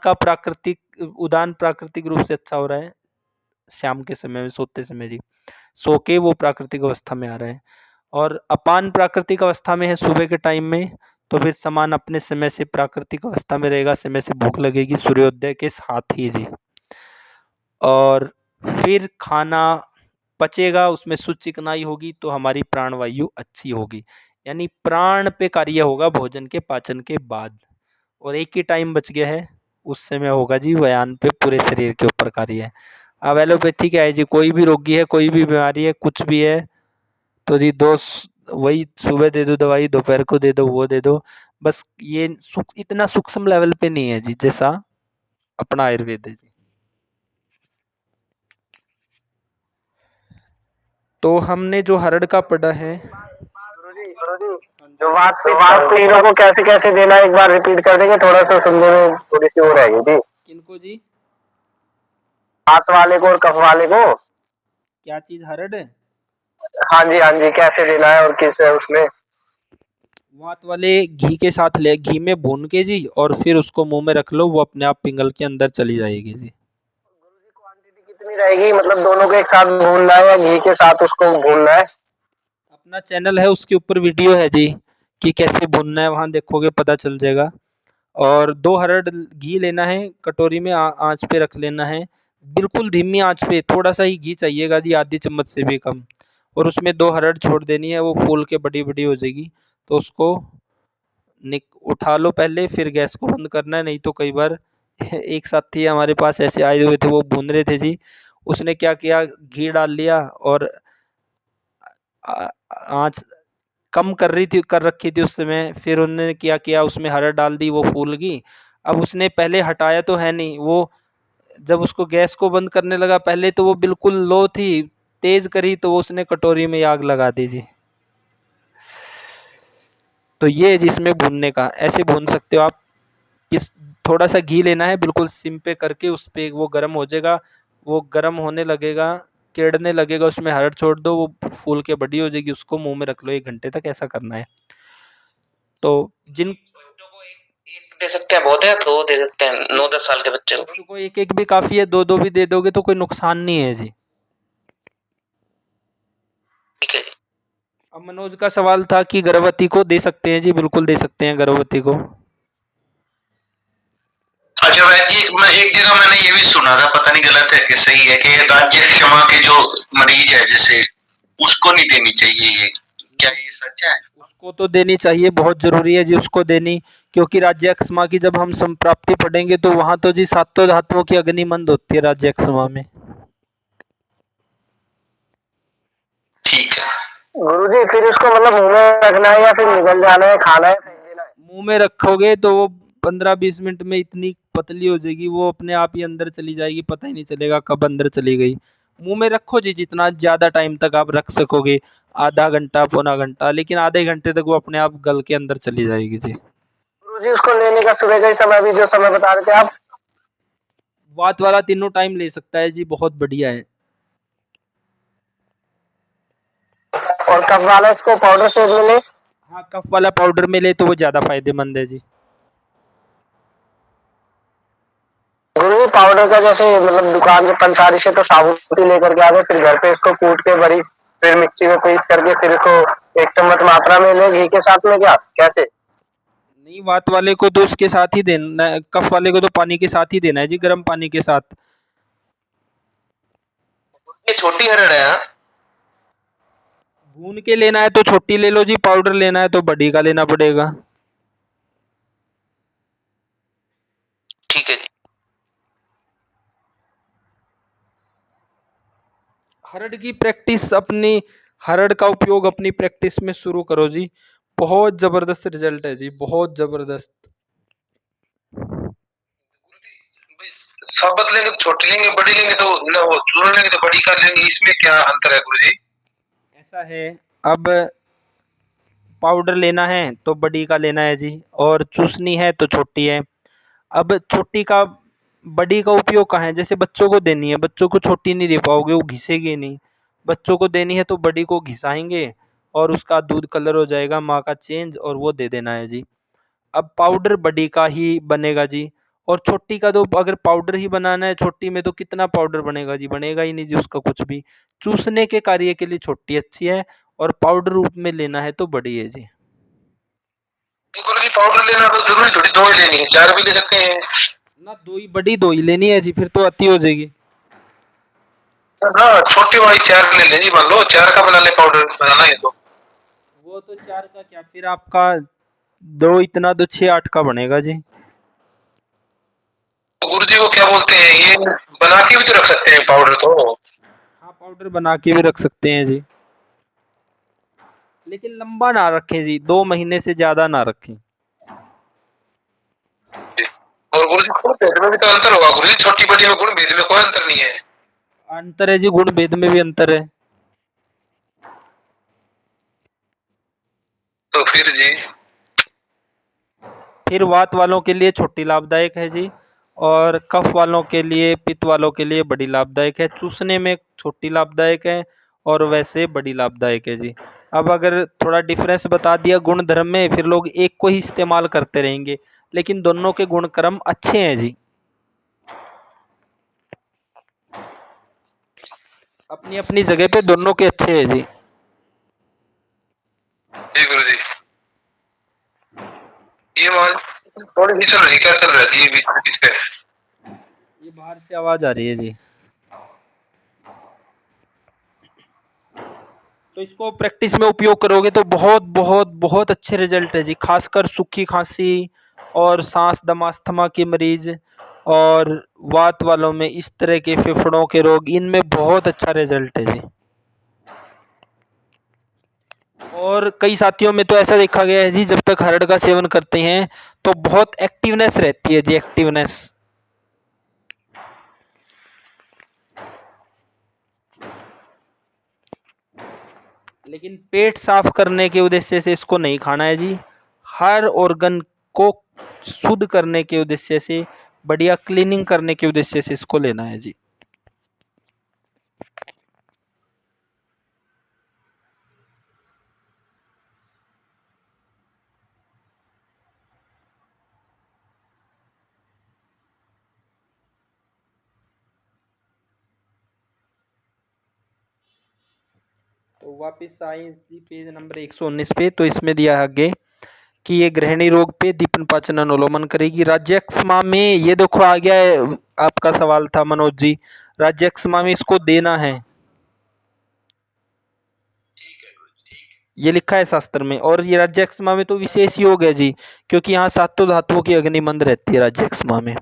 S3: प्राकृतिक रूप से अच्छा हो रहा है शाम के समय में, सोते समय जी। सो के वो प्राकृतिक अवस्था में आ रहा है। और अपान प्राकृतिक अवस्था में है सुबह के टाइम में, तो फिर समान अपने समय से प्राकृतिक अवस्था में रहेगा, समय से भूख लगेगी सूर्योदय के साथ ही जी। और फिर खाना पचेगा, उसमें शुद्ध चिकनाई होगी तो हमारी प्राणवायु अच्छी होगी, यानी प्राण पे कार्य होगा भोजन के पाचन के बाद। और एक ही टाइम बच गया है, उस समय होगा जी व्यायाम पे पूरे शरीर के ऊपर कार्य है। अब एलोपैथी क्या है जी, कोई भी रोगी है, कोई भी बीमारी है, कुछ भी है तो जी वही सुबह दे दो दवाई, दोपहर को दे दो, वो दे दो, बस ये इतना सूक्ष्म लेवल पे नहीं है जी जैसा अपना आयुर्वेद है जी। तो हमने जो हरड़ का पढ़ा है,
S4: जो बात तीनों को कैसे कैसे देना है, एक बार रिपीट कर देंगे, थोड़ा सा सुनने में थोड़ी सी हो रहेगी जी।
S3: किनको जी?
S4: हाथ वाले को और कफ वाले को।
S3: क्या चीज? हरड़ है?
S4: हाँ जी हाँ जी, कैसे देना है और किस है उसमें।
S3: वात वाले घी के साथ ले, घी में भून के जी, और फिर उसको मुंह में रख लो, वो अपने आप पिघल के अंदर चली जाएगी जी।
S4: क्वांटिटी कितनी रहेगी, मतलब दोनों को एक साथ भूनना है या घी के साथ उसको भूनना है?
S3: अपना चैनल है उसके ऊपर वीडियो है जी कि कैसे भूनना है, वहां देखोगे पता चल जाएगा। और 2 हरड़ घी लेना है, कटोरी में आँच पे रख लेना है, बिल्कुल धीमी आँच पे, थोड़ा सा ही घी चाहिएगा जी, आधी चम्मच से भी कम। और उसमें 2 हरड़ छोड़ देनी है, वो फूल के बड़ी-बड़ी हो जाएगी, तो उसको उठा लो पहले, फिर गैस को बंद करना है। नहीं तो कई बार एक साथी हमारे पास ऐसे आए हुए थे, वो भून रहे थे जी, उसने क्या किया, घी डाल लिया और आँच कम कर रखी थी उस समय, फिर उन्होंने क्या किया, उसमें हरड़ डाल दी, वो फूल गई। अब उसने पहले हटाया तो है नहीं, वो जब उसको गैस को बंद करने लगा, पहले तो वो बिल्कुल लो थी, तेज करी तो वो उसने कटोरी में आग लगा दी जी। तो ये है जिसमें भूनने का, ऐसे भून सकते हो आप। किस थोड़ा सा घी लेना है, बिल्कुल सिम पे करके, उस पे वो गर्म हो जाएगा, वो गर्म होने लगेगा, केड़ने लगेगा, उसमें हरड़ छोड़ दो, वो फूल के बड़ी हो जाएगी, उसको मुंह में रख लो 1 घंटे तक, ऐसा करना है। तो जिन
S4: एक दे सकते हैं, बहुत है, 2 दे सकते हैं 9-10 साल के बच्चे को।
S3: बच्चों को 1-1 भी काफ़ी है, 2-2 भी दे दोगे तो कोई नुकसान नहीं है जी।
S4: ठीक है जी।
S3: अब मनोज का सवाल था कि गर्भवती को दे सकते हैं जी, बिल्कुल दे सकते हैं गर्भवती को।
S1: अच्छा वैद्य जी, मैं एक जगह मैंने ये भी सुना था, पता नहीं गलत है कि सही है, कि राज्य क्षमा के जो मरीज है जैसे, उसको नहीं देनी चाहिए ये, क्या ये सच है?
S3: उसको तो देनी चाहिए, बहुत ज़रूरी है जी उसको देनी, क्योंकि राज्यक्षमा की जब हम संप्राप्ति पढ़ेंगे तो वहाँ तो जी सातों धातुओं की अग्निमंद होती है राज्यक्षमा में।
S1: ठीक है।
S4: गुरुजी फिर उसको मतलब मुंह में रखना है या फिर निकल जाना है, खाना है, फेंक देना है?
S3: मुंह में रखोगे तो वो 15-20 मिनट में इतनी पतली हो जाएगी, वो अपने आप ही अंदर चली जाएगी, पता ही नहीं चलेगा कब अंदर चली गई। मुंह में रखो जी, जितना ज़्यादा टाइम तक आप रख सकोगे, आधा घंटा, पौना घंटा, लेकिन आधे घंटे तक वो अपने आप गल के अंदर चली जाएगी जी।
S4: गुरुजी उसको लेने का सुबह का ही समय, अभी जो समय बता रहे थे आप?
S3: वात वाला तीनों टाइम ले सकता है जी, बहुत बढ़िया है।
S4: और कफ वाला इसको पाउडर शेप में ले?
S3: हाँ, कफ वाला पाउडर में ले तो वो ज़्यादा फायदेमंद है जी।
S4: गुरुजी पाउडर का जैसे मतलब दुकान के पंसारी से तो साबुती लेकर के आ गए, फिर घर पे इसको कूट के बड़ी, फिर मिक्सी में पीस करके फिर इसको 1 चम्मच मात्रा में ले घी के साथ में, क्या कैसे?
S3: नहीं, वात वाले को तो उसके साथ ही देना है, कफ वाले को तो पानी के साथ ही देना है जी, गर्म पानी के साथ।
S4: ये छोटी हरड़ है। हाँ?
S3: भून के लेना है तो छोटी ले लो जी, पाउडर लेना है तो बड़ी का लेना पड़ेगा।
S4: ठीक है जी।
S3: हरड़ का उपयोग अपनी प्रैक्टिस में शुरू करो जी, बहुत जबरदस्त रिजल्ट है जी, बहुत जबरदस्त।
S1: शरबत लेंगे तो छोटी लेंगे, बड़ी लेंगे तो ना, वो चूर्ण लेंगे तो बड़ी कर लेंगे, इसमें क्या अंतर है गुरुजी?
S3: ऐसा है, अब पाउडर लेना है तो बड़ी का लेना है जी, और चूसनी है तो छोटी है। अब छोटी का बड़ी का उपयोग कहाँ है, जैसे बच्चों को देनी है, बच्चों को छोटी नहीं दे पाओगे, वो घिसेगी नहीं। बच्चों को देनी है तो बड़ी को घिसाएंगे और उसका दूध कलर हो जाएगा माँ का चेंज, और वो दे देना है जी। अब पाउडर बड़ी का ही बनेगा जी, और छोटी का तो अगर पाउडर ही बनाना है छोटी में तो कितना पाउडर बनेगा जी, बनेगा ही नहीं जी उसका कुछ भी। चूसने के कार्य के लिए छोटी अच्छी है, और पाउडर रूप में लेना है तो बड़ी है जी।
S1: गुरुजी पाउडर लेना तो जरूरी थोड़ी 2 ही लेनी है, 4 भी ले सकते हैं।
S3: ना, दो ही बड़ी, दो ही लेनी है जी, फिर तो अति हो जाएगी।
S1: हाँ छोटी वाली 4 ले लें जी, मान लो 4 का बना ले, पाउडर बनाना है तो।
S3: वो तो 4 का क्या, फिर आपका 2 इतना तो 6-8 का बनेगा जी।
S1: तो गुरुजी को क्या बोलते हैं, ये बना के भी तो रख सकते हैं पाउडर तो।
S3: हाँ, पाउडर बना के भी रख सकते हैं जी, लेकिन लंबा ना रखें जी, 2 महीने से ज़्यादा ना रखें।
S1: और गुरुजी गुण भेद में भी तो अंतर होगा गुरुजी, छोटी बड़ी में गुण भेद में कोई अंतर नहीं है।
S3: अंतर है जी, गुण भेद में भी अंतर है।
S1: तो फिर जी
S3: फिर वात वालों के लिए छोटी लाभदायक है जी, और कफ वालों के लिए, पित्त वालों के लिए बड़ी लाभदायक है। चूसने में छोटी लाभदायक है, और वैसे बड़ी लाभदायक है जी। अब अगर थोड़ा डिफरेंस बता दिया गुण धर्म में, फिर लोग एक को ही इस्तेमाल करते रहेंगे, लेकिन दोनों के गुण कर्म अच्छे हैं जी, अपनी अपनी जगह पे दोनों के अच्छे हैं जी।
S1: जी गुरुजी ये मान थोड़ी ही चल रही, क्या चल रहा है जी बीच में बीच पे?
S3: ये बाहर से आवाज आ रही है जी। तो इसको प्रैक्टिस में उपयोग करोगे तो बहुत बहुत बहुत अच्छे रिजल्ट है जी, खासकर सूखी खांसी और सांस दमा अस्थमा के मरीज और वात वालों में, इस तरह के फेफड़ों के रोग, इनमें बहुत अच्छा रिजल्ट है जी। और कई साथियों में तो ऐसा देखा गया है जी, जब तक हरड़ का सेवन करते हैं तो बहुत एक्टिवनेस रहती है जी, एक्टिवनेस। लेकिन पेट साफ करने के उद्देश्य से इसको नहीं खाना है जी, हर ऑर्गन को शुद्ध करने के उद्देश्य से, बढ़िया क्लीनिंग करने के उद्देश्य से इसको लेना है जी। तो वापस आए जी पेज नंबर 119 पे, तो इसमें दिया है आगे कि ये गृहिणी रोग पे दीपन पाचन अनुलोमन करेगी। राज्यक्षमा में ये देखो आ गया है, आपका सवाल था मनोज जी, राज्यक्षमा में इसको देना है, ये लिखा है शास्त्र में। और ये राज्यक्षमा में तो विशेष योग है जी, क्योंकि यहाँ सातों धातुओं की अग्नि मंद रहती है राज्यक्षमा में।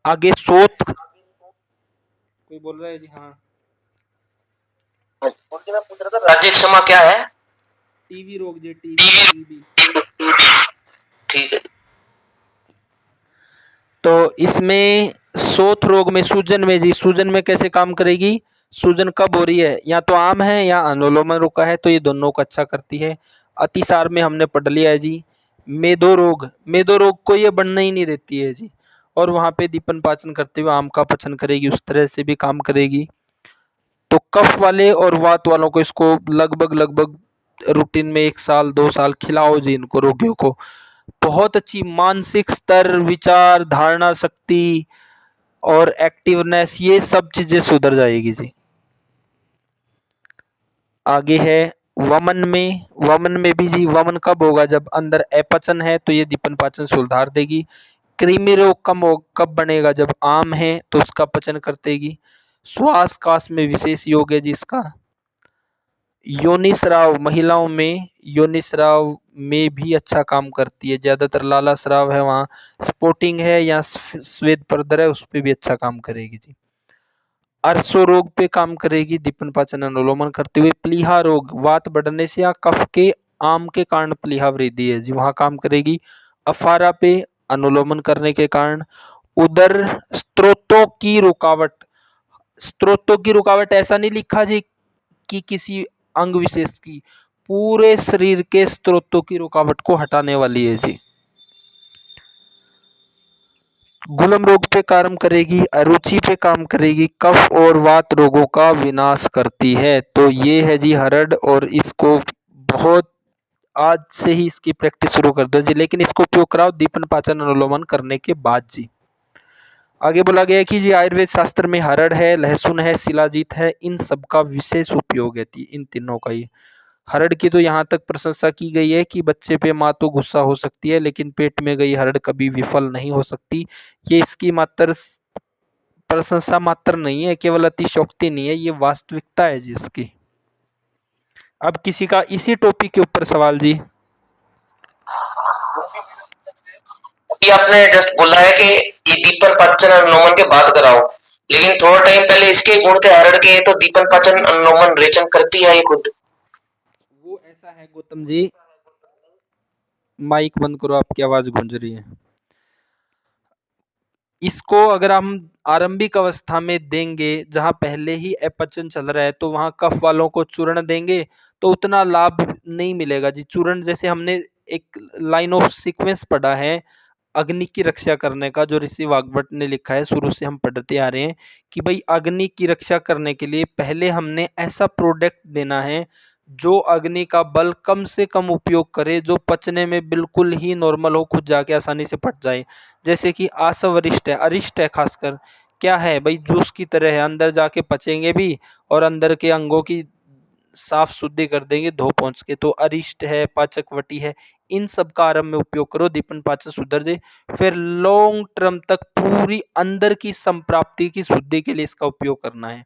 S3: आगे सोत, कोई बोल रहा है जी? हाँ,
S4: मैं पूछ रहा था राज्य क्षमा क्या है?
S3: टीबी रोग जी, टीबी।
S4: ठीक है।
S3: तो इसमें सोथ रोग में, सूजन में जी, सूजन में कैसे काम करेगी? सूजन कब हो रही है, या तो आम है या अनुलोमन रुका है, तो ये दोनों को अच्छा करती है। अतिसार में हमने पढ़ लिया है जी। मेदो रोग, मेदो रोग को ये बढ़ने ही नहीं देती है जी, और वहाँ पे दीपन पाचन करते हुए आम का पचन करेगी, उस तरह से भी काम करेगी। तो कफ वाले और वात वालों को इसको लगभग रूटीन में 1 साल 2 साल खिलाओ जी इनको, रोगियों को। बहुत अच्छी मानसिक स्तर, विचार, धारणा शक्ति और एक्टिवनेस, ये सब चीजें सुधर जाएगी जी। आगे है वमन में, वमन में भी जी, वमन कब होगा? जब अंदर अपचन है, तो ये दीपन पाचन सुधार देगी। कृमि रोग कब बनेगा? जब आम है तो उसका पचन कर देगी। श्वास काश में विशेष योग है जी इसका। योनिस्राव, महिलाओं में योनिस्राव में भी अच्छा काम करती है, ज़्यादातर लाला स्राव है वहाँ, स्पोर्टिंग है या श्वेत पर्दर है, उस पर भी अच्छा काम करेगी जी। अरसो रोग पे काम करेगी दीपन पाचन अनुलोमन करते हुए। प्लीहा रोग, वात बढ़ने से या कफ के आम के कारण प्लीहा वृद्धि है जी, वहाँ काम करेगी। अफारा पे अनुलोमन करने के कारण। उदर स्त्रोतों की रुकावट, स्त्रोतों की रुकावट ऐसा नहीं लिखा जी कि किसी अंग विशेष की, पूरे शरीर के स्त्रोतों की रुकावट को हटाने वाली है जी। गुलम रोग पे काम करेगी, अरुचि पे काम करेगी, कफ और वात रोगों का विनाश करती है। तो ये है जी हरड़, और इसको बहुत आज से ही इसकी प्रैक्टिस शुरू कर दो जी, लेकिन इसको उपयोग कराओ दीपन पाचन अनुलोमन करने के बाद जी। आगे बोला गया है कि जी आयुर्वेद शास्त्र में हरड़ है, लहसुन है, शिलाजीत है, इन सब का विशेष उपयोग है इन तीनों का ही। हरड़ की तो यहाँ तक प्रशंसा की गई है कि बच्चे पे माँ तो गुस्सा हो सकती है, लेकिन पेट में गई हरड़ कभी विफल नहीं हो सकती। ये इसकी मात्र प्रशंसा मात्र नहीं है, केवल अतिशयोक्ति नहीं है, ये वास्तविकता है जी इसकी। अब किसी का इसी टॉपिक के ऊपर सवाल जी।
S4: ये आपने जस्ट बोला है कि ये दीपन पाचन अनुलोमन के बाद कराओ, लेकिन थोड़ा टाइम पहले इसके गुण के हरड़ के तो दीपन पाचन अनुलोमन रेचन करती है ये खुद।
S3: वो ऐसा है गौतम जी, माइक बंद करो, आपकी आवाज गूंज रही है। इसको अगर हम आरंभिक अवस्था में देंगे, जहां पहले ही अपचन चल रहा है, तो वहां कफ वालों को चूर्ण देंगे तो उतना लाभ नहीं मिलेगा जी। चूर्ण जैसे हमने एक लाइन ऑफ सीक्वेंस पढ़ा है अग्नि की रक्षा करने का, जो ऋषि वाग्भट ने लिखा है, शुरू से हम पढ़ते आ रहे हैं कि भाई अग्नि की रक्षा करने के लिए पहले हमने ऐसा प्रोडक्ट देना है जो अग्नि का बल कम से कम उपयोग करे, जो पचने में बिल्कुल ही नॉर्मल हो, खुद जाके आसानी से पच जाए। जैसे कि आसव अरिष्ट है, अरिष्ट है खासकर, क्या है भाई, जूस की तरह है, अंदर जाके पचेंगे भी और अंदर के अंगों की साफ शुद्धि कर देंगे धो पहुँच के। तो अरिष्ट है, पाचकवटी है, इन सब का आरंभ में उपयोग करो, दीपन पाचन सुधर जाए। फिर लॉन्ग टर्म तक पूरी अंदर की संप्राप्ति की शुद्धि के लिए इसका उपयोग करना है।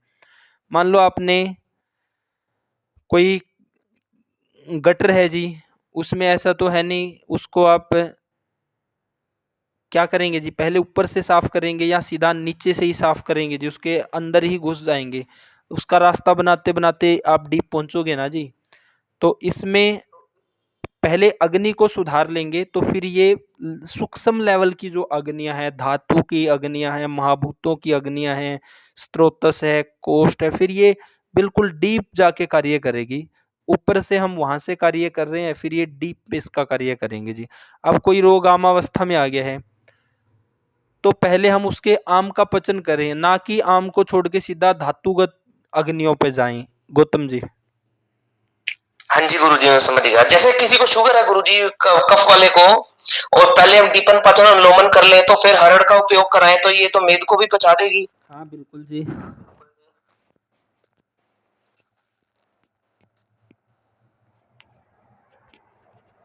S3: मान लो आपने कोई गटर है जी, उसमें ऐसा तो है नहीं, उसको आप क्या करेंगे जी, पहले ऊपर से साफ करेंगे या सीधा नीचे से ही साफ करेंगे जी, उसके अंदर ही घुस जाएंगे, उसका रास्ता बनाते बनाते आप डीप पहुंचोगे ना जी। तो इसमें पहले अग्नि को सुधार लेंगे, तो फिर ये सूक्ष्म लेवल की जो अग्नियां हैं, धातु की अग्नियां हैं, महाभूतों की अग्नियां हैं, स्त्रोतस है, कोष्ठ है, फिर ये बिल्कुल डीप जाके कार्य करेगी। ऊपर से हम वहां से कार्य कर रहे हैं, फिर ये डीप पे इसका कार्य करेंगे जी। अब कोई रोग आमावस्था में आ गया है, तो पहले हम उसके आम का पचन करें, ना कि आम को छोड़ के सीधा धातुगत अग्नियों पे जाएं। गौतम जी।
S4: हाँ जी गुरुजी, मैं समझ गया। जैसे किसी को शुगर है गुरुजी, कफ वाले को, और पहले हम दीपन पाचन अनुलोमन कर लें तो फिर हरड़ का उपयोग कराएं, तो ये तो मेद को भी पचा देगी।
S3: हाँ बिल्कुल जी।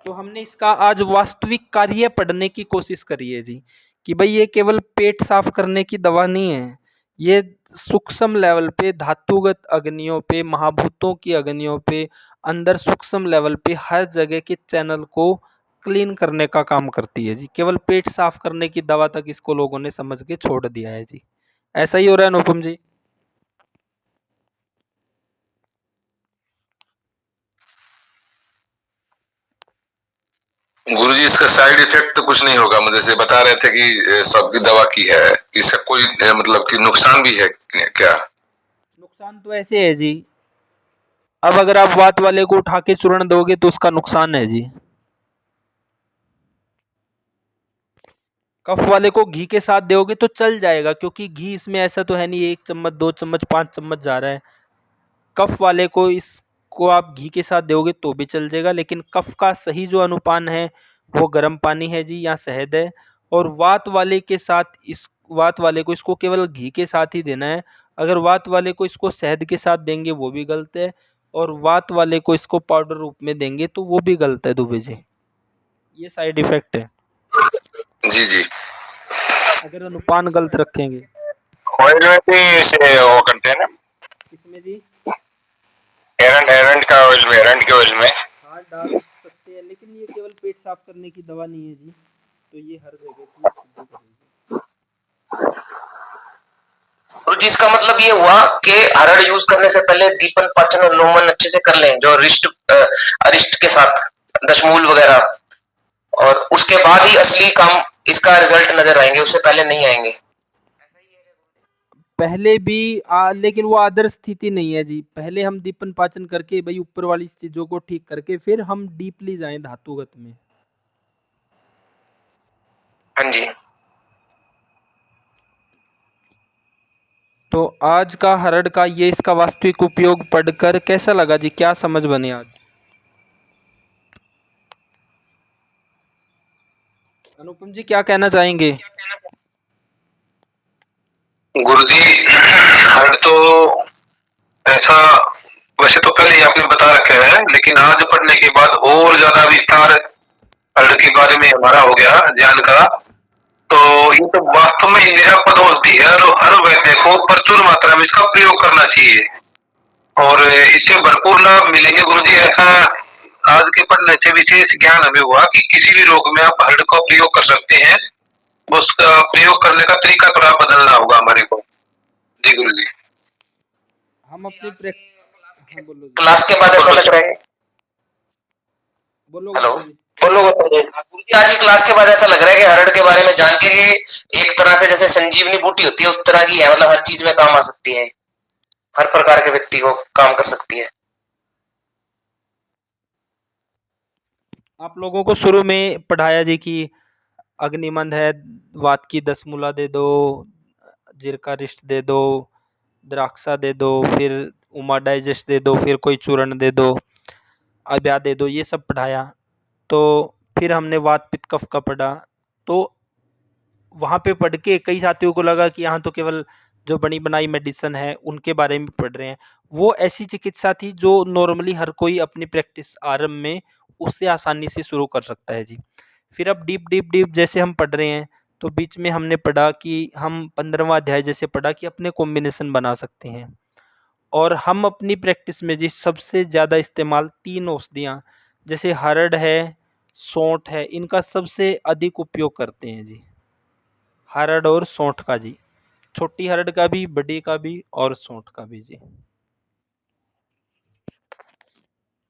S3: तो हमने इसका आज वास्तविक कार्य पढ़ने की कोशिश करी है जी, कि भाई ये केवल पेट साफ करने की दवा नहीं है, ये सूक्ष्म लेवल पे धातुगत अग्नियों पे, महाभूतों की अग्नियों पे, अंदर सूक्ष्म लेवल पे हर जगह के चैनल को क्लीन करने का काम करती है जी। केवल पेट साफ करने की दवा तक इसको लोगों ने समझ के छोड़ दिया है जी। ऐसा ही हो रहा है अनुपम जी।
S1: गुरुजी इसका साइड इफेक्ट तो कुछ नहीं होगा, मुझे जैसे बता रहे थे कि सबकी दवा की है, इसका कोई मतलब कि नुकसान भी है क्या?
S3: नुकसान तो ऐसे है जी, अब अगर आप वात वाले को उठा के चूर्ण दोगे तो उसका नुकसान है जी। कफ वाले को घी के साथ दोगे तो चल जाएगा, क्योंकि घी इसमें ऐसा तो है नहीं 1 चम्मच 2 चम्मच 5 चम्मच जा रहा है। कफ वाले को इसको आप घी के साथ दोगे तो भी चल जाएगा, लेकिन कफ का सही जो अनुपान है वो गर्म पानी है जी, या शहद है। और वात वाले के साथ, इस वात वाले को इसको केवल घी के साथ ही देना है। अगर वात वाले को इसको शहद के साथ देंगे वो भी गलत है, और वात वाले को इसको पाउडर रूप में देंगे तो वो भी गलत है दुबे जी। ये साइड इफेक्ट है
S1: जी जी।
S3: अगर अनुपान गलत रखेंगे।
S2: ऑयल में भी इसे वो करते हैं ना,
S3: किसमें जी?
S2: एरंड का ऑयल में, एरंड के ऑयल में।
S3: हाँ डाल सकते हैं, लेकिन ये केवल पेट साफ करने की दवा नहीं है जी, तो ये हर जगह की शुद्धि करेगी।
S4: तो जिसका मतलब ये हुआ कि हरड़ यूज करने से पहले दीपन पाचन अनुलोमन अच्छे से कर लें, जो अरिष्ट के साथ दशमूल वगैरह, और उसके बाद ही असली काम इसका रिजल्ट नजर आएंगे, उससे पहले नहीं आएंगे।
S3: पहले भी लेकिन वो आदर्श स्थिति नहीं है जी। पहले हम दीपन पाचन करके भाई ऊपर वाली चीज़ों को ठीक करके फिर हम डीपली जाएँ धातुगत में।
S4: हाँ जी।
S3: तो आज का हरड़ का ये इसका वास्तविक उपयोग पढ़कर कैसा लगा जी? क्या समझ बने आज? अनुपम जी क्या कहना चाहेंगे?
S1: गुरुजी हर तो ऐसा वैसे तो पहले ही आपने बता रखा है, लेकिन आज पढ़ने के बाद और ज्यादा विस्तार हर के बारे में हमारा हो गया ज्ञान का। तो ये तो वास्तव में निरापद औषधि है और हर वैद्य को प्रचुर मात्रा में इसका प्रयोग करना चाहिए और इससे भरपूर लाभ मिलेंगे गुरुजी। ऐसा आज के पढ़ने से विशेष ज्ञान हमें हुआ कि किसी भी रोग में आप हर्ड का प्रयोग कर सकते हैं, उसका प्रयोग करने का तरीका थोड़ा बदलना होगा हमारे को। जी गुरुजी।
S3: हम अपनी हाँ, बोलो जी।
S4: क्लास के बाद ऐसा लग रहा है,
S3: बोलो
S4: हेलो,
S3: गुरुजी।
S4: बोलो बताइए। गुरुजी आज की क्लास के बाद ऐसा लग रहा है कि हरड़ के बारे में जान के कि एक तरह से जैसे संजीवनी बूटी होती है उस तरह की है, मतलब हर चीज में काम आ सकती है, हर प्रकार के व्यक्ति को काम कर सकती है।
S3: आप लोगों को शुरू में पढ़ाया जी कि अग्निमंद है, वात की 10 मूला दे दो, जीरका रिष्ट दे दो, द्राक्षा दे दो, फिर उमा डाइजेस्ट दे दो, फिर कोई चूर्ण दे दो, अब्या दे दो, ये सब पढ़ाया। तो फिर हमने वात पित्त कफ का पढ़ा। तो वहाँ पे पढ़ के कई साथियों को लगा कि यहाँ तो केवल जो बनी बनाई मेडिसिन है उनके बारे में पढ़ रहे हैं। वो ऐसी चिकित्सा थी जो नॉर्मली हर कोई अपनी प्रैक्टिस आरंभ में उससे आसानी से शुरू कर सकता है जी। फिर अब डीप जैसे हम पढ़ रहे हैं तो बीच में हमने पढ़ा कि हम 15वां अध्याय जैसे पढ़ा कि अपने कॉम्बिनेशन बना सकते हैं और हम अपनी प्रैक्टिस में जी सबसे ज़्यादा इस्तेमाल 3 औषधियाँ जैसे हरड़ है, सौंठ है, इनका सबसे अधिक उपयोग करते हैं जी। हरड़ और सौंठ का जी, छोटी हरड़ का भी, बड़ी का भी और सौंठ का भी जी।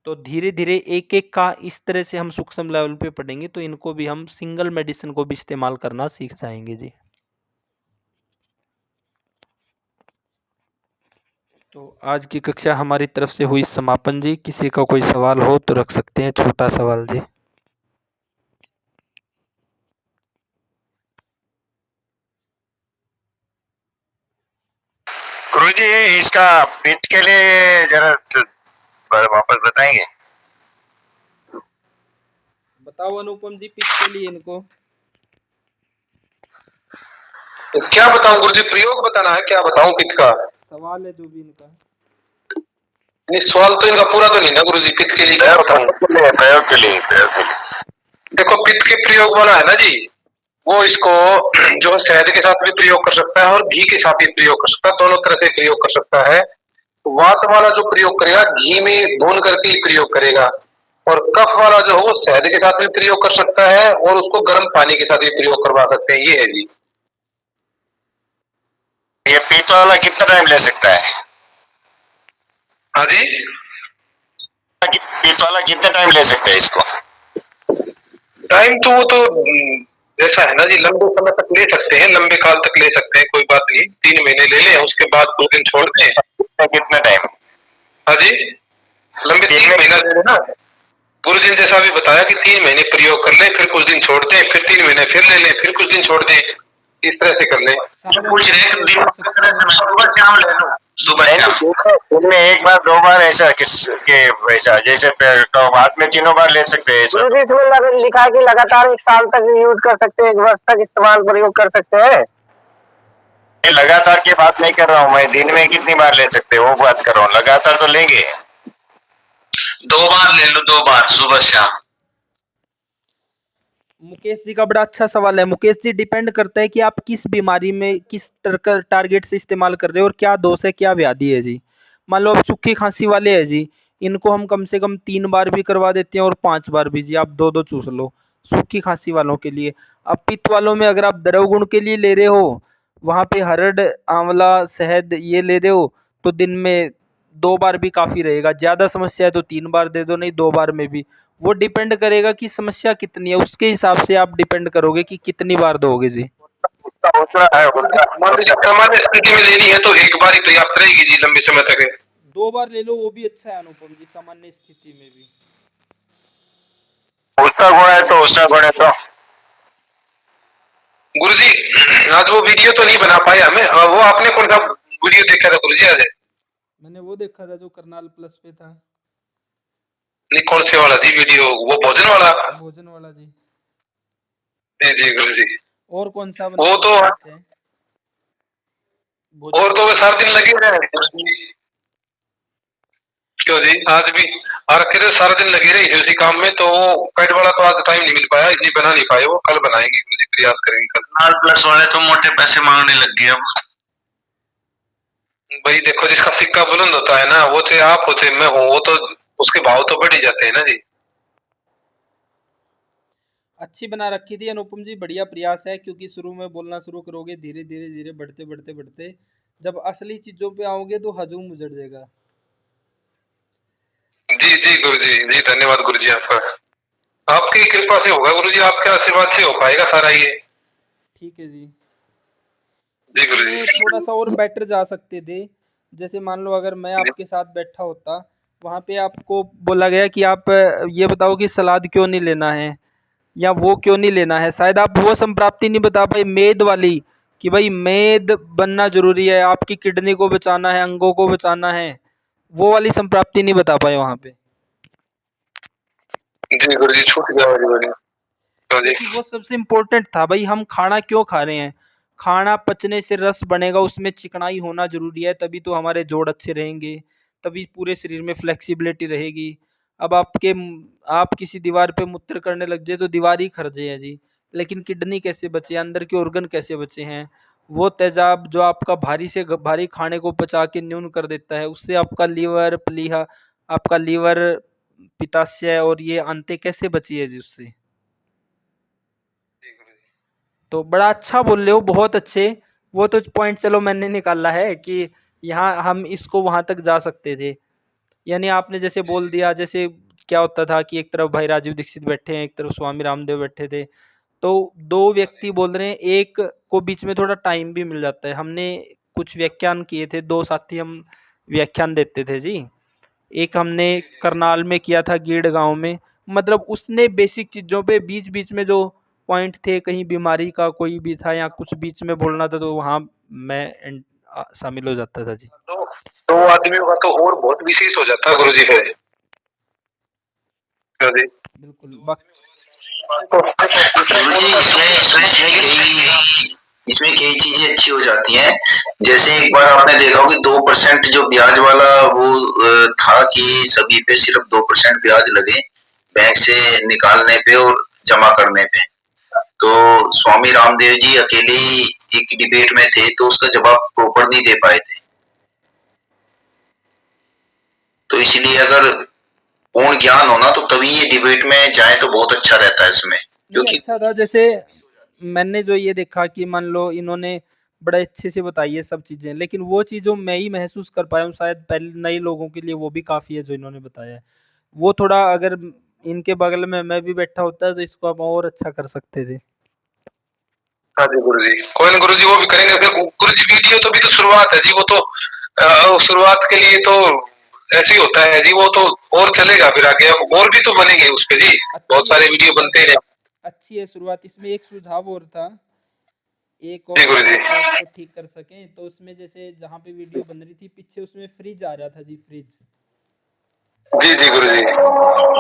S3: तो धीरे धीरे एक एक का इस तरह से हम सूक्ष्म लेवल पे पढ़ेंगे तो इनको भी हम सिंगल मेडिसिन को भी इस्तेमाल करना सीख जाएंगे जी। तो आज की कक्षा हमारी तरफ से हुई समापन जी। किसी का कोई सवाल हो तो रख सकते हैं, छोटा सवाल जी।
S6: गुरुजी इसका पित्त के लिए जरा वापस बताएंगे।
S3: बताओ अनुपम जी, पित्त के लिए इनको
S1: तो क्या बताऊं गुरुजी, प्रयोग बताना है, क्या बताऊं पित्त का?
S3: सवाल है जो भी इनका।
S1: नहीं सवाल तो इनका पूरा तो नहीं ना गुरुजी, पित्त के लिए क्या बताऊं?
S6: प्रयोग के लिए
S1: देखो पित्त के प्रयोग वाला है ना जी, वो इसको जो शहद के साथ भी प्रयोग कर सकता है और घी के साथ भी प्रयोग कर सकता है, दोनों तरह से प्रयोग कर सकता है। वात वाला जो प्रयोग करेगा घी में भून करके ही प्रयोग करेगा और कफ वाला जो है वो शहद के साथ भी प्रयोग कर सकता है और उसको गर्म पानी के साथ भी प्रयोग करवा सकते हैं। ये है जी।
S6: ये पित्त वाला कितना टाइम ले सकता है?
S1: हाँ जी,
S6: पित्त वाला कितना टाइम ले सकता है इसको?
S1: टाइम तो वो तो ऐसा है ना जी, लंबे समय तक ले सकते हैं, लंबे काल तक ले सकते हैं, कोई बात नहीं। 3 महीने ले लें, उसके बाद 2 दिन छोड़ दें।
S6: कितना टाइम?
S1: हाँ जी, लंबे 3 महीना ले लेना। गुरु जी ने जैसा भी बताया कि 3 महीने प्रयोग कर लें, फिर कुछ दिन छोड़ दें, फिर 3 महीने फिर ले लें, फिर कुछ दिन छोड़ दें, इस तरह से कर लें।
S6: पूछ रहे हैं दिन सुबह शाम ले लो, सुबह शाम दिन में 1 बार 2 बार ऐसा किस के वैसा जैसे तो बाद में 3 बार ले सकते हैं।
S4: इसमें लिखा है कि लगातार 1 साल तक यूज कर सकते हैं, 1 वर्ष तक इस्तेमाल प्रयोग कर सकते हैं।
S6: लगातार की बात नहीं कर रहा हूँ मैं, दिन में कितनी बार ले सकते हैं वो बात कर रहा हूँ। लगातार तो लेंगे, 2 बार ले लो, 2 बार सुबह शाम।
S3: मुकेश जी का बड़ा अच्छा सवाल है। मुकेश जी, डिपेंड करता है कि आप किस बीमारी में किस टारगेट से इस्तेमाल कर रहे हो और क्या दोष है, क्या व्याधि है जी। मान लो आप सूखी खांसी वाले हैं जी, इनको हम कम से कम 3 बार भी करवा देते हैं और 5 बार भी जी। आप 2-2 चूस लो सूखी खांसी वालों के लिए। अब पित्त वालों में अगर आप द्रव गुण के लिए ले रहे हो, वहाँ पे हरड़, आंवला, शहद ये ले रहे हो तो दिन में 2 बार भी काफ़ी रहेगा। ज़्यादा समस्या है तो 3 बार दे दो, नहीं 2 बार में भी। वो डिपेंड करेगा कि समस्या कितनी है, उसके हिसाब से आप डिपेंड करोगे कि कितनी बार दोगे जी।
S6: उसका हौसला है, हौसला।
S1: मान लीजिए सामान्य स्थिति में लेनी है तो एक बार ही पर्याप्त रहेगी जी, लंबे समय तक है।
S3: 2 बार ले लो वो भी अच्छा है अनुपम जी, सामान्य स्थिति में भी।
S6: उसका गुण है तो उसका गुण है तो
S1: गुरुजी आज वो वीडियो तो नहीं बना पाए हमें, वो आपने कौन सा वीडियो देखा था गुरुजी आज?
S3: मैंने वो देखा था जो करनाल प्लस पे था।
S1: नहीं, कौन से वाला जी वीडियो? वो भोजन वाला?
S3: भोजन वाला जी।
S1: जी जी गुरुजी।
S3: और कौन सा
S1: वो तो
S3: है?
S1: और तो वे सारे दिन लगे रहे गुरुजी। क्यों जी? आज भी और फिर सारा दिन लगे रही उसी काम में, तो वो पेट वाला तो आज टाइम नहीं मिल पाया, इसलिए बना नहीं पाए। वो कल बनाएंगे गुरुजी, प्रयास करेंगे कल।
S6: करनाल प्लस वाले तो मोटे पैसे मांगने लग गए अब।
S1: भाई देखो, जिसका सिक्का बुलंद होता है ना, वो चाहे आप हो चाहे मैं हूँ, वो तो उसके भाव तो बढ़ ही जाते हैं ना जी।
S3: अच्छी बना रखी थी अनुपम जी, बढ़िया प्रयास है, क्योंकि शुरू में बोलना शुरू करोगे धीरे धीरे धीरे बढ़ते बढ़ते बढ़ते जब असली चीजों पे आओगे तो हजूम उजड़ जाएगा।
S1: जी जी गुरुजी, जी धन्यवाद गुरुजी आपका। आपकी कृपा से होगा गुरुजी, आपके आशीर्वाद से हो पाएगा सारा ये।
S3: ठीक है जी।
S1: जी गुरुजी।
S3: इसमें थोड़ा सा और बेटर जा सकते थे। जैसे मान लो अगर मैं आपके साथ बैठा होता, वहाँ पे आपको बोला गया कि आप ये बताओ कि सलाद क्यों नहीं लेना है या वो क्यों नहीं लेना है, शायद आप वो संप्राप्ति नहीं बता पाए मेद वाली, कि भाई मेद बनना जरूरी है, आपकी किडनी को बचाना है, अंगों को बचाना है, वो वाली संप्राप्ति नहीं बता पाए वहाँ पे।
S1: जी गुरुजी, छूट गया गुरुजी। हाँ जी।
S3: क्योंकि वो सबसे इम्पोर्टेंट था भाई, हम खाना क्यों खा रहे हैं, खाना पचने से रस बनेगा, उसमें चिकनाई होना जरूरी है, तभी तो हमारे जोड़ अच्छे रहेंगे, तभी पूरे शरीर में फ्लेक्सिबिलिटी रहेगी। अब आप किसी दीवार पे मूत्र करने लग जाए तो दीवार ही खर्चे है जी, लेकिन किडनी कैसे बचे, अंदर के ऑर्गन कैसे बचे हैं, वो तेजाब जो आपका भारी से भारी खाने को पचा के न्यून कर देता है, उससे आपका लीवर प्लीहा, आपका लीवर, पित्ताशय और ये आंतें कैसे बची है जी उससे। तो बड़ा अच्छा बोल रहे हो, बहुत अच्छे। वो तो पॉइंट चलो मैंने निकाला है कि यहाँ हम इसको वहां तक जा सकते थे, यानी आपने जैसे बोल दिया, जैसे क्या होता था कि एक तरफ भाई राजीव दीक्षित बैठे हैं, एक तरफ स्वामी रामदेव बैठे थे, तो दो व्यक्ति बोल रहे हैं, एक को बीच में थोड़ा टाइम भी मिल जाता है। हमने कुछ व्याख्यान किए थे, दो साथी हम व्याख्यान देते थे जी। एक हमने करनाल में किया था, गीड़ गांव में, मतलब उसने बेसिक चीज़ों पे बीच बीच में जो पॉइंट थे, कहीं बीमारी का कोई भी था या कुछ बीच में बोलना था, तो वहाँ मैं शामिल हो जाता था जी।
S1: तो दो आदमियों का तो और बहुत विशेष हो जाता है गुरुजी फिर। हाँ जी।
S3: बिल्कुल
S6: गुरुजी इसमें कई चीजें अच्छी हो जाती हैं। जैसे एक बार आपने देखा हो कि 2% जो ब्याज वाला वो था कि सभी पे सिर्फ 2% ब्याज लगे बैंक से निकालने पे और जमा करने पे। तो स्वामी रामदेव जी अकेले एक डिबेट में थे तो उसका जवाब प्रॉपर नहीं दे पाए थे। तो इसलिए अगर पूर्ण ज्ञान होना तो तभी ये डिबेट में जाए तो बहुत अच्छा रहता है इसमें, क्योंकि
S3: अच्छा था। जैसे मैंने जो ये देखा कि मान लो इन्होंने बड़े अच्छे से बताई है सब चीज़ें, लेकिन वो चीज़ों मैं ही महसूस कर पाया हूँ, शायद पहले नए लोगों के लिए वो भी काफ़ी है जो इन्होंने बताया है। वो थोड़ा अगर इनके बगल में मैं भी बैठा होता तो इसको हम और अच्छा कर सकते थे।
S1: हाँ जी गुरुजी, कोई ना गुरुजी, वो भी करेंगे फिर गुरुजी। वीडियो तो भी तो शुरुआत है जी, वो तो शुरुआत के लिए तो ऐसे ही होता है जी, वो तो और चलेगा फिर आगे, अब और भी तो बनेंगे उस पे जी, बहुत सारे वीडियो बनते हैं।
S3: अच्छी है शुरुआत। इसमें एक सुझाव और था, एक
S1: जी
S3: और
S1: गुरुजी।
S3: उसको ठीक कर सकें तो उसमें जैसे जहाँ पे वीडियो बन रही थी पीछे उसमें फ्रिज आ रहा था जी, फ्रिज।
S1: जी जी गुरुजी।
S3: जैसे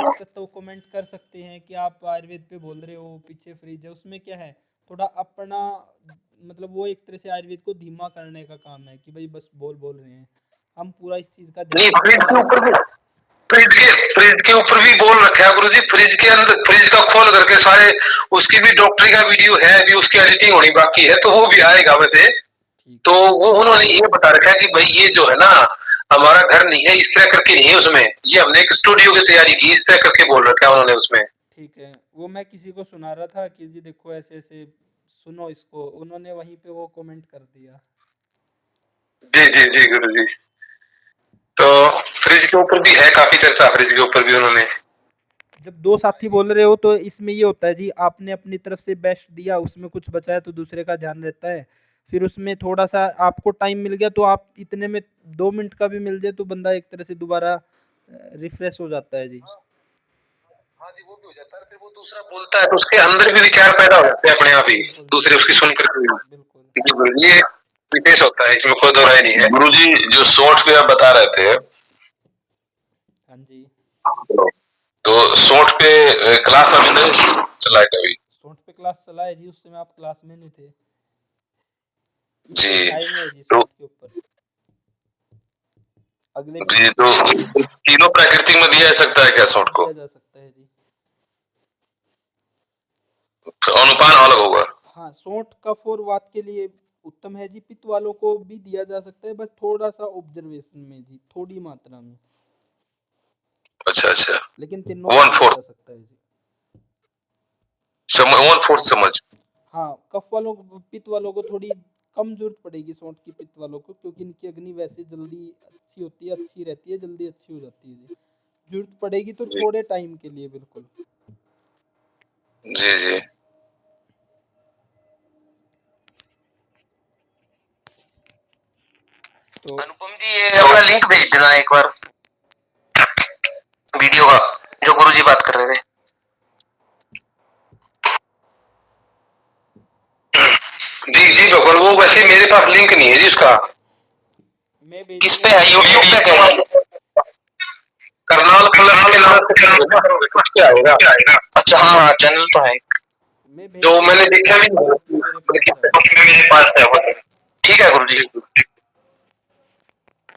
S3: आप तो कमेंट कर सकते हैं कि आप आयुर्वेद पे बोल रहे हो, पीछे फ्रिज है, उसमें क्या है, थोड़ा अपना मतलब वो एक तरह से आयुर्वेद को धीमा करने का काम है कि भाई बस बोल बोल रहे हैं, हम पूरा इस चीज का
S1: नहीं, फ्रिज के ऊपर भी, फ्रिज के ऊपर भी बोल रखा है गुरुजी। फ्रिज के अंदर, फ्रिज का खोल करके सारे, उसकी भी डॉक्टरी का वीडियो है अभी, उसकी एडिटिंग होनी बाकी है, तो वो भी आएगा वैसे। तो वो उन्होंने ये बता रखा है कि भाई ये जो है ना, हमारा घर नहीं है, इस तरह करके नहीं है उसमें, ये हमने एक स्टूडियो की तैयारी की, इस तरह करके बोल रखा है उन्होंने उसमें।
S3: ठीक है, वो मैं किसी को सुना रहा था कि जी देखो ऐसे ऐसे सुनो इसको, उन्होंने वहीं पे वो कमेंट कर दिया।
S1: जी जी जी गुरुजी। तो फ्रिज के ऊपर भी है काफी चर्चा, फ्रिज के ऊपर भी उन्होंने।
S3: जब दो साथी बोल रहे हो तो इसमें ये होता है जी, आपने अपनी तरफ से बेस्ट दिया, उसमें कुछ बचा है तो दूसरे का ध्यान रहता है। फिर उसमें थोड़ा सा आपको टाइम मिल गया तो आप इतने में 2 मिनट का भी मिल जाए तो बंदा एक तरह से दोबारा रिफ्रेश हो जाता है जी।
S1: हाँ जी, वो भी हो जाता है। फिर वो दूसरा बोलता है तो उसके अंदर भी विचार पैदा हो जाते हैं अपने आप ही, दूसरे उसकी सुन करके।
S3: बिल्कुल।
S1: ये विशेष होता है, इसमें कोई दो राय नहीं है।
S7: गुरुजी जो सोंठ पे आप बता रहे थे,
S3: हाँ जी।
S7: तो सोंठ पे क्लास अभी नहीं चला है कभी?
S3: सोंठ पे क्लास चला है जी, उस समय आप क्लास में नहीं थे।
S7: जी,
S3: टाइम है जी
S7: तो
S3: सोंठ के ऊपर। अगले
S7: जी तो तीनों प्राकृतिक में दिया जा सकता है क्या सोंठ को?
S3: दिया जा सकता है जी।
S7: अनुपान अलग होगा?
S3: हाँ, सोंठ कफ और वात के लिए उत्तम है जी। पित्त वालों को भी दिया जा सकता है, बस थोड़ा सा ऑब्जर्वेशन में जी, थोड़ी मात्रा में।
S7: अच्छा अच्छा,
S3: लेकिन तीनों को
S7: 1/4
S3: दिया जा सकता है जी।
S7: 1/4 चम्मच।
S3: हाँ, कफ वालों को, पित्त वालों को थोड़ी कम जरूरत पड़ेगी सोंठ की, पित्त वालों को, क्योंकि इनकी अग्नि वैसे जल्दी अच्छी होती है, अच्छी रहती है, जल्दी अच्छी हो जाती है जी। जरूरत पड़ेगी तो
S7: जी।
S3: थोड़े टाइम के लिए, बिल्कुल।
S7: जी जी,
S3: तो
S4: अनुपम जी ये अपना लिंक भेज देना एक बार वीडियो का, जो गुरुजी बात कर रहे थे।
S1: जी जी भगवान, वो वैसे मेरे पास लिंक नहीं है जी उसका।
S3: मैं भेज
S4: किस पे है, यूट्यूब पे कहीं?
S1: करनाल कलर के नाम से करोगे तो क्या आएगा?
S4: अच्छा हाँ हाँ, चैनल तो है।
S3: मैं भेज
S1: जो मैंने देखा भी
S3: मेरे पास है।
S1: मेरे पास है वो।
S4: ठीक है गुरुजी।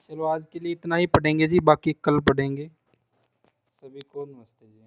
S3: चलो आज के लिए इतना ही पढ़ेंगे जी, बाकी कल पढ़ेंगे। सभी को नमस्ते जी।